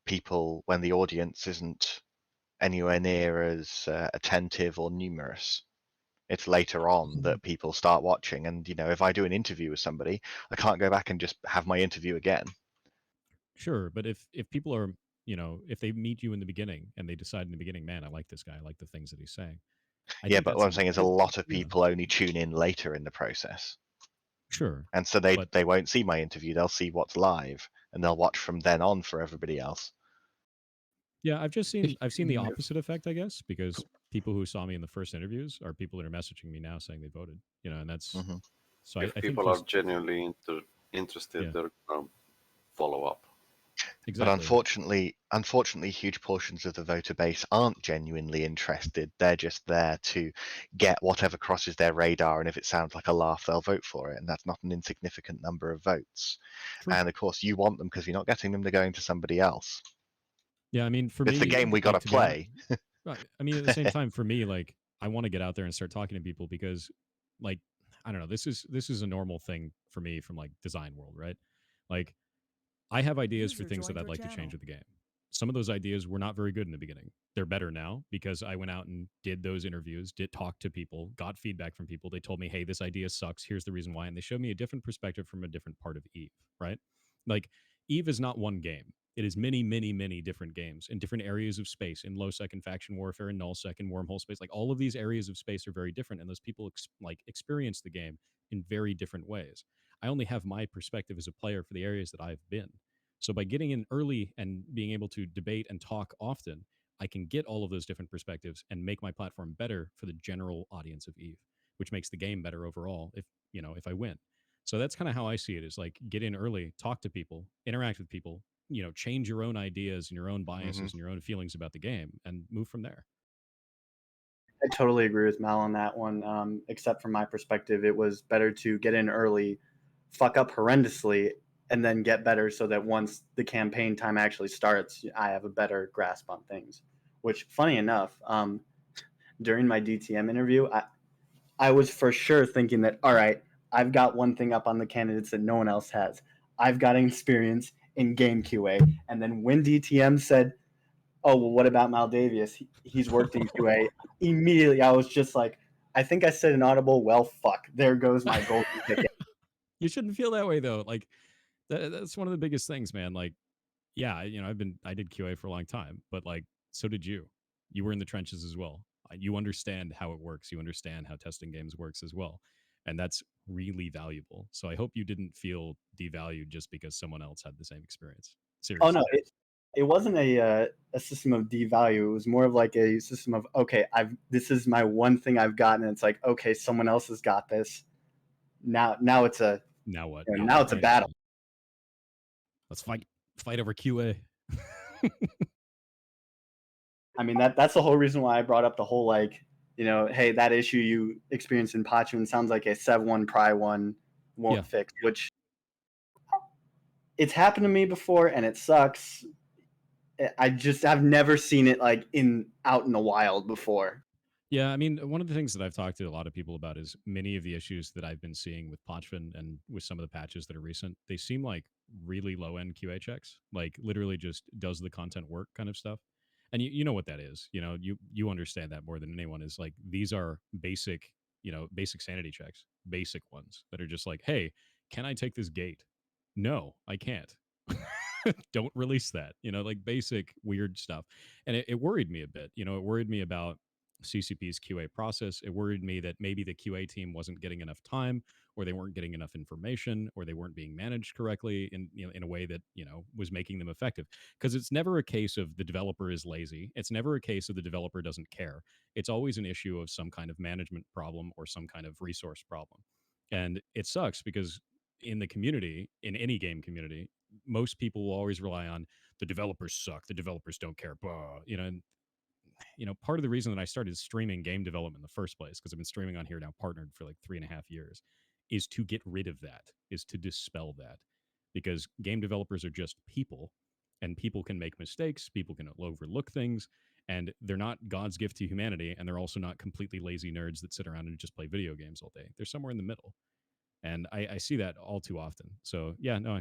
when the audience isn't anywhere near as attentive or numerous. It's later on that people start watching, and if I do an interview with somebody, I can't go back and just have my interview again. Sure, but if people are, if they meet you in the beginning and they decide in the beginning, man, I like this guy, I like the things that he's saying. Yeah, but what I'm saying is a lot of people only tune in later in the process. Sure. And so they won't see my interview, they'll see what's live, and they'll watch from then on for everybody else. Yeah, I've seen the opposite effect, I guess, because people who saw me in the first interviews are people that are messaging me now saying they voted, and that's so if I people think are genuinely interested, they're gonna follow up. Exactly. But unfortunately, huge portions of the voter base aren't genuinely interested. They're just there to get whatever crosses their radar, and if it sounds like a laugh, they'll vote for it, and that's not an insignificant number of votes. True. And of course, you want them because you're not getting them; they're going to somebody else. Yeah, I mean, for it's me, the game we got to play. Right. I mean, at the same time, for me, like, I want to get out there and start talking to people because, like, I don't know, this is a normal thing for me from like design world, right? Like, I have ideas for things that I'd like to change with the game. Some of those ideas were not very good in the beginning. They're better now because I went out and did those interviews, did talk to people, got feedback from people. They told me, hey, this idea sucks. Here's the reason why. And they showed me a different perspective from a different part of Eve, right? Like, Eve is not one game. It is many, many, many different games in different areas of space, in low sec and faction warfare, and null sec and wormhole space. Like, all of these areas of space are very different, and those people experience the game in very different ways. I only have my perspective as a player for the areas that I've been. So by getting in early and being able to debate and talk often, I can get all of those different perspectives and make my platform better for the general audience of Eve, which makes the game better overall if I win. So that's kind of how I see it, is like, get in early, talk to people, interact with people, change your own ideas and your own biases and your own feelings about the game, and move from there. I totally agree with Mal on that one. Except from my perspective, it was better to get in early, fuck up horrendously, and then get better so that once the campaign time actually starts, I have a better grasp on things. Which, funny enough, during my DTM interview, I was for sure thinking that, all right, I've got one thing up on the candidates that no one else has. I've got experience in game QA. And then when DTM said, oh, well, what about Maldavius? He's worked in QA. Immediately, I was just like, I think I said an audible, well, fuck, there goes my golden ticket. You shouldn't feel that way, though. Like, that's one of the biggest things, man. Like, yeah, I did QA for a long time, but like, so did you. You were in the trenches as well. You understand how it works. You understand how testing games works as well. And that's really valuable. So I hope you didn't feel devalued just because someone else had the same experience. Oh Seriously. no, it wasn't a system of devalue. It was more of like a system of, okay, this is my one thing I've gotten. And it's like, okay, someone else has got this. Now it's a Now what? now it's a battle. Let's fight over QA. I mean, that's the whole reason why I brought up the whole, like, hey, that issue you experienced in Pachman sounds like a Sev 1 Pry 1 won't fix, which it's happened to me before and it sucks. I've never seen it like out in the wild before. Yeah, I mean, one of the things that I've talked to a lot of people about is many of the issues that I've been seeing with Pochvin and with some of the patches that are recent, they seem like really low end QA checks, like literally just does the content work kind of stuff. And you know what that is. You understand that more than anyone. Is like these are basic, basic sanity checks, basic ones that are just like, hey, can I take this gate? No, I can't. Don't release that. Like basic weird stuff. And it worried me a bit. It worried me about CCP's QA process. It worried me that maybe the QA team wasn't getting enough time, or they weren't getting enough information, or they weren't being managed correctly in a way that was making them effective. Because it's never a case of the developer is lazy. It's never a case of the developer doesn't care. It's always an issue of some kind of management problem or some kind of resource problem. And it sucks because in the community, in any game community, most people will always rely on the developers suck, the developers don't care, blah, and part of the reason that I started streaming game development in the first place, because I've been streaming on here now partnered for like 3.5 years, is to get rid of that, is to dispel that. Because game developers are just people, and people can make mistakes, people can overlook things, and they're not God's gift to humanity, and they're also not completely lazy nerds that sit around and just play video games all day. They're somewhere in the middle. And I see that all too often. So yeah, no,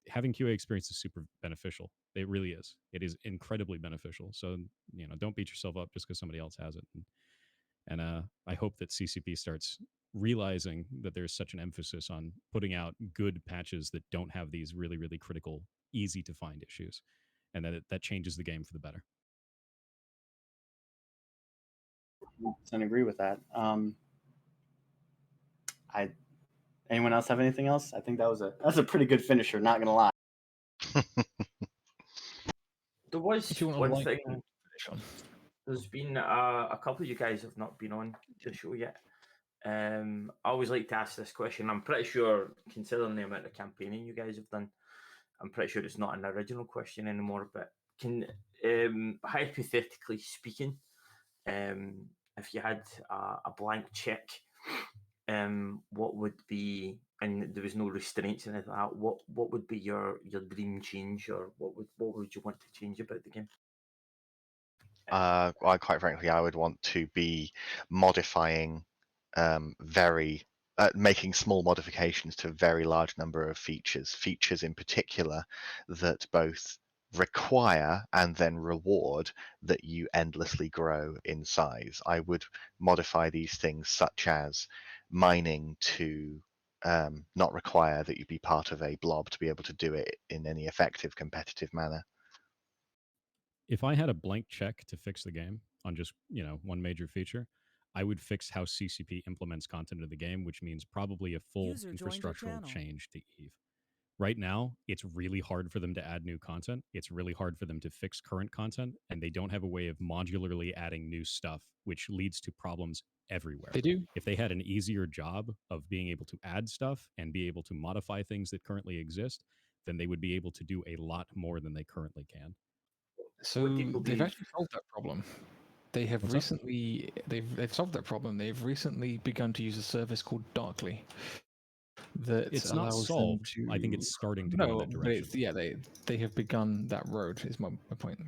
having QA experience is super beneficial. It really is. It is incredibly beneficial. So don't beat yourself up just because somebody else has it. And I hope that CCP starts realizing that there's such an emphasis on putting out good patches that don't have these really, really critical, easy to find issues, and that changes the game for the better. I agree with that. Anyone else have anything else? I think that's a pretty good finisher. Not gonna lie. There was one thing. on. There's been a couple of you guys have not been on the show yet. I always like to ask this question. I'm pretty sure, considering the amount of campaigning you guys have done, I'm pretty sure it's not an original question anymore. But can, hypothetically speaking, if you had a blank check, what would be, and there was no restraints in it, what would be your dream change, or what would you want to change about the game? Quite frankly, I would want to be modifying making small modifications to a very large number of features in particular that both require and then reward that you endlessly grow in size. I would modify these things such as mining to not require that you be part of a blob to be able to do it in any effective competitive manner. If I had a blank check to fix the game on just, one major feature, I would fix how CCP implements content into the game, which means probably a full infrastructural change to EVE. Right now, it's really hard for them to add new content. It's really hard for them to fix current content, and they don't have a way of modularly adding new stuff, which leads to problems everywhere. They do. If they had an easier job of being able to add stuff and be able to modify things that currently exist, then they would be able to do a lot more than they currently can. So they've actually solved that problem. They have recently they've solved that problem. They've recently begun to use a service called Darkly. That it's allows not solved. Them to... I think it's starting to go in that direction. They have begun that road. Is my point.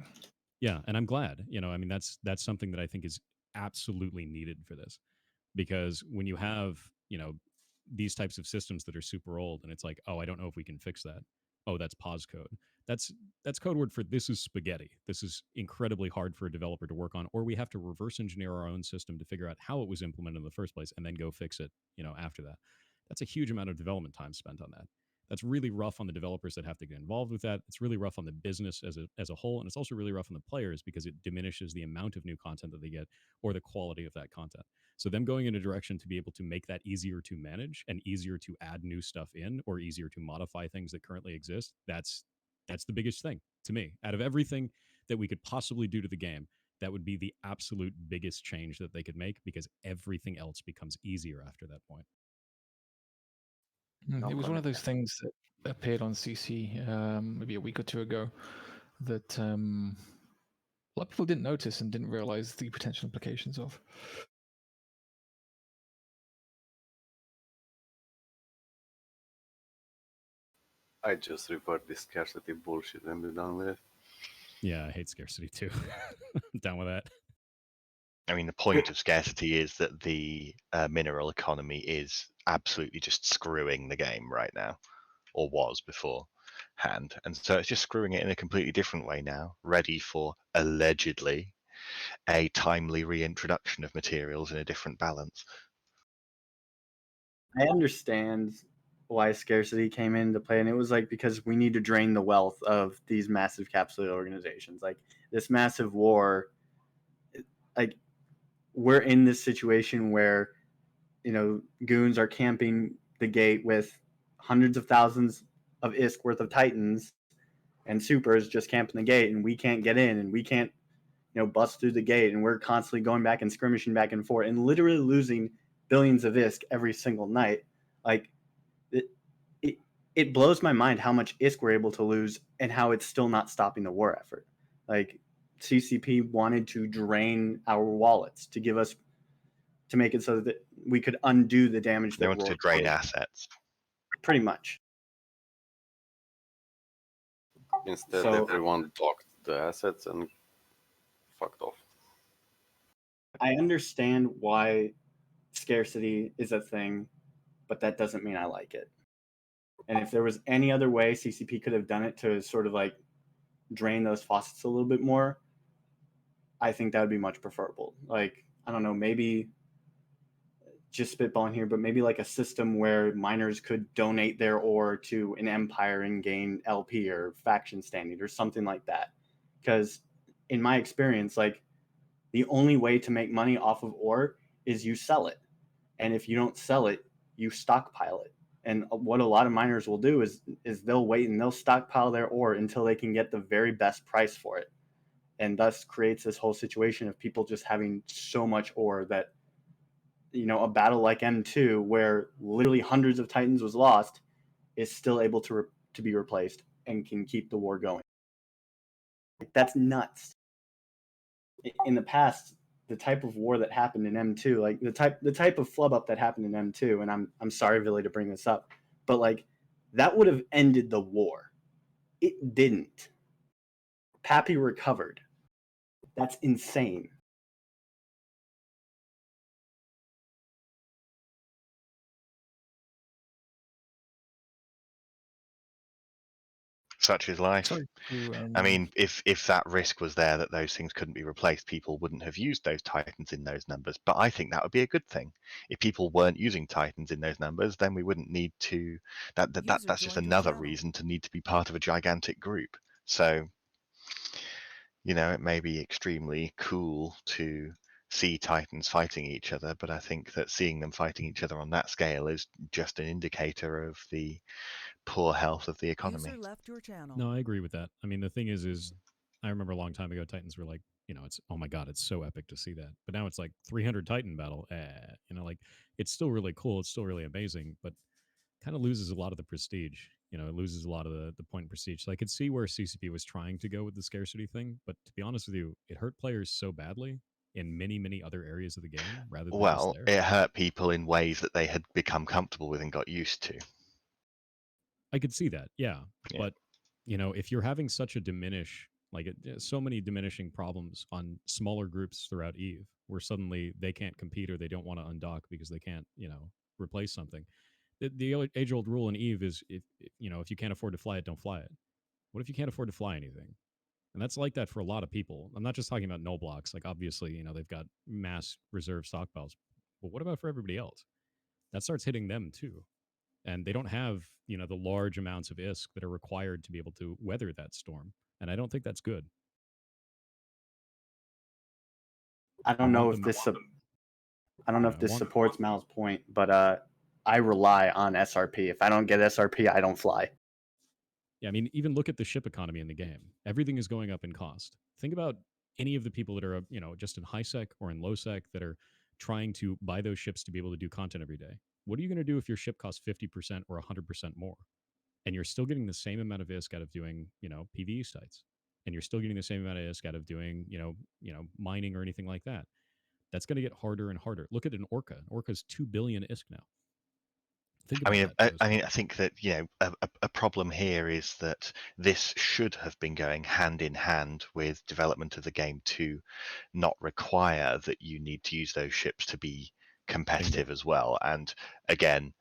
Yeah, and I'm glad. I mean, that's something that I think is absolutely needed for this, because when you have these types of systems that are super old, and it's like, oh, I don't know if we can fix that. Oh, that's pause code. That's code word for this is spaghetti. This is incredibly hard for a developer to work on, or we have to reverse engineer our own system to figure out how it was implemented in the first place and then go fix it, after that. That's a huge amount of development time spent on that. That's really rough on the developers that have to get involved with that. It's really rough on the business as a whole, and it's also really rough on the players because it diminishes the amount of new content that they get or the quality of that content. So them going in a direction to be able to make that easier to manage and easier to add new stuff in or easier to modify things that currently exist, that's the biggest thing to me. Out of everything that we could possibly do to the game, that would be the absolute biggest change that they could make because everything else becomes easier after that point. It was one of those things that appeared on CC maybe a week or two ago that a lot of people didn't notice and didn't realize the potential implications of. I just revert this scarcity bullshit and be done with it. Yeah, I hate scarcity too. I'm down with that. I mean, the point of scarcity is that the mineral economy is absolutely just screwing the game right now, or was beforehand. And so it's just screwing it in a completely different way now, ready for, allegedly, a timely reintroduction of materials in a different balance. I understand why scarcity came into play, and it was like because we need to drain the wealth of these massive capsule organizations. Like this massive war, like we're in this situation where goons are camping the gate with hundreds of thousands of ISK worth of Titans and supers just camping the gate, and we can't get in, and we can't bust through the gate, and we're constantly going back and skirmishing back and forth and literally losing billions of ISK every single night. Like it blows my mind how much ISK we're able to lose and how it's still not stopping the war effort. Like CCP wanted to drain our wallets to make it so that we could undo the damage. They wanted to drain assets. Pretty much. Instead, everyone docked the assets and fucked off. I understand why scarcity is a thing, but that doesn't mean I like it. And if there was any other way CCP could have done it to sort of like drain those faucets a little bit more, I think that would be much preferable. Like, I don't know, maybe just spitballing here, but maybe like a system where miners could donate their ore to an empire and gain LP or faction standing or something like that. Because in my experience, like the only way to make money off of ore is you sell it. And if you don't sell it, you stockpile it. And what a lot of miners will do is they'll wait and they'll stockpile their ore until they can get the very best price for it. And thus creates this whole situation of people just having so much ore that, a battle like M2, where literally hundreds of Titans was lost, is still able to be replaced and can keep the war going. That's nuts. In the past, the type of war that happened in M2, like the type of flub up that happened in M2, and I'm sorry, Vily, to bring this up, but like that would have ended the war. It didn't. Pappy recovered. That's insane. Such is life. I mean, if that risk was there that those things couldn't be replaced, people wouldn't have used those Titans in those numbers. But I think that would be a good thing. If people weren't using Titans in those numbers, then we wouldn't need to. That's just another reason to need to be part of a gigantic group. So, it may be extremely cool to see Titans fighting each other, but I think that seeing them fighting each other on that scale is just an indicator of the poor health of the economy. Left your channel. No, I agree with that. I mean, the thing is I remember a long time ago, Titans were like, it's, oh my God, it's so epic to see that. But now it's like 300 Titan battle. Like it's still really cool. It's still really amazing, but kind of loses a lot of the prestige. It loses a lot of the point and prestige. So I could see where CCP was trying to go with the scarcity thing. But to be honest with you, it hurt players so badly in many, many other areas of the game rather than well, just there. It hurt people in ways that they had become comfortable with and got used to. I could see that, yeah. But if you're having such a so many diminishing problems on smaller groups throughout Eve, where suddenly they can't compete or they don't want to undock because they can't, replace something. The age-old rule in Eve is if you can't afford to fly it, don't fly it. What if you can't afford to fly anything? And that's like that for a lot of people. I'm not just talking about no blocks. Like obviously, they've got mass reserve stockpiles. But what about for everybody else? That starts hitting them too. and they don't have the large amounts of ISK that are required to be able to weather that storm, and I don't think that's good. I don't know if this supports Mal's point, but I rely on SRP. If I don't get SRP, I don't fly. Yeah, I mean, even look at the ship economy in the game. Everything is going up in cost. Think about any of the people that are, just in high sec or in low sec that are trying to buy those ships to be able to do content every day. What are you going to do if your ship costs 50% or 100% more? And you're still getting the same amount of ISK out of doing, PvE sites. And you're still getting the same amount of ISK out of doing, mining or anything like that. That's going to get harder and harder. Look at an Orca. Orca's 2 billion ISK now. I think that a problem here is that this should have been going hand in hand with development of the game to not require that you need to use those ships to be competitive as well. And again,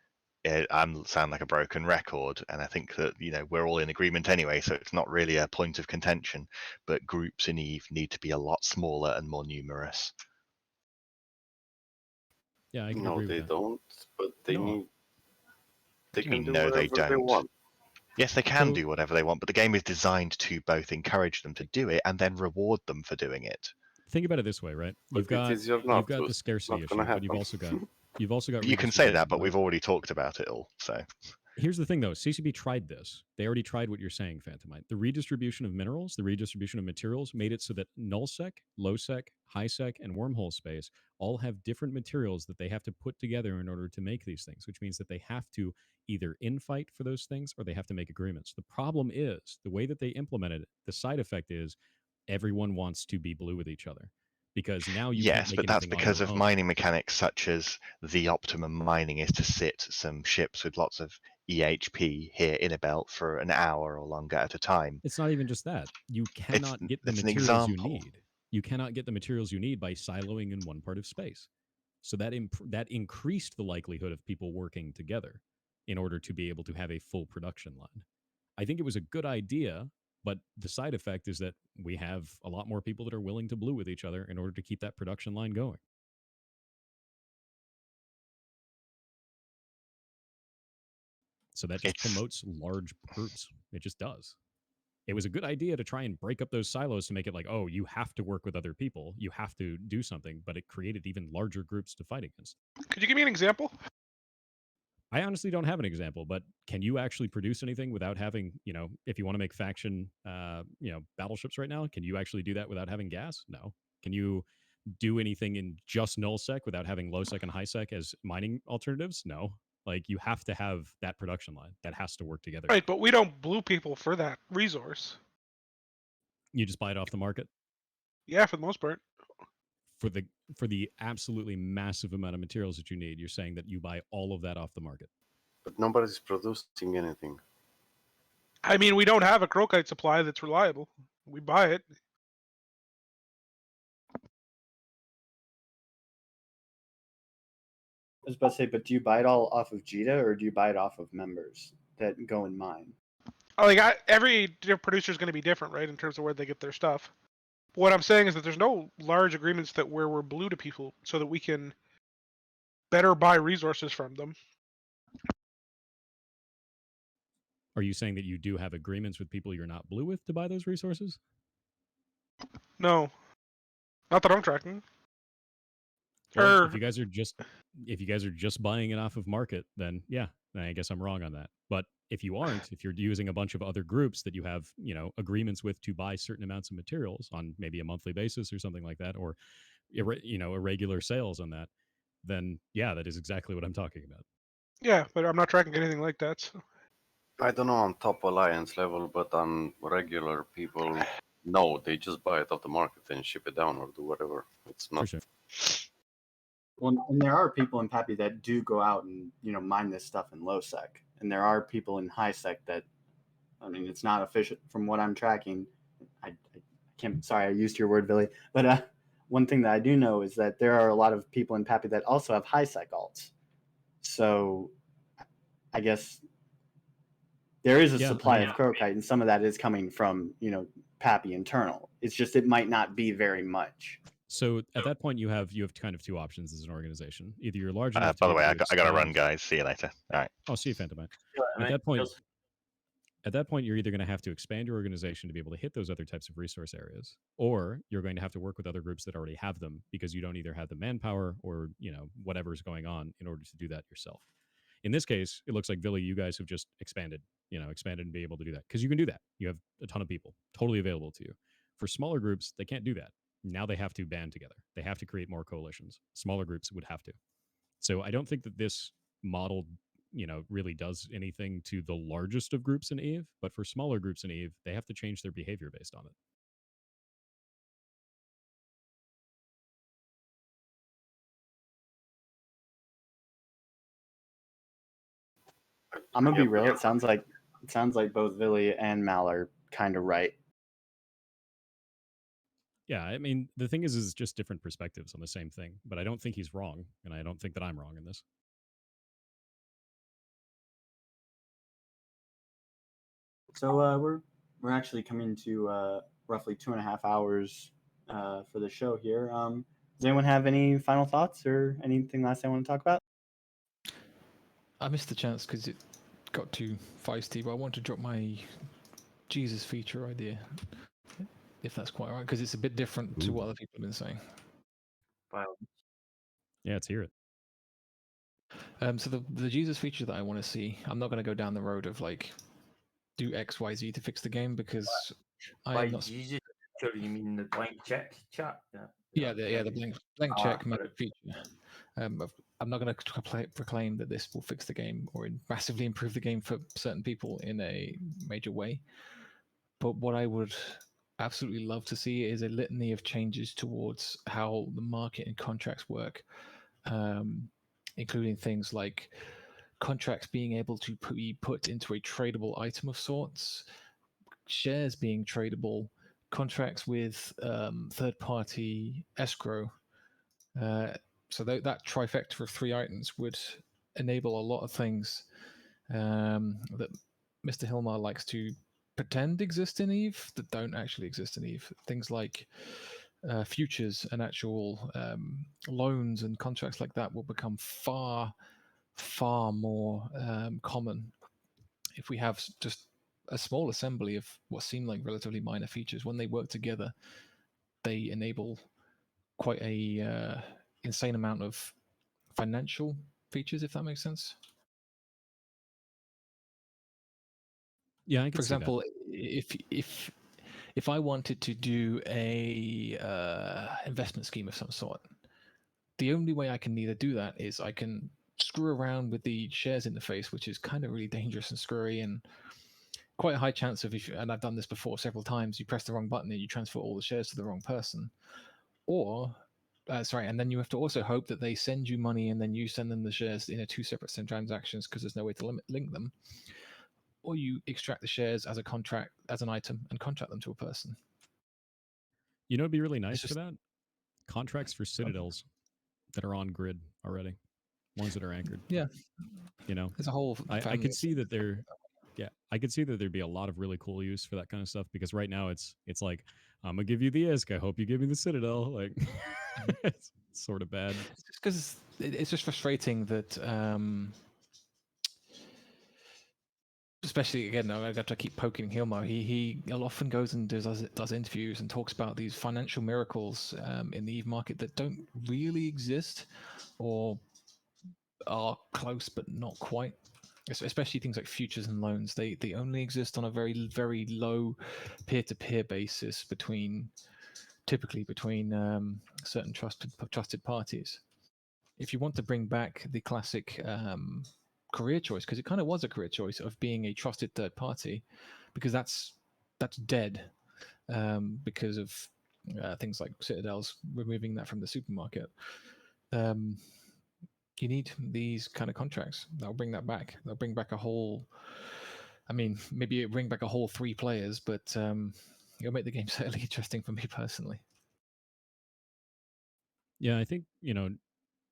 I sound like a broken record, and I think that we're all in agreement anyway, so it's not really a point of contention. But groups in EVE need to be a lot smaller and more numerous. Yeah, I can No, agree with they that. don't. But they No. need. They You can mean do no, they whatever don't? they want. Yes, they can So- do whatever they want, but the game is designed to both encourage them to do it and then reward them for doing it. Think about it this way, right? But You've got it's easier not the to. scarcity Not issue, gonna but you've happen. also got You can say that, redistribution, but right? we've already talked about it all. So Here's the thing, though. CCP tried this. They already tried what you're saying, Phantomite. The redistribution of minerals, the redistribution of materials made it so that null sec, low sec, high sec, and wormhole space all have different materials that they have to put together in order to make these things, which means that they have to either infight for those things or they have to make agreements. The problem is the way that they implemented it, the side effect is everyone wants to be blue with each other. Because now you can't yes, make but that's anything on because your of own. mining mechanics such as the optimum mining is to sit some ships with lots of EHP here in a belt for an hour or longer at a time. It's not even just that. You cannot get the it's an materials you example. need. You cannot get the materials you need by siloing in one part of space. So that that increased the likelihood of people working together in order to be able to have a full production line. I think it was a good idea, but the side effect is that we have a lot more people that are willing to blue with each other in order to keep that production line going. So that just promotes large groups. It just does. It was a good idea to try and break up those silos to make it like, oh, you have to work with other people. You have to do something, but it created even larger groups to fight against. Could you give me an example? I honestly don't have an example, but can you actually produce anything without having, if you want to make faction, battleships right now, can you actually do that without having gas? No. Can you do anything in just null sec without having low sec and high sec as mining alternatives? No. Like you have to have that production line that has to work together. Right, but we don't blue people for that resource. You just buy it off the market? Yeah, for the most part. For the absolutely massive amount of materials that you need, you're saying that you buy all of that off the market. But nobody's producing anything. I mean, we don't have a crocite supply that's reliable. We buy it. I was about to say, but do you buy it all off of JITA or do you buy it off of members that go in mine? Every producer is going to be different, right, in terms of where they get their stuff. What I'm saying is that there's no large agreements that where we're blue to people so that we can better buy resources from them. Are you saying that you do have agreements with people you're not blue with to buy those resources? No. Not that I'm tracking. Well, if you guys are just buying it off of market, then yeah, I guess I'm wrong on that. But if you aren't, if you're using a bunch of other groups that you have, agreements with to buy certain amounts of materials on maybe a monthly basis or something like that, or irregular sales on that, then yeah, that is exactly what I'm talking about. Yeah, but I'm not tracking anything like that. So. I don't know on top alliance level, but on regular people, no, they just buy it off the market and ship it down or do whatever. It's not. For sure. Well, and there are people in Pappy that do go out and mine this stuff in low sec, and there are people in high sec that, I mean, it's not official from what I'm tracking. I can't. Sorry, I used your word, Vily. But one thing that I do know is that there are a lot of people in Pappy that also have high sec alts. So, I guess there is a supply of crocite, and some of that is coming from Pappy internal. It's just it might not be very much. So at that point, you have kind of two options as an organization. Either you're large enough to By be the way, able to I gotta run, expand. guys. See you later. All right. I'll see you, Phantomite. I mean, At that point, you're either going to have to expand your organization to be able to hit those other types of resource areas, or you're going to have to work with other groups that already have them because you don't either have the manpower or whatever's going on in order to do that yourself. In this case, it looks like Vily, you guys have just expanded and be able to do that because you can do that. You have a ton of people totally available to you. For smaller groups, they can't do that. Now they have to band together. They have to create more coalitions. Smaller groups would have to. So I don't think that this model, really does anything to the largest of groups in Eve, but for smaller groups in Eve, they have to change their behavior based on it. I'm gonna be real. It sounds like both Vily and Mal are kind of right. Yeah, I mean, the thing is just different perspectives on the same thing, but I don't think he's wrong, and I don't think that I'm wrong in this. So we're actually coming to roughly 2.5 hours for the show here. Does anyone have any final thoughts or anything last they want to talk about? I missed the chance because it got too feisty, but I want to drop my Jesus feature idea, if that's quite right, because it's a bit different to what other people have been saying. Yeah, let's hear it. So the Jesus feature that I want to see, I'm not going to go down the road of like do X, Y, Z to fix the game because by Jesus feature you mean the blank check chat? The blank check feature. I'm not going to proclaim that this will fix the game or massively improve the game for certain people in a major way. But what I would absolutely love to see is a litany of changes towards how the market and contracts work, including things like contracts being able to be put into a tradable item of sorts, shares being tradable, contracts with third-party escrow. So that trifecta of 3 items would enable a lot of things that Mr. Hilmar likes to pretend exist in Eve that don't actually exist in Eve. Things like futures and actual loans and contracts like that will become far, far more common if we have just a small assembly of what seem like relatively minor features. When they work together, they enable quite a insane amount of financial features, if that makes sense. Yeah, I can For see example, if I wanted to do a investment scheme of some sort, the only way I can either do that is I can screw around with the shares interface, which is kind of really dangerous and screwy and quite a high chance of, and I've done this before several times, you press the wrong button and you transfer all the shares to the wrong person. Or, and then you have to also hope that they send you money and then you send them the shares in 2 separate transactions because there's no way to link them. Or you extract the shares as a contract, as an item, and contract them to a person. It'd be really nice for that. Contracts for citadels that are on grid already, ones that are anchored. Yeah, there's a whole. I could see that I could see that there'd be a lot of really cool use for that kind of stuff because right now it's like I'm gonna give you the ISK. I hope you give me the citadel. Like it's sort of bad. Because it's just frustrating that. Especially again, I have to keep poking Hilmar. He often goes and does interviews and talks about these financial miracles in the Eve market that don't really exist, or are close but not quite. Especially things like futures and loans. They only exist on a very, very low peer-to-peer basis typically between certain trusted parties. If you want to bring back the classic career choice, because it kind of was a career choice of being a trusted third party, because that's dead because of things like Citadels removing that from the supermarket. You need these kind of contracts. That'll bring that back. They'll bring back a whole. I mean, maybe it'll bring back a whole 3 players, but it'll make the game certainly interesting for me personally. Yeah, I think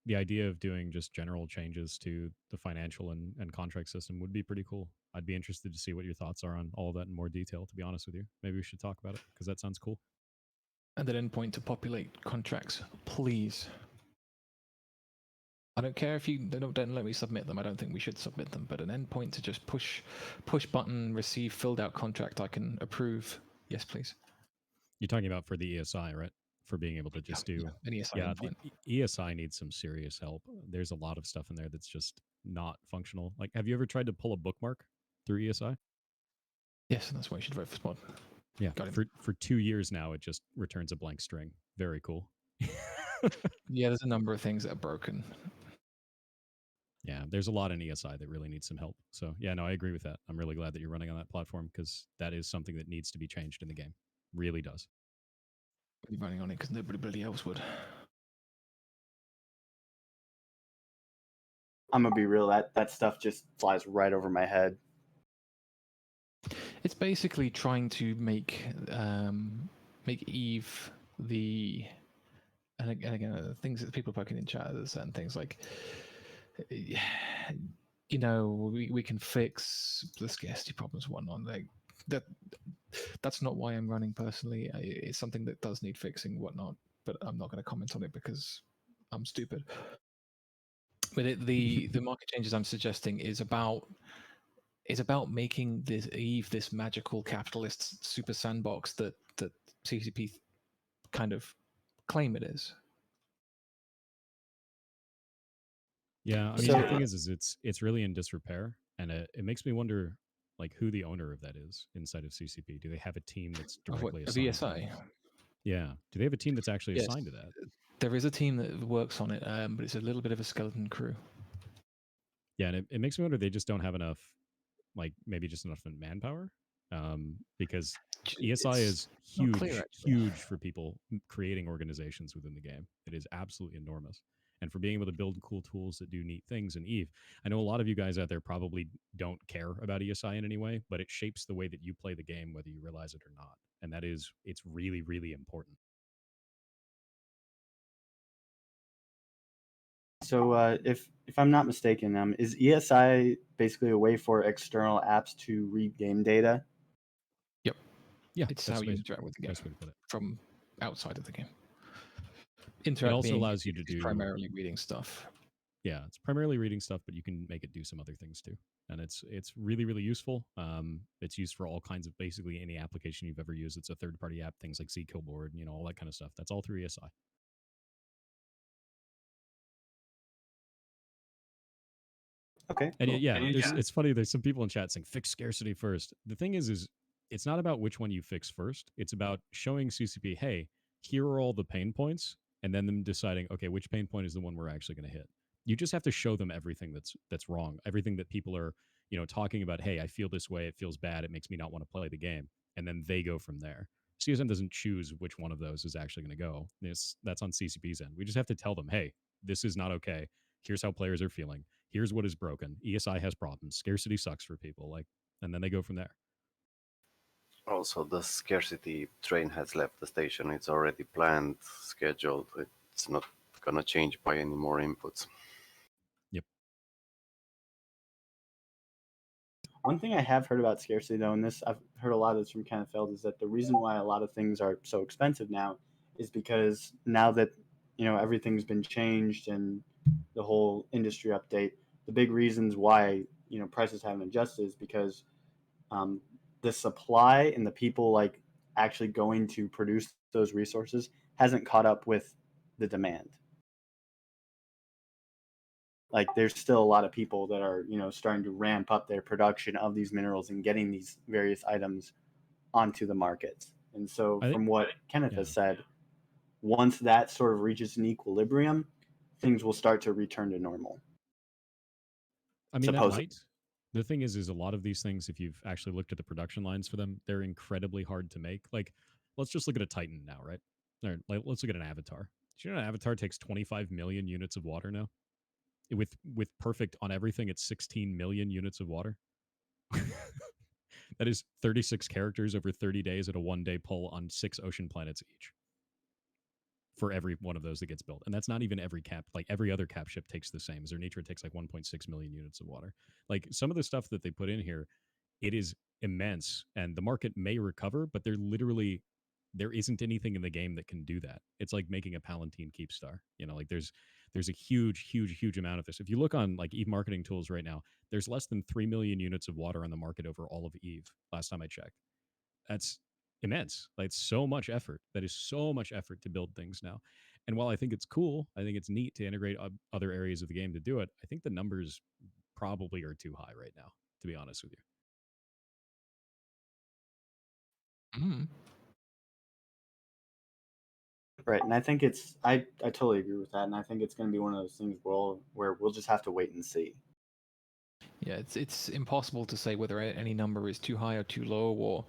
the idea of doing just general changes to the financial and contract system would be pretty cool. I'd be interested to see what your thoughts are on all of that in more detail, to be honest with you. Maybe we should talk about it because that sounds cool. And an endpoint to populate contracts, please. I don't care if you don't let me submit them. I don't think we should submit them. But an endpoint to just push button, receive filled out contract, I can approve. Yes, please. You're talking about for the ESI, right? For being able to just do an ESI endpoint. The ESI needs some serious help. There's a lot of stuff in there that's just not functional. Like, have you ever tried to pull a bookmark through ESI? Yes, and that's why you should vote for Spot. Yeah, for 2 years now, it just returns a blank string. Very cool. Yeah, there's a number of things that are broken. Yeah, there's a lot in ESI that really needs some help. So yeah, no, I agree with that. I'm really glad that you're running on that platform because that is something that needs to be changed in the game. Really does. You're running on it because nobody else would. I'm gonna be real. That stuff just flies right over my head. It's basically trying to make Eve the and again things that people are poking in chat. There's certain things like we can fix the scarcity problems and whatnot. Like that's not why I'm running personally. It's something that does need fixing, whatnot. But I'm not going to comment on it because I'm stupid. But the market changes I'm suggesting is about making this Eve this magical capitalist super sandbox that CCP kind of claim it is. Yeah, I mean the thing is it's really in disrepair, and it makes me wonder like who the owner of that is inside of CCP. Do they have a team that's directly assigned? Of ESI. Yeah. Do they have a team that's actually assigned to that? There is a team that works on it, but it's a little bit of a skeleton crew. Yeah, and it makes me wonder they just don't have enough, like maybe just enough manpower, because ESI is huge for people creating organizations within the game. It is absolutely enormous. And for being able to build cool tools that do neat things in Eve, I know a lot of you guys out there probably don't care about ESI in any way, but it shapes the way that you play the game, whether you realize it or not. And it's really, really important. So if I'm not mistaken, is ESI basically a way for external apps to read game data? Yep. Yeah, it's how you interact with the game from outside of the game. It also allows you to do primarily reading stuff. Yeah, it's primarily reading stuff, but you can make it do some other things too, and it's really, really useful. It's used for all kinds of basically any application you've ever used. It's a third-party app, things like Z Killboard, all that kind of stuff. That's all through ESI. Okay. And cool. It's funny. There's some people in chat saying fix scarcity first. The thing is it's not about which one you fix first. It's about showing CCP, hey, here are all the pain points, and then them deciding, okay, which pain point is the one we're actually going to hit. You just have to show them everything that's wrong, everything that people are, talking about. Hey, I feel this way. It feels bad. It makes me not want to play the game, and then they go from there. CSM doesn't choose which one of those is actually going to go. That's on CCP's end. We just have to tell them, hey, this is not okay. Here's how players are feeling. Here's what is broken. ESI has problems. Scarcity sucks for people. And then they go from there. Also, the scarcity train has left the station. It's already planned, scheduled. It's not gonna change by any more inputs. Yep. One thing I have heard about scarcity, though, and I've heard a lot of this from Kenneth Feld, is that the reason why a lot of things are so expensive now is because now that everything's been changed and the whole industry update, the big reasons why prices haven't adjusted is because the supply and the people actually going to produce those resources hasn't caught up with the demand. There's still a lot of people that are starting to ramp up their production of these minerals and getting these various items onto the markets. And so from what Kenneth has said, once that sort of reaches an equilibrium, things will start to return to normal. I mean, that might. The thing is a lot of these things, if you've actually looked at the production lines for them, they're incredibly hard to make. Let's just look at a Titan now, right? Or let's look at an Avatar. Do you know an Avatar takes 25 million units of water now? With perfect on everything, it's 16 million units of water. That is 36 characters over 30 days at a 1-day pull on 6 ocean planets each. For every one of those that gets built. And that's not even every cap. Every other cap ship takes the same. Zernitra takes 1.6 million units of water. Some of the stuff that they put in here, it is immense, and the market may recover, but they're literally there isn't anything in the game that can do that. It's like making a Palatine Keepstar. Like there's a huge amount of this. If you look on like Eve marketing tools right now, there's less than 3 million units of water on the market over all of Eve. Last time I checked, that's immense. Like it's so much effort. That is so much effort to build things now. And while I think it's cool, I think it's neat to integrate other areas of the game to do it. I think the numbers probably are too high right now, to be honest with you. Mm. Right, and I think I totally agree with that, and I think it's going to be one of those things where we'll just have to wait and see. Yeah, it's impossible to say whether any number is too high or too low or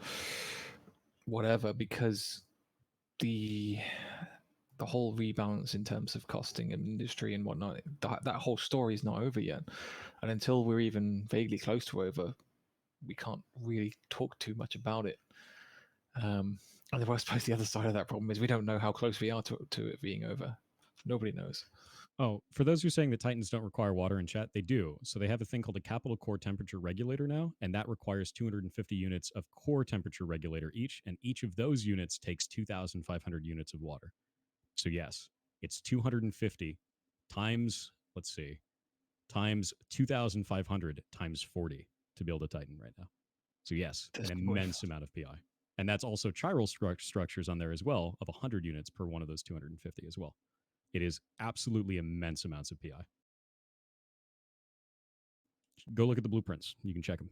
whatever, because the whole rebalance in terms of costing and industry and whatnot, that whole story is not over yet, and until we're even vaguely close to over, we can't really talk too much about it. And I suppose the other side of that problem is we don't know how close we are to it being over. Nobody knows. Oh, for those who are saying that Titans don't require water in chat, they do. So they have a thing called a capital core temperature regulator now, and that requires 250 units of core temperature regulator each, and each of those units takes 2,500 units of water. So yes, it's 250 times, let's see, times 2,500 times 40 to build a Titan right now. So yes, That's an immense amount of PI. And that's also chiral structures on there as well of 100 units per one of those 250 as well. It is absolutely immense amounts of PI. Go look at the blueprints. You can check them.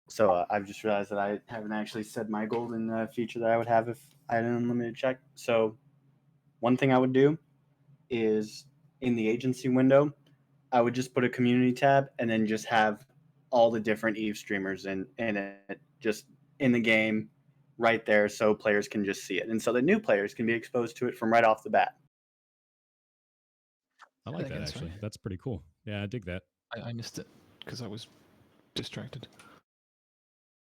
So I've just realized that I haven't actually said my golden feature that I would have if I had an unlimited check. So one thing I would do is in the agency window, I would just put a community tab and then just have all the different Eve streamers in it, just in the game right there, so players can just see it. And so the new players can be exposed to it from right off the bat. I like that, actually. Sorry. That's pretty cool. Yeah, I dig that. I missed it because I was distracted.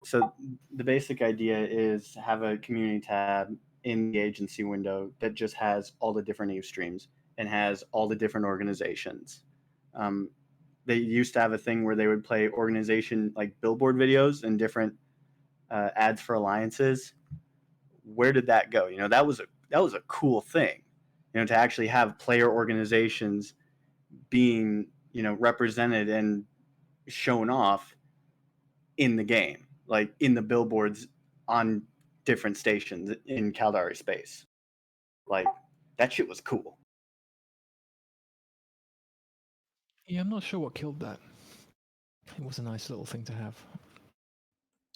So the basic idea is have a community tab in the agency window that just has all the different Eve streams and has all the different organizations. They used to have a thing where they would play organization like billboard videos and different ads for alliances. Where did that go? That was a cool thing, to actually have player organizations being represented and shown off in the game, like in the billboards on different stations in Caldari space. Like that shit was cool. Yeah, I'm not sure what killed that. It was a nice little thing to have.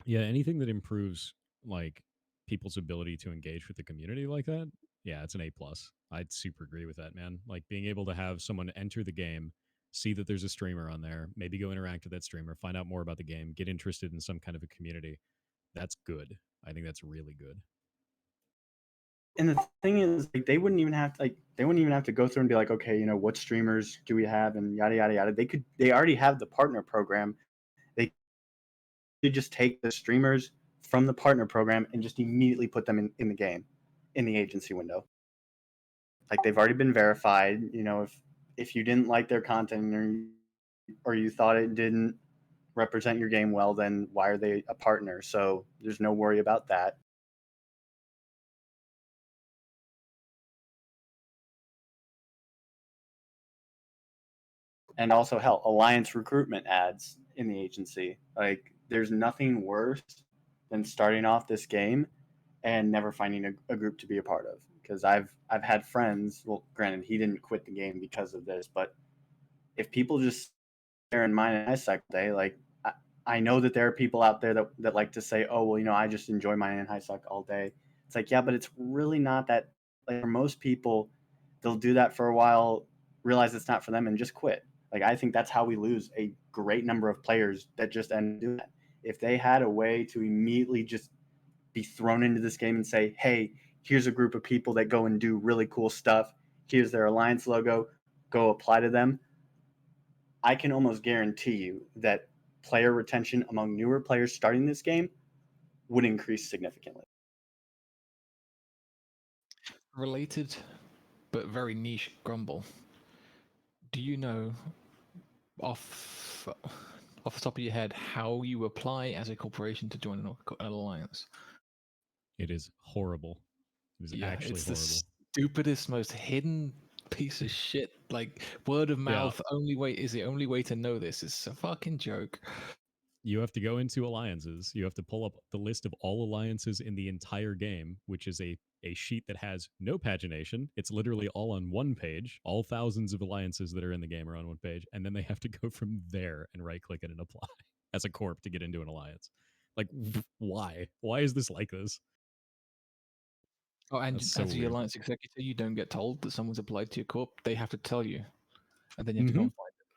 Yeah, anything that improves like people's ability to engage with the community like that, yeah, it's an A+. I'd super agree with that, man. Like being able to have someone enter the game, see that there's a streamer on there, maybe go interact with that streamer, find out more about the game, get interested in some kind of a community. That's good. I think that's really good. And the thing is, like, they wouldn't even have to go through and be like, okay, what streamers do we have and yada yada yada. They already have the partner program. They could just take the streamers from the partner program and just immediately put them in the game, in the agency window. Like they've already been verified. If you didn't like their content or you thought it didn't represent your game well, then why are they a partner? So there's no worry about that. And also, hell, alliance recruitment ads in the agency. Like, there's nothing worse than starting off this game and never finding a group to be a part of. Because I've had friends. Well, granted, he didn't quit the game because of this, but if people just there in mine and high cycle day, like I know that there are people out there that like to say, oh well, I just enjoy mine and high cycle all day. It's like, yeah, but it's really not that. Like for most people, they'll do that for a while, realize it's not for them, and just quit. Like I think that's how we lose a great number of players that just end up doing that. If they had a way to immediately just be thrown into this game and say, hey, here's a group of people that go and do really cool stuff. Here's their alliance logo. Go apply to them. I can almost guarantee you that player retention among newer players starting this game would increase significantly. Related, but very niche grumble. Do you know off off the top of your head, how you apply as a corporation to join an alliance? It is horrible. It is actually it's horrible. the stupidest, most hidden piece of shit. Like word of mouth. Only way is the only way to know this. It's a fucking joke. You have to go into alliances. You have to pull up the list of all alliances in the entire game, which is a sheet that has no pagination. It's literally all on one page. All thousands of alliances that are in the game are on one page. And then they have to go from there and right click it and apply as a corp to get into an alliance. Like, why? Why is this like this? Oh, and That's so as the weird. alliance executive, you don't get told that someone's applied to your corp. They have to tell you, and then you have to go and find it.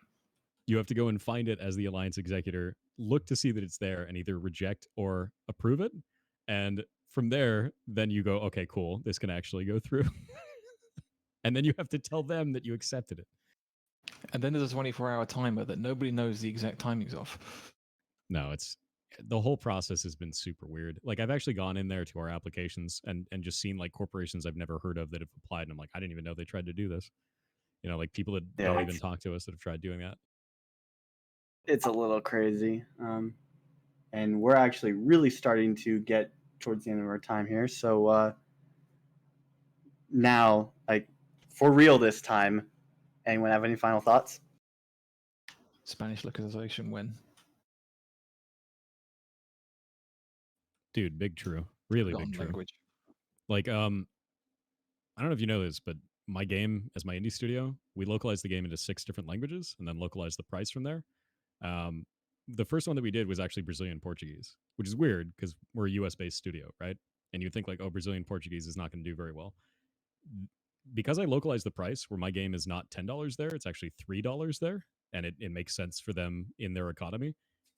You have to go and find it as the alliance executor, look to see that it's there, and either reject or approve it. And from there, then you go, okay, cool, this can actually go through. And then you have to tell them that you accepted it. And then there's a 24-hour timer that nobody knows the exact timings of. No, it's the whole process has been super weird. Like I've actually gone in there to our applications and just seen like corporations I've never heard of that have applied, and I'm like, I didn't even know they tried to do this. You know, like people that don't even talk to us that have tried doing that. It's a little crazy. And we're actually really starting to get towards the end of our time here. So now, like, for real this time, anyone have any final thoughts? Spanish localization when? Dude, big true. Really Forgotten big true. language. Like, I don't know if you know this, but my game, as my indie studio, we localize the game into 6 different languages and then localize the price from there. The first one that we did was actually Brazilian Portuguese, which is weird because we're a US based studio, right? And you think like, oh, Brazilian Portuguese is not going to do very well. Because I localized the price where my game is not $10 there, it's actually $3 there, and it makes sense for them in their economy.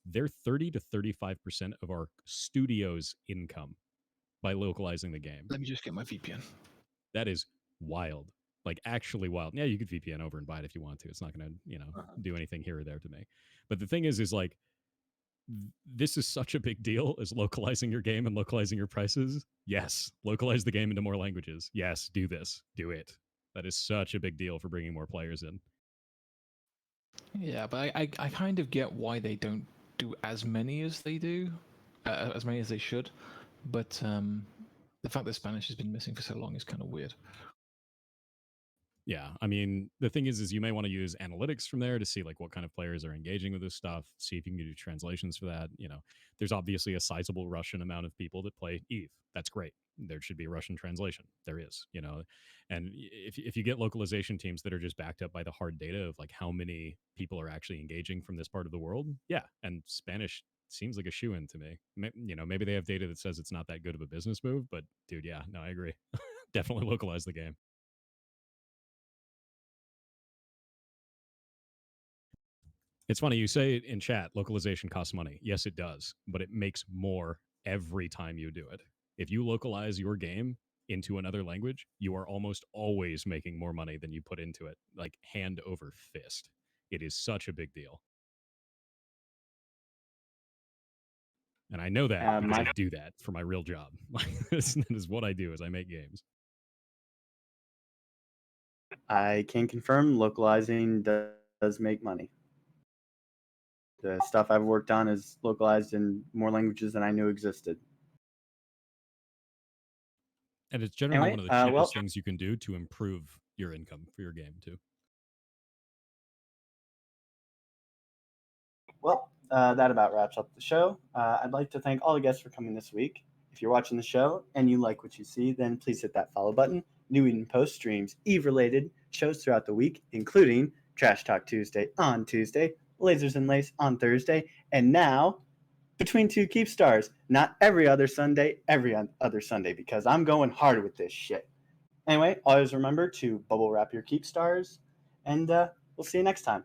They're 30 to 35% of our studio's income by localizing the game. Let me just get my VPN. That is wild. Like actually wild. Yeah, you could VPN over and buy it if you want to. It's not going to, do anything here or there to me. But the thing is like, this is such a big deal as localizing your game and localizing your prices. Yes, localize the game into more languages. Yes, do this. Do it. That is such a big deal for bringing more players in. Yeah, but I kind of get why they don't do as many as they do, as many as they should. But the fact that Spanish has been missing for so long is kind of weird. Yeah, I mean, the thing is you may want to use analytics from there to see like what kind of players are engaging with this stuff, see if you can do translations for that. There's obviously a sizable Russian amount of people that play Eve. That's great. There should be a Russian translation. There is, and if you get localization teams that are just backed up by the hard data of like how many people are actually engaging from this part of the world, yeah, and Spanish seems like a shoe-in to me. Maybe they have data that says it's not that good of a business move, but dude, yeah, no, I agree. Definitely localize the game. It's funny, you say in chat, localization costs money. Yes, it does, but it makes more every time you do it. If you localize your game into another language, you are almost always making more money than you put into it, like hand over fist. It is such a big deal. And I know that because I do that for my real job. That is what I do, is I make games. I can confirm localizing does make money. The stuff I've worked on is localized in more languages than I knew existed. And it's generally one of the cheapest things you can do to improve your income for your game, too. Well, that about wraps up the show. I'd like to thank all the guests for coming this week. If you're watching the show and you like what you see, then please hit that follow button. New Eden Post streams Eve-related shows throughout the week, including Trash Talk Tuesday on Tuesday, Lasers and Lace on Thursday, and now Between Two Keepstars, not every other Sunday, because I'm going hard with this shit. Anyway, always remember to bubble wrap your Keepstars, and we'll see you next time.